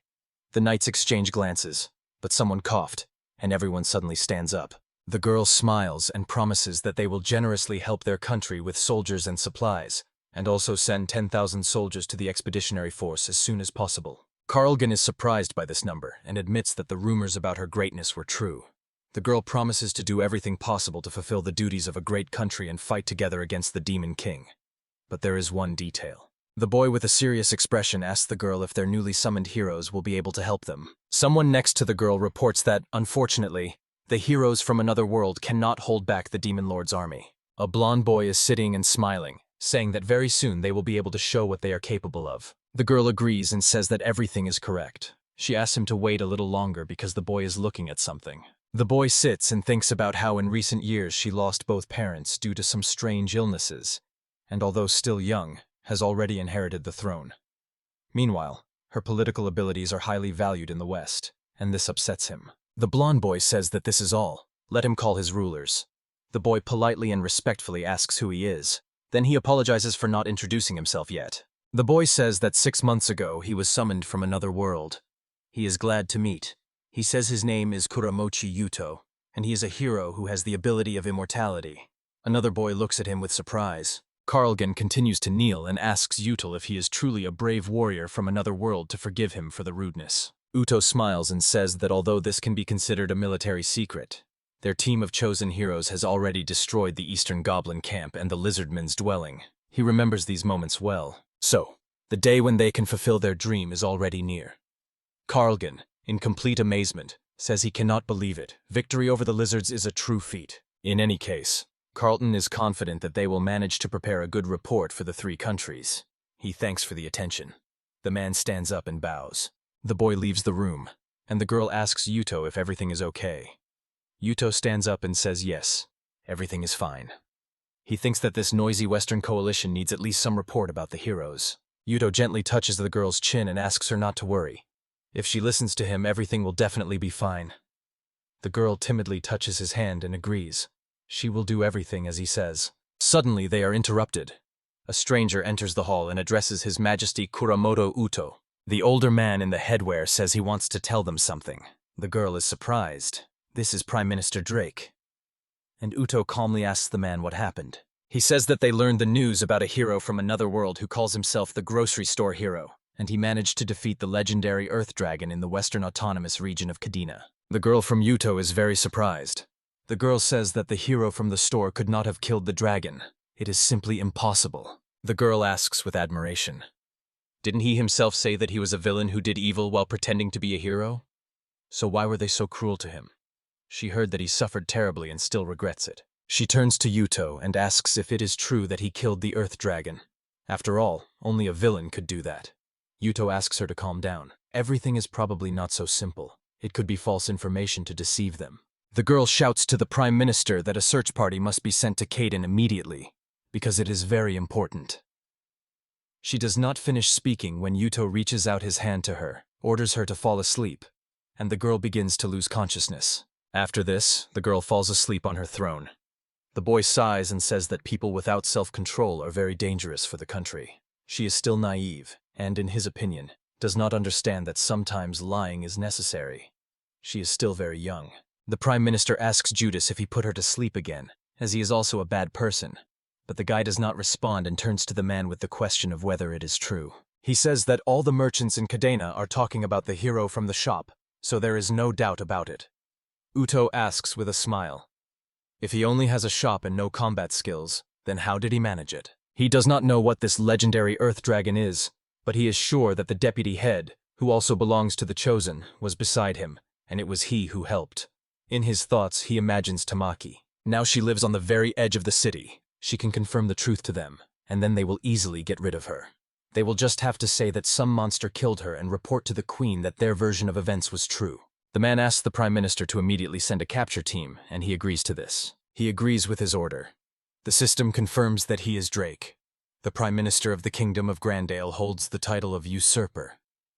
S1: The knights exchange glances, but someone coughed, and everyone suddenly stands up. The girl smiles and promises that they will generously help their country with soldiers and supplies, and also send 10,000 soldiers to the expeditionary force as soon as possible. Carlgan is surprised by this number and admits that the rumors about her greatness were true. The girl promises to do everything possible to fulfill the duties of a great country and fight together against the Demon King. But there is one detail. The boy with a serious expression asks the girl if their newly summoned heroes will be able to help them. Someone next to the girl reports that, unfortunately, the heroes from another world cannot hold back the Demon Lord's army. A blonde boy is sitting and smiling, saying that very soon they will be able to show what they are capable of. The girl agrees and says that everything is correct. She asks him to wait a little longer because the boy is looking at something. The boy sits and thinks about how in recent years she lost both parents due to some strange illnesses, and although still young, has already inherited the throne. Meanwhile, her political abilities are highly valued in the West, and this upsets him. The blonde boy says that this is all. Let him call his rulers. The boy politely and respectfully asks who he is. Then he apologizes for not introducing himself yet. The boy says that 6 months ago he was summoned from another world. He is glad to meet. He says his name is Kuramochi Yuto, and he is a hero who has the ability of immortality. Another boy looks at him with surprise. Carlgan continues to kneel and asks Yuto if he is truly a brave warrior from another world to forgive him for the rudeness. Uto smiles and says that although this can be considered a military secret, their team of chosen heroes has already destroyed the Eastern Goblin camp and the Lizardman's dwelling. He remembers these moments well. So, the day when they can fulfill their dream is already near. Carlgan, in complete amazement, says he cannot believe it. Victory over the lizards is a true feat. In any case, Carlton is confident that they will manage to prepare a good report for the 3 countries. He thanks for the attention. The man stands up and bows. The boy leaves the room, and the girl asks Yuto if everything is okay. Yuto stands up and says yes, everything is fine. He thinks that this noisy Western coalition needs at least some report about the heroes. Yuto gently touches the girl's chin and asks her not to worry. If she listens to him, everything will definitely be fine. The girl timidly touches his hand and agrees. She will do everything as he says. Suddenly they are interrupted. A stranger enters the hall and addresses His Majesty Kuramoto Uto. The older man in the headwear says he wants to tell them something. The girl is surprised. This is Prime Minister Drake. And Uto calmly asks the man what happened. He says that they learned the news about a hero from another world who calls himself the grocery store hero, and he managed to defeat the legendary Earth Dragon in the Western Autonomous region of Kadina. The girl from Yuto is very surprised. The girl says that the hero from the store could not have killed the dragon. It is simply impossible. The girl asks with admiration. Didn't he himself say that he was a villain who did evil while pretending to be a hero? So why were they so cruel to him? She heard that he suffered terribly and still regrets it. She turns to Yuto and asks if it is true that he killed the Earth Dragon. After all, only a villain could do that. Yuto asks her to calm down. Everything is probably not so simple. It could be false information to deceive them. The girl shouts to the Prime Minister that a search party must be sent to Kadin immediately, because it is very important. She does not finish speaking when Yuto reaches out his hand to her, orders her to fall asleep, and the girl begins to lose consciousness. After this, the girl falls asleep on her throne. The boy sighs and says that people without self-control are very dangerous for the country. She is still naive, and in his opinion, does not understand that sometimes lying is necessary. She is still very young. The Prime Minister asks Judas if he put her to sleep again, as he is also a bad person. But the guy does not respond and turns to the man with the question of whether it is true. He says that all the merchants in Kadena are talking about the hero from the shop, so there is no doubt about it. Uto asks with a smile. If he only has a shop and no combat skills, then how did he manage it? He does not know what this legendary Earth Dragon is, but he is sure that the deputy head, who also belongs to the Chosen, was beside him, and it was he who helped. In his thoughts, he imagines Tamaki. Now she lives on the very edge of the city. She can confirm the truth to them, and then they will easily get rid of her. They will just have to say that some monster killed her and report to the queen that their version of events was true. The man asks the prime minister to immediately send a capture team, and he agrees to this. He agrees with his order. The system confirms that he is Drake. The prime minister of the kingdom of Grandale holds the title of usurper.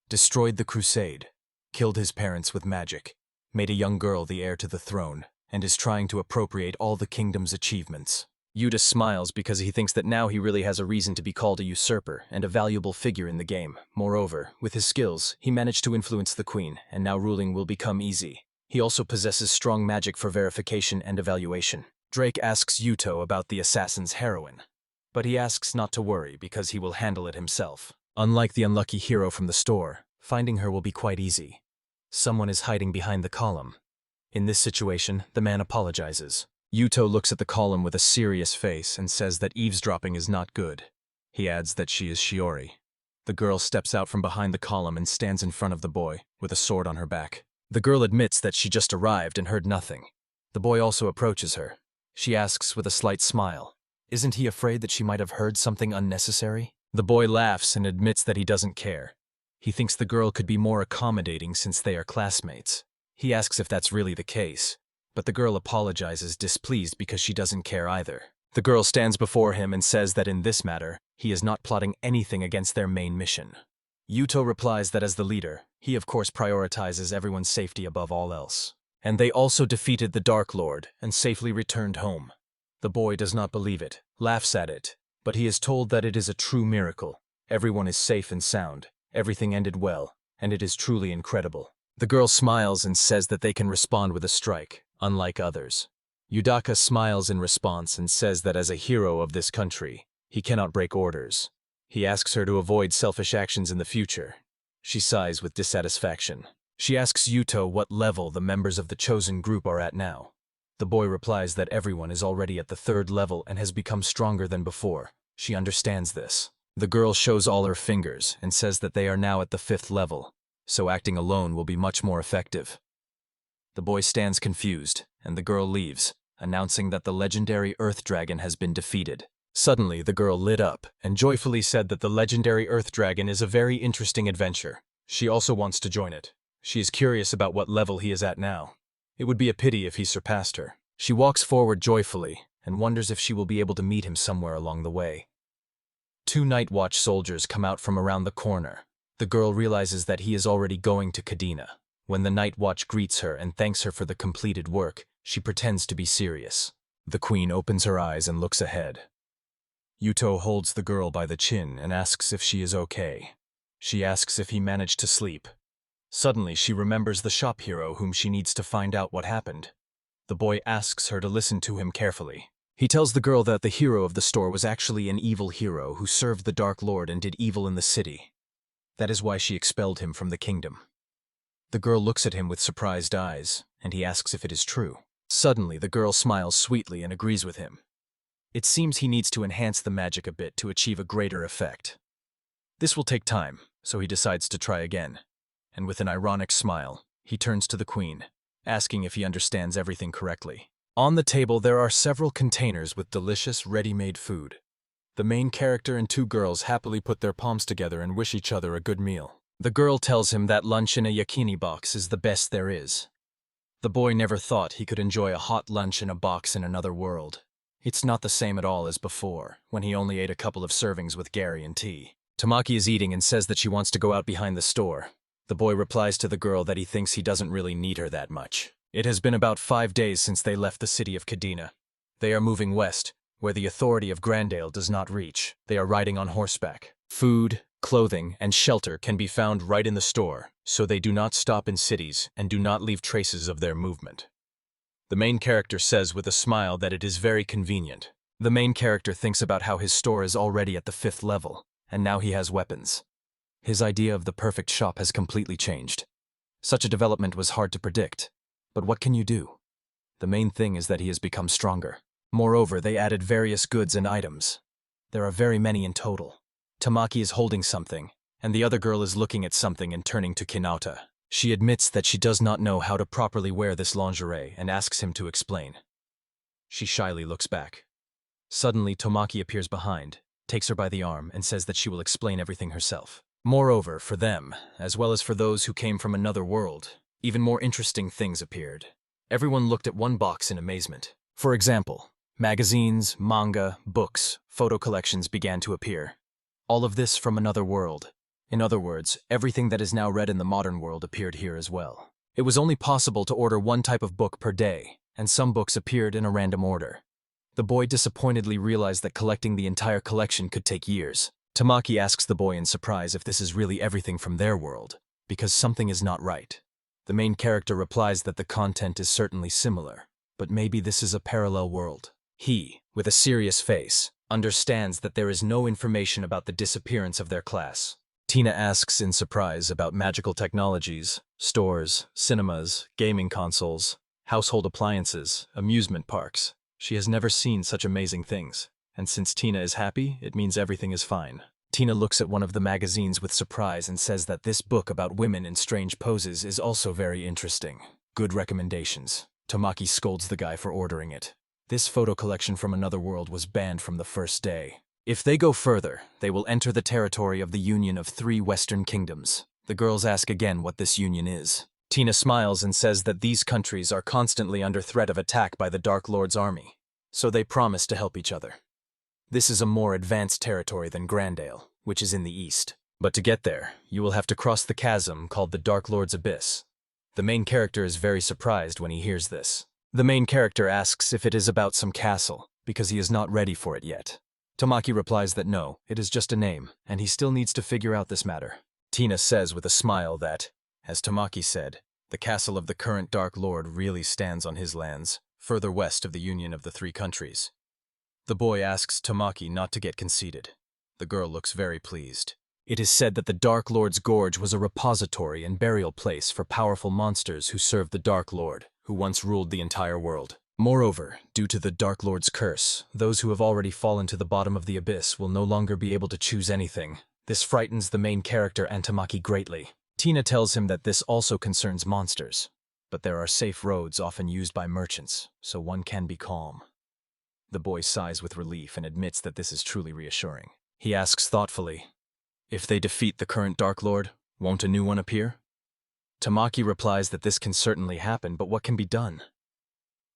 S1: Destroyed the crusade, killed his parents with magic, made a young girl the heir to the throne, and is trying to appropriate all the kingdom's achievements. Yuda smiles because he thinks that now he really has a reason to be called a usurper and a valuable figure in the game. Moreover, with his skills, he managed to influence the queen, and now ruling will become easy. He also possesses strong magic for verification and evaluation. Drake asks Yuto about the assassin's heroine, but he asks not to worry because he will handle it himself. Unlike the unlucky hero from the store, finding her will be quite easy. Someone is hiding behind the column. In this situation, the man apologizes. Yuto looks at the column with a serious face and says that eavesdropping is not good. He adds that she is Shiori. The girl steps out from behind the column and stands in front of the boy, with a sword on her back. The girl admits that she just arrived and heard nothing. The boy also approaches her. She asks with a slight smile, "Isn't he afraid that she might have heard something unnecessary?" The boy laughs and admits that he doesn't care. He thinks the girl could be more accommodating since they are classmates. He asks if that's really the case, but the girl apologizes, displeased because she doesn't care either. The girl stands before him and says that in this matter, he is not plotting anything against their main mission. Yuto replies that as the leader, he of course prioritizes everyone's safety above all else. And they also defeated the Dark Lord and safely returned home. The boy does not believe it, laughs at it, but he is told that it is a true miracle. Everyone is safe and sound, everything ended well, and it is truly incredible. The girl smiles and says that they can respond with a strike, unlike others. Yudaka smiles in response and says that as a hero of this country, he cannot break orders. He asks her to avoid selfish actions in the future. She sighs with dissatisfaction. She asks Yuto what level the members of the chosen group are at now. The boy replies that everyone is already at the 3rd level and has become stronger than before. She understands this. The girl shows all her fingers and says that they are now at the 5th level, so acting alone will be much more effective. The boy stands confused, and the girl leaves, announcing that the legendary Earth Dragon has been defeated. Suddenly, the girl lit up and joyfully said that the legendary Earth Dragon is a very interesting adventure. She also wants to join it. She is curious about what level he is at now. It would be a pity if he surpassed her. She walks forward joyfully and wonders if she will be able to meet him somewhere along the way. 2 night watch soldiers come out from around the corner. The girl realizes that he is already going to Kadina. When the night watch greets her and thanks her for the completed work, she pretends to be serious. The queen opens her eyes and looks ahead. Yuto holds the girl by the chin and asks if she is okay. She asks if he managed to sleep. Suddenly, she remembers the shop hero whom she needs to find out what happened. The boy asks her to listen to him carefully. He tells the girl that the hero of the store was actually an evil hero who served the Dark Lord and did evil in the city. That is why she expelled him from the kingdom. The girl looks at him with surprised eyes, and he asks if it is true. Suddenly, the girl smiles sweetly and agrees with him. It seems he needs to enhance the magic a bit to achieve a greater effect. This will take time, so he decides to try again. And with an ironic smile, he turns to the queen, asking if he understands everything correctly. On the table, there are several containers with delicious, ready-made food. The main character and 2 girls happily put their palms together and wish each other a good meal. The girl tells him that lunch in a yakini box is the best there is. The boy never thought he could enjoy a hot lunch in a box in another world. It's not the same at all as before, when he only ate a couple of servings with Gary and tea. Tamaki is eating and says that she wants to go out behind the store. The boy replies to the girl that he thinks he doesn't really need her that much. It has been about 5 days since they left the city of Kadina. They are moving west, where the authority of Grandale does not reach. They are riding on horseback. Food, clothing, and shelter can be found right in the store, so they do not stop in cities and do not leave traces of their movement. The main character says with a smile that it is very convenient. The main character thinks about how his store is already at the 5th level, and now he has weapons. His idea of the perfect shop has completely changed. Such a development was hard to predict, but what can you do? The main thing is that he has become stronger. Moreover, they added various goods and items. There are very many in total. Tamaki is holding something, and the other girl is looking at something and turning to Kinauta. She admits that she does not know how to properly wear this lingerie and asks him to explain. She shyly looks back. Suddenly, Tamaki appears behind, takes her by the arm, and says that she will explain everything herself. Moreover, for them, as well as for those who came from another world, even more interesting things appeared. Everyone looked at one box in amazement. For example, magazines, manga, books, photo collections began to appear. All of this from another world. In other words, everything that is now read in the modern world appeared here as well. It was only possible to order one type of book per day, and some books appeared in a random order. The boy disappointedly realized that collecting the entire collection could take years. Tamaki asks the boy in surprise if this is really everything from their world, because something is not right. The main character replies that the content is certainly similar, but maybe this is a parallel world. He, with a serious face, understands that there is no information about the disappearance of their class. Tina asks in surprise about magical technologies, stores, cinemas, gaming consoles, household appliances, amusement parks. She has never seen such amazing things, and since Tina is happy, it means everything is fine. Tina looks at one of the magazines with surprise and says that this book about women in strange poses is also very interesting. Good recommendations. Tamaki scolds the guy for ordering it. This photo collection from another world was banned from the first day. If they go further, they will enter the territory of the Union of 3 Western Kingdoms. The girls ask again what this union is. Tina smiles and says that these countries are constantly under threat of attack by the Dark Lord's army, so they promise to help each other. This is a more advanced territory than Grandale, which is in the east. But to get there, you will have to cross the chasm called the Dark Lord's Abyss. The main character is very surprised when he hears this. The main character asks if it is about some castle, because he is not ready for it yet. Tamaki replies that no, it is just a name, and he still needs to figure out this matter. Tina says with a smile that, as Tamaki said, the castle of the current Dark Lord really stands on his lands, further west of the Union of the 3 countries. The boy asks Tamaki not to get conceited. The girl looks very pleased. It is said that the Dark Lord's Gorge was a repository and burial place for powerful monsters who served the Dark Lord, who once ruled the entire world. Moreover, due to the Dark Lord's curse, those who have already fallen to the bottom of the abyss will no longer be able to choose anything. This frightens the main character and Tamaki greatly. Tina tells him that this also concerns monsters, but there are safe roads often used by merchants, so one can be calm. The boy sighs with relief and admits that this is truly reassuring. He asks thoughtfully, if they defeat the current Dark Lord, won't a new one appear? Tamaki replies that this can certainly happen, but what can be done?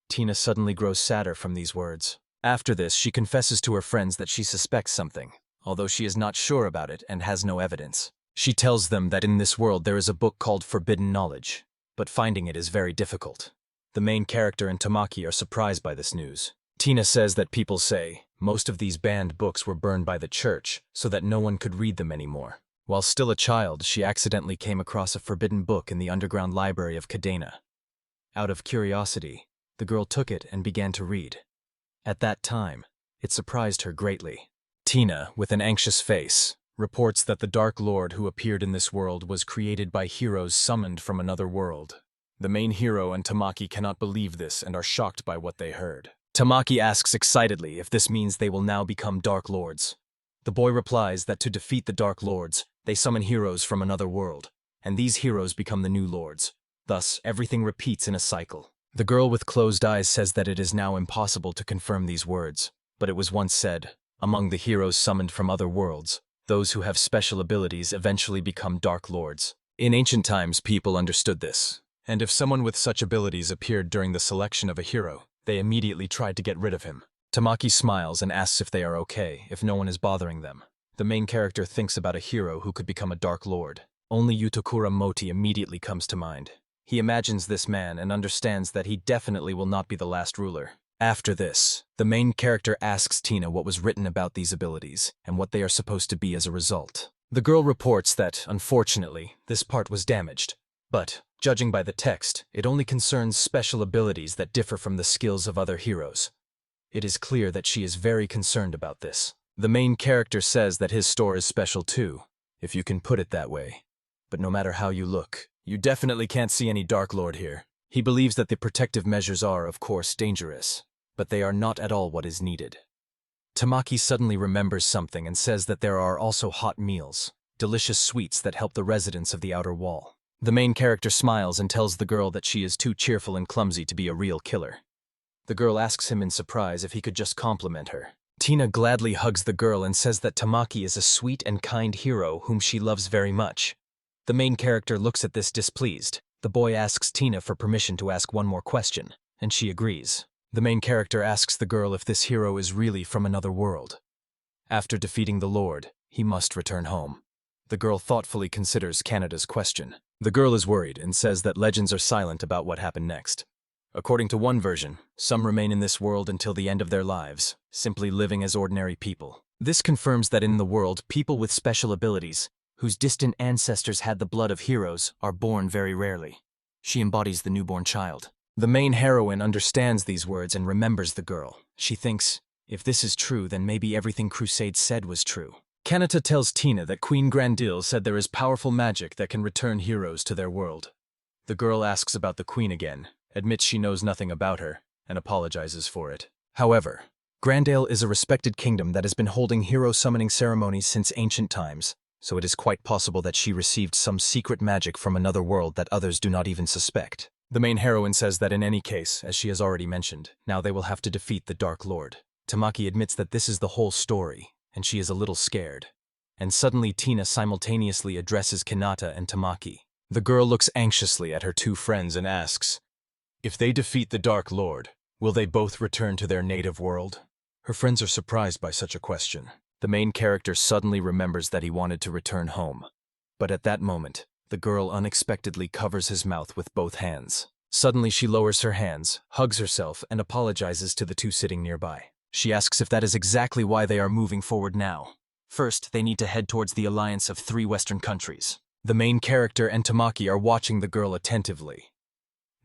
S1: Tina suddenly grows sadder from these words. After this, she confesses to her friends that she suspects something, although she is not sure about it and has no evidence. She tells them that in this world there is a book called Forbidden Knowledge, but finding it is very difficult. The main character and Tamaki are surprised by this news. Tina says that people say most of these banned books were burned by the church so that no one could read them anymore. While still a child, she accidentally came across a forbidden book in the underground library of Kadina. Out of curiosity, the girl took it and began to read. At that time, it surprised her greatly. Tina, with an anxious face, reports that the Dark Lord who appeared in this world was created by heroes summoned from another world. The main hero and Tamaki cannot believe this and are shocked by what they heard. Tamaki asks excitedly if this means they will now become Dark Lords. The boy replies that to defeat the Dark Lords, they summon heroes from another world, and these heroes become the new lords. Thus, everything repeats in a cycle. The girl with closed eyes says that it is now impossible to confirm these words, but it was once said, among the heroes summoned from other worlds, those who have special abilities eventually become Dark Lords. In ancient times, people understood this, and if someone with such abilities appeared during the selection of a hero, they immediately tried to get rid of him. Tamaki smiles and asks if they are okay, if no one is bothering them. The main character thinks about a hero who could become a Dark Lord. Only Yutokura Moti immediately comes to mind. He imagines this man and understands that he definitely will not be the last ruler. After this, the main character asks Tina what was written about these abilities and what they are supposed to be as a result. The girl reports that, unfortunately, this part was damaged. But, judging by the text, it only concerns special abilities that differ from the skills of other heroes. It is clear that she is very concerned about this. The main character says that his store is special too, if you can put it that way. But no matter how you look, you definitely can't see any Dark Lord here. He believes that the protective measures are, of course, dangerous, but they are not at all what is needed. Tamaki suddenly remembers something and says that there are also hot meals, delicious sweets that help the residents of the outer wall. The main character smiles and tells the girl that she is too cheerful and clumsy to be a real killer. The girl asks him in surprise if he could just compliment her. Tina gladly hugs the girl and says that Tamaki is a sweet and kind hero whom she loves very much. The main character looks at this displeased. The boy asks Tina for permission to ask one more question, and she agrees. The main character asks the girl if this hero is really from another world. After defeating the Lord, he must return home. The girl thoughtfully considers Kanada's question. The girl is worried and says that legends are silent about what happened next. According to one version, some remain in this world until the end of their lives, simply living as ordinary people. This confirms that in the world, people with special abilities, whose distant ancestors had the blood of heroes, are born very rarely. She embodies the newborn child. The main heroine understands these words and remembers the girl. She thinks, if this is true, then maybe everything Crusade said was true. Kanata tells Tina that Queen Grandil said there is powerful magic that can return heroes to their world. The girl asks about the queen again, admits she knows nothing about her, and apologizes for it. However, Grandale is a respected kingdom that has been holding hero summoning ceremonies since ancient times, so it is quite possible that she received some secret magic from another world that others do not even suspect. The main heroine says that in any case, as she has already mentioned, now they will have to defeat the Dark Lord. Tamaki admits that this is the whole story, and she is a little scared. And suddenly Tina simultaneously addresses Kanata and Tamaki. The girl looks anxiously at her two friends and asks, if they defeat the Dark Lord, will they both return to their native world? Her friends are surprised by such a question. The main character suddenly remembers that he wanted to return home. But at that moment, the girl unexpectedly covers his mouth with both hands. Suddenly she lowers her hands, hugs herself, and apologizes to the two sitting nearby. She asks if that is exactly why they are moving forward now. First, they need to head towards the alliance of 3 Western countries. The main character and Tamaki are watching the girl attentively.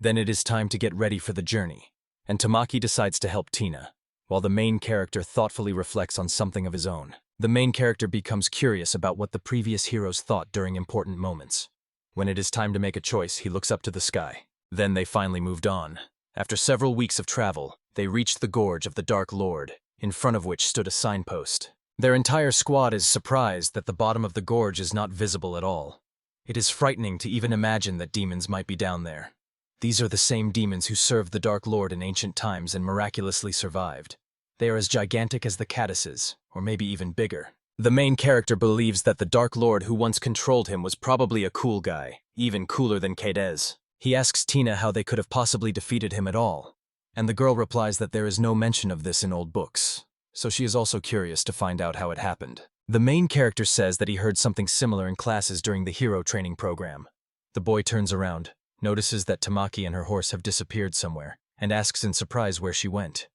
S1: Then it is time to get ready for the journey, and Tamaki decides to help Tina, while the main character thoughtfully reflects on something of his own. The main character becomes curious about what the previous heroes thought during important moments. When it is time to make a choice, he looks up to the sky. Then they finally moved on. After several weeks of travel, they reached the gorge of the Dark Lord, in front of which stood a signpost. Their entire squad is surprised that the bottom of the gorge is not visible at all. It is frightening to even imagine that demons might be down there. These are the same demons who served the Dark Lord in ancient times and miraculously survived. They are as gigantic as the Kaduses, or maybe even bigger. The main character believes that the Dark Lord who once controlled him was probably a cool guy, even cooler than Kadus. He asks Tina how they could have possibly defeated him at all, and the girl replies that there is no mention of this in old books, so she is also curious to find out how it happened. The main character says that he heard something similar in classes during the hero training program. The boy turns around, notices that Tamaki and her horse have disappeared somewhere, and asks in surprise where she went.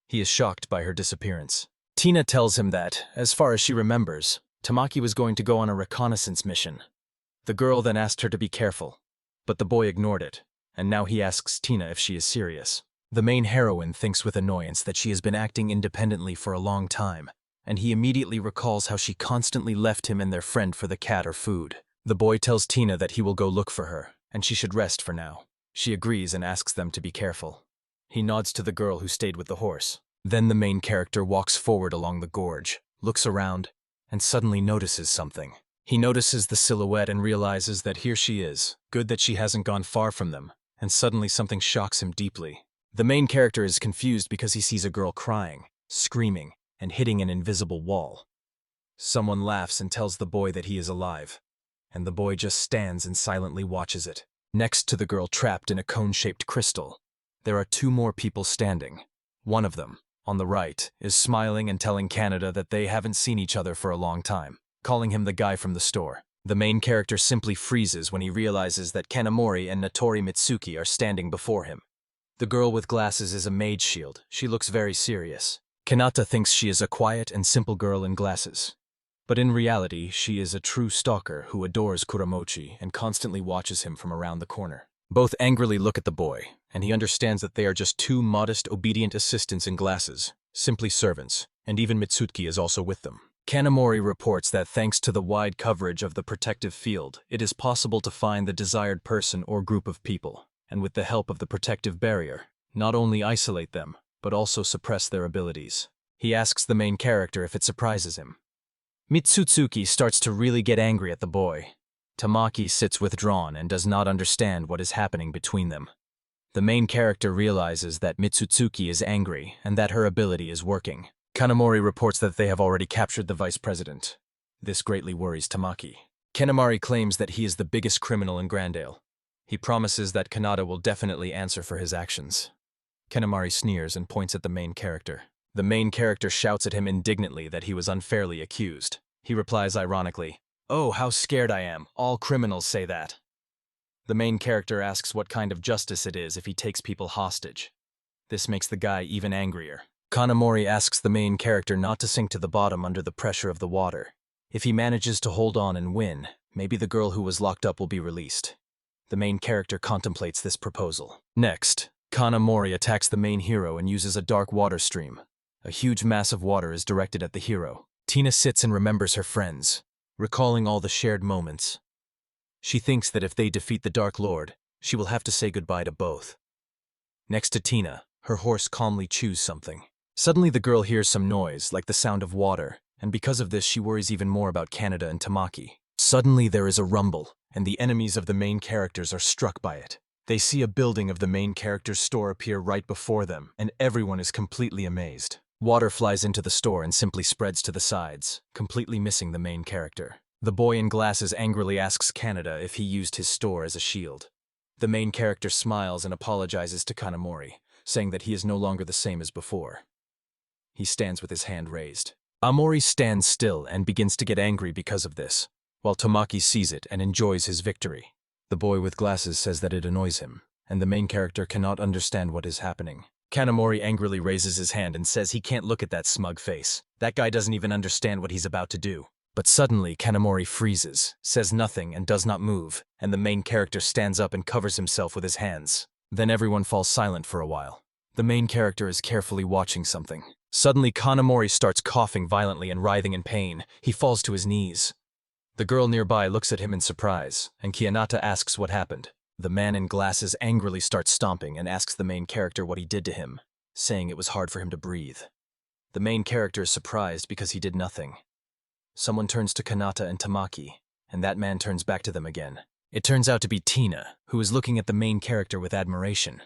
S1: He is shocked by her disappearance. Tina tells him that, as far as she remembers, Tamaki was going to go on a reconnaissance mission. The girl then asked her to be careful, but the boy ignored it, and now he asks Tina if she is serious. The main heroine thinks with annoyance that she has been acting independently for a long time, and he immediately recalls how she constantly left him and their friend for the cat or food. The boy tells Tina that he will go look for her, and she should rest for now. She agrees and asks them to be careful. He nods to the girl who stayed with the horse. Then the main character walks forward along the gorge, looks around, and suddenly notices something. He notices the silhouette and realizes that here she is, good that she hasn't gone far from them, and suddenly something shocks him deeply. The main character is confused because he sees a girl crying, screaming, and hitting an invisible wall. Someone laughs and tells the boy that he is alive, and the boy just stands and silently watches it. Next to the girl trapped in a cone-shaped crystal, there are 2 more people standing. One of them, on the right, is smiling and telling Kanada that they haven't seen each other for a long time, calling him the guy from the store. The main character simply freezes when he realizes that Kanamori and Natori Mitsuki are standing before him. The girl with glasses is a mage shield. She looks very serious. Kanata thinks she is a quiet and simple girl in glasses. But in reality, she is a true stalker who adores Kuramochi and constantly watches him from around the corner. Both angrily look at the boy, and he understands that they are just 2 modest, obedient assistants in glasses, simply servants, and even Mitsuki is also with them. Kanamori reports that thanks to the wide coverage of the protective field, it is possible to find the desired person or group of people, and with the help of the protective barrier, not only isolate them, but also suppress their abilities. He asks the main character if it surprises him. Mitsutsuki starts to really get angry at the boy. Tamaki sits withdrawn and does not understand what is happening between them. The main character realizes that Mitsutsuki is angry and that her ability is working. Kanamori reports that they have already captured the vice president. This greatly worries Tamaki. Kanamori claims that he is the biggest criminal in Grandale. He promises that Kanata will definitely answer for his actions. Kanamori sneers and points at the main character. The main character shouts at him indignantly that he was unfairly accused. He replies ironically, "Oh, how scared I am. All criminals say that." The main character asks what kind of justice it is if he takes people hostage. This makes the guy even angrier. Kanamori asks the main character not to sink to the bottom under the pressure of the water. If he manages to hold on and win, maybe the girl who was locked up will be released. The main character contemplates this proposal. Next, Kanamori attacks the main hero and uses a dark water stream. A huge mass of water is directed at the hero. Tina sits and remembers her friends, recalling all the shared moments. She thinks that if they defeat the Dark Lord, she will have to say goodbye to both. Next to Tina, her horse calmly chews something. Suddenly the girl hears some noise, like the sound of water, and because of this she worries even more about Kanata and Tamaki. Suddenly there is a rumble, and the enemies of the main characters are struck by it. They see a building of the main character's store appear right before them, and everyone is completely amazed. Water flies into the store and simply spreads to the sides, completely missing the main character. The boy in glasses angrily asks Kanata if he used his store as a shield. The main character smiles and apologizes to Kanamori, saying that he is no longer the same as before. He stands with his hand raised. Amori stands still and begins to get angry because of this, while Tamaki sees it and enjoys his victory. The boy with glasses says that it annoys him, and the main character cannot understand what is happening. Kanamori angrily raises his hand and says he can't look at that smug face. That guy doesn't even understand what he's about to do. But suddenly Kanamori freezes, says nothing and does not move, and the main character stands up and covers himself with his hands. Then everyone falls silent for a while. The main character is carefully watching something. Suddenly Kanamori starts coughing violently and writhing in pain. He falls to his knees. The girl nearby looks at him in surprise, and Kianata asks what happened. The man in glasses angrily starts stomping and asks the main character what he did to him, saying it was hard for him to breathe. The main character is surprised because he did nothing. Someone turns to Kanata and Tamaki, and that man turns back to them again. It turns out to be Tina, who is looking at the main character with admiration.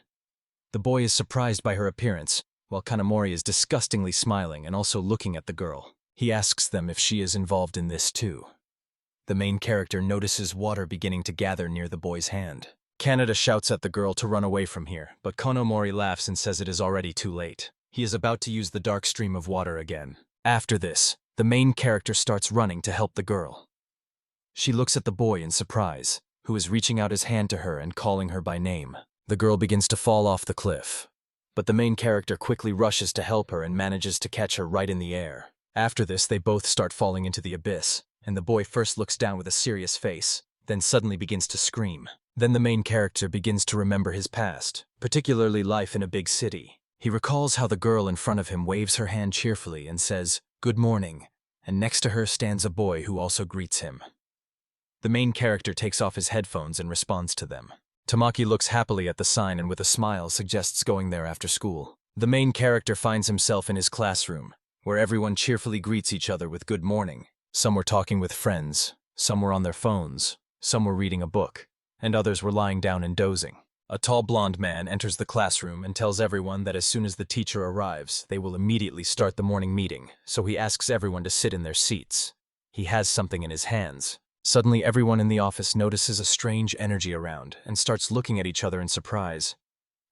S1: The boy is surprised by her appearance, while Kanamori is disgustingly smiling and also looking at the girl. He asks them if she is involved in this too. The main character notices water beginning to gather near the boy's hand. Kanata shouts at the girl to run away from here, but Konomori laughs and says it is already too late. He is about to use the dark stream of water again. After this, the main character starts running to help the girl. She looks at the boy in surprise, who is reaching out his hand to her and calling her by name. The girl begins to fall off the cliff, but the main character quickly rushes to help her and manages to catch her right in the air. After this, they both start falling into the abyss, and the boy first looks down with a serious face, then suddenly begins to scream. Then the main character begins to remember his past, particularly life in a big city. He recalls how the girl in front of him waves her hand cheerfully and says, "Good morning," and next to her stands a boy who also greets him. The main character takes off his headphones and responds to them. Tamaki looks happily at the sign and with a smile suggests going there after school. The main character finds himself in his classroom, where everyone cheerfully greets each other with good morning. Some were talking with friends, some were on their phones, some were reading a book, and others were lying down and dozing. A tall blonde man enters the classroom and tells everyone that as soon as the teacher arrives, they will immediately start the morning meeting, so he asks everyone to sit in their seats. He has something in his hands. Suddenly everyone in the office notices a strange energy around and starts looking at each other in surprise.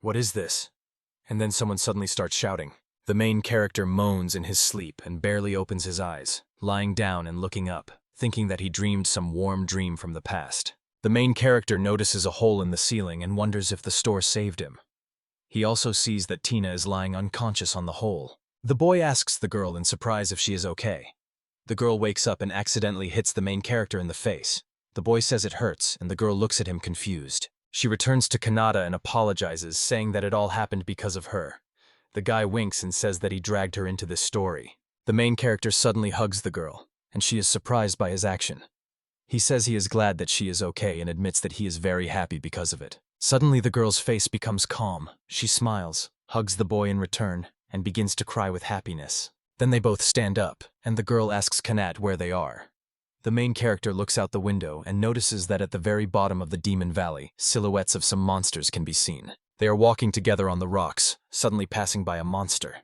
S1: What is this? And then someone suddenly starts shouting. The main character moans in his sleep and barely opens his eyes, lying down and looking up, thinking that he dreamed some warm dream from the past. The main character notices a hole in the ceiling and wonders if the store saved him. He also sees that Tina is lying unconscious on the hole. The boy asks the girl in surprise if she is okay. The girl wakes up and accidentally hits the main character in the face. The boy says it hurts, and the girl looks at him confused. She returns to Kanata and apologizes, saying that it all happened because of her. The guy winks and says that he dragged her into this story. The main character suddenly hugs the girl, and she is surprised by his action. He says he is glad that she is okay and admits that he is very happy because of it. Suddenly the girl's face becomes calm. She smiles, hugs the boy in return, and begins to cry with happiness. Then they both stand up, and the girl asks Kanat where they are. The main character looks out the window and notices that at the very bottom of the Demon Valley, silhouettes of some monsters can be seen. They are walking together on the rocks, suddenly passing by a monster.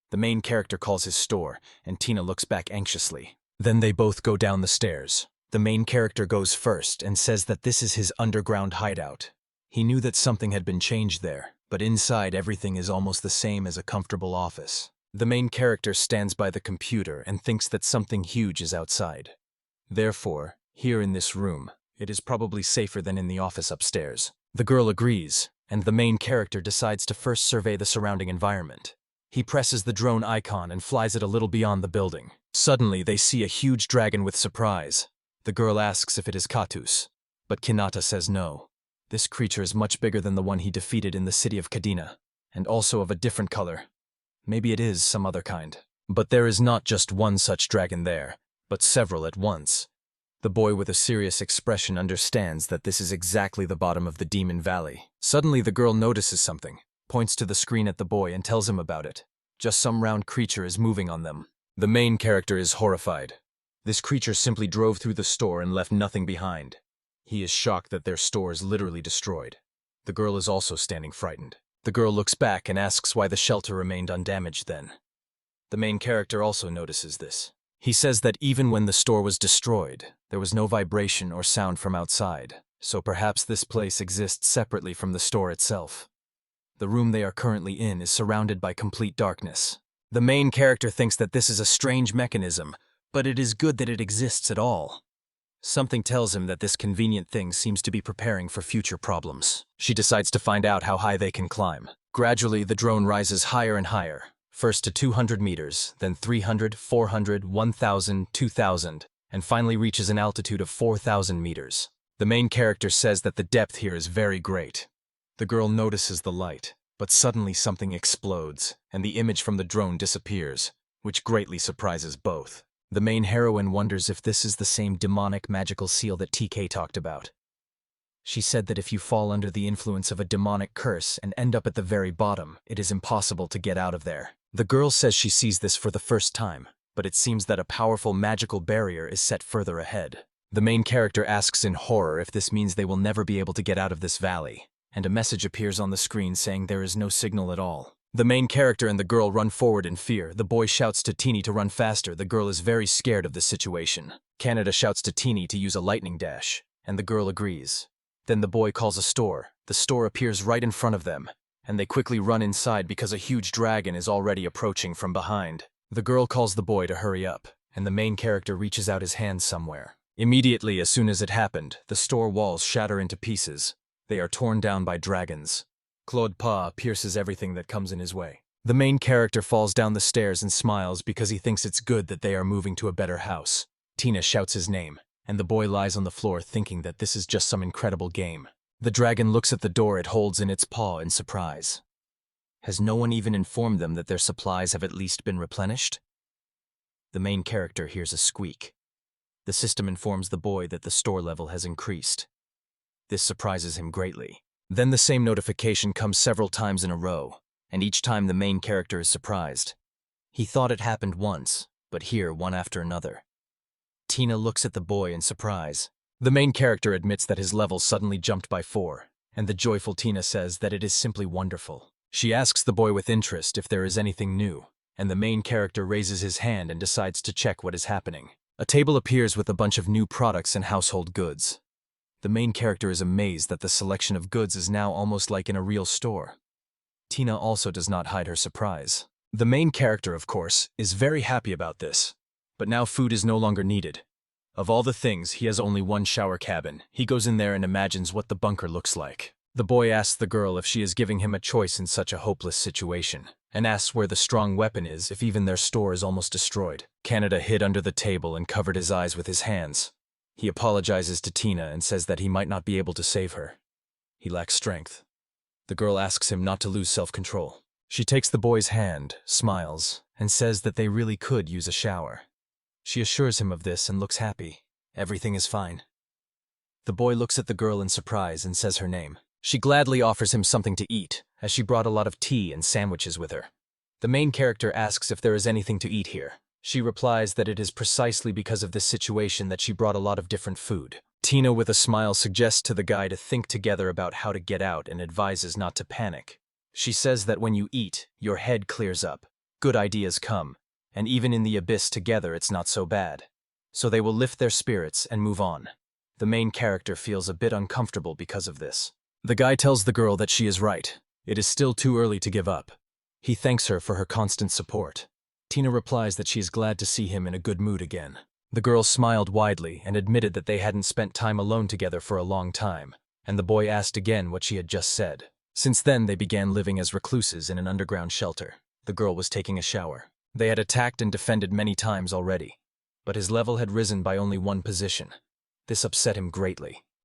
S1: The main character calls his store, and Tina looks back anxiously. Then they both go down the stairs. The main character goes first and says that this is his underground hideout. He knew that something had been changed there, but inside everything is almost the same as a comfortable office. The main character stands by the computer and thinks that something huge is outside. Therefore, here in this room, it is probably safer than in the office upstairs. The girl agrees, and the main character decides to first survey the surrounding environment. He presses the drone icon and flies it a little beyond the building. Suddenly, they see a huge dragon with surprise. The girl asks if it is Kadus, but Kanata says no. This creature is much bigger than the one he defeated in the city of Kadina, and also of a different color. Maybe it is some other kind. But there is not just one such dragon there, but several at once. The boy with a serious expression understands that this is exactly the bottom of the Demon Valley. Suddenly the girl notices something, points to the screen at the boy and tells him about it. Just some round creature is moving on them. The main character is horrified. This creature simply drove through the store and left nothing behind. He is shocked that their store is literally destroyed. The girl is also standing frightened. The girl looks back and asks why the shelter remained undamaged then. The main character also notices this. He says that even when the store was destroyed, there was no vibration or sound from outside, so perhaps this place exists separately from the store itself. The room they are currently in is surrounded by complete darkness. The main character thinks that this is a strange mechanism, but it is good that it exists at all. Something tells him that this convenient thing seems to be preparing for future problems. She decides to find out how high they can climb. Gradually, the drone rises higher and higher. First to 200 meters, then 300, 400, 1,000, 2,000, and finally reaches an altitude of 4,000 meters. The main character says that the depth here is very great. The girl notices the light, but suddenly something explodes, and the image from the drone disappears, which greatly surprises both. The main heroine wonders if this is the same demonic magical seal that TK talked about. She said that if you fall under the influence of a demonic curse and end up at the very bottom, it is impossible to get out of there. The girl says she sees this for the first time, but it seems that a powerful magical barrier is set further ahead. The main character asks in horror if this means they will never be able to get out of this valley, and a message appears on the screen saying there is no signal at all. The main character and the girl run forward in fear. The boy shouts to Teeny to run faster. The girl is very scared of this situation. Canada shouts to Teeny to use a lightning dash, and the girl agrees. Then the boy calls a store. The store appears right in front of them, and they quickly run inside because a huge dragon is already approaching from behind. The girl calls the boy to hurry up, and the main character reaches out his hand somewhere. Immediately, as soon as it happened, the store walls shatter into pieces. They are torn down by dragons. Claude Pa pierces everything that comes in his way. The main character falls down the stairs and smiles because he thinks it's good that they are moving to a better house. Tina shouts his name, and the boy lies on the floor thinking that this is just some incredible game. The dragon looks at the door it holds in its paw in surprise. Has no one even informed them that their supplies have at least been replenished? The main character hears a squeak. The system informs the boy that the store level has increased. This surprises him greatly. Then the same notification comes several times in a row, and each time the main character is surprised. He thought it happened once, but here one after another. Tina looks at the boy in surprise. The main character admits that his level suddenly jumped by 4, and the joyful Tina says that it is simply wonderful. She asks the boy with interest if there is anything new, and the main character raises his hand and decides to check what is happening. A table appears with a bunch of new products and household goods. The main character is amazed that the selection of goods is now almost like in a real store. Tina also does not hide her surprise. The main character, of course, is very happy about this. But now food is no longer needed. Of all the things, he has only one shower cabin. He goes in there and imagines what the bunker looks like. The boy asks the girl if she is giving him a choice in such a hopeless situation, and asks where the strong weapon is if even their store is almost destroyed. Canada hid under the table and covered his eyes with his hands. He apologizes to Tina and says that he might not be able to save her. He lacks strength. The girl asks him not to lose self-control. She takes the boy's hand, smiles, and says that they really could use a shower. She assures him of this and looks happy. Everything is fine. The boy looks at the girl in surprise and says her name. She gladly offers him something to eat, as she brought a lot of tea and sandwiches with her. The main character asks if there is anything to eat here. She replies that it is precisely because of this situation that she brought a lot of different food. Tina, with a smile, suggests to the guy to think together about how to get out and advises not to panic. She says that when you eat, your head clears up, good ideas come, and even in the abyss together it's not so bad. So they will lift their spirits and move on. The main character feels a bit uncomfortable because of this. The guy tells the girl that she is right. It is still too early to give up. He thanks her for her constant support. Tina replies that she is glad to see him in a good mood again. The girl smiled widely and admitted that they hadn't spent time alone together for a long time, and the boy asked again what she had just said. Since then, they began living as recluses in an underground shelter. The girl was taking a shower. They had attacked and defended many times already, but his level had risen by only one position. This upset him greatly.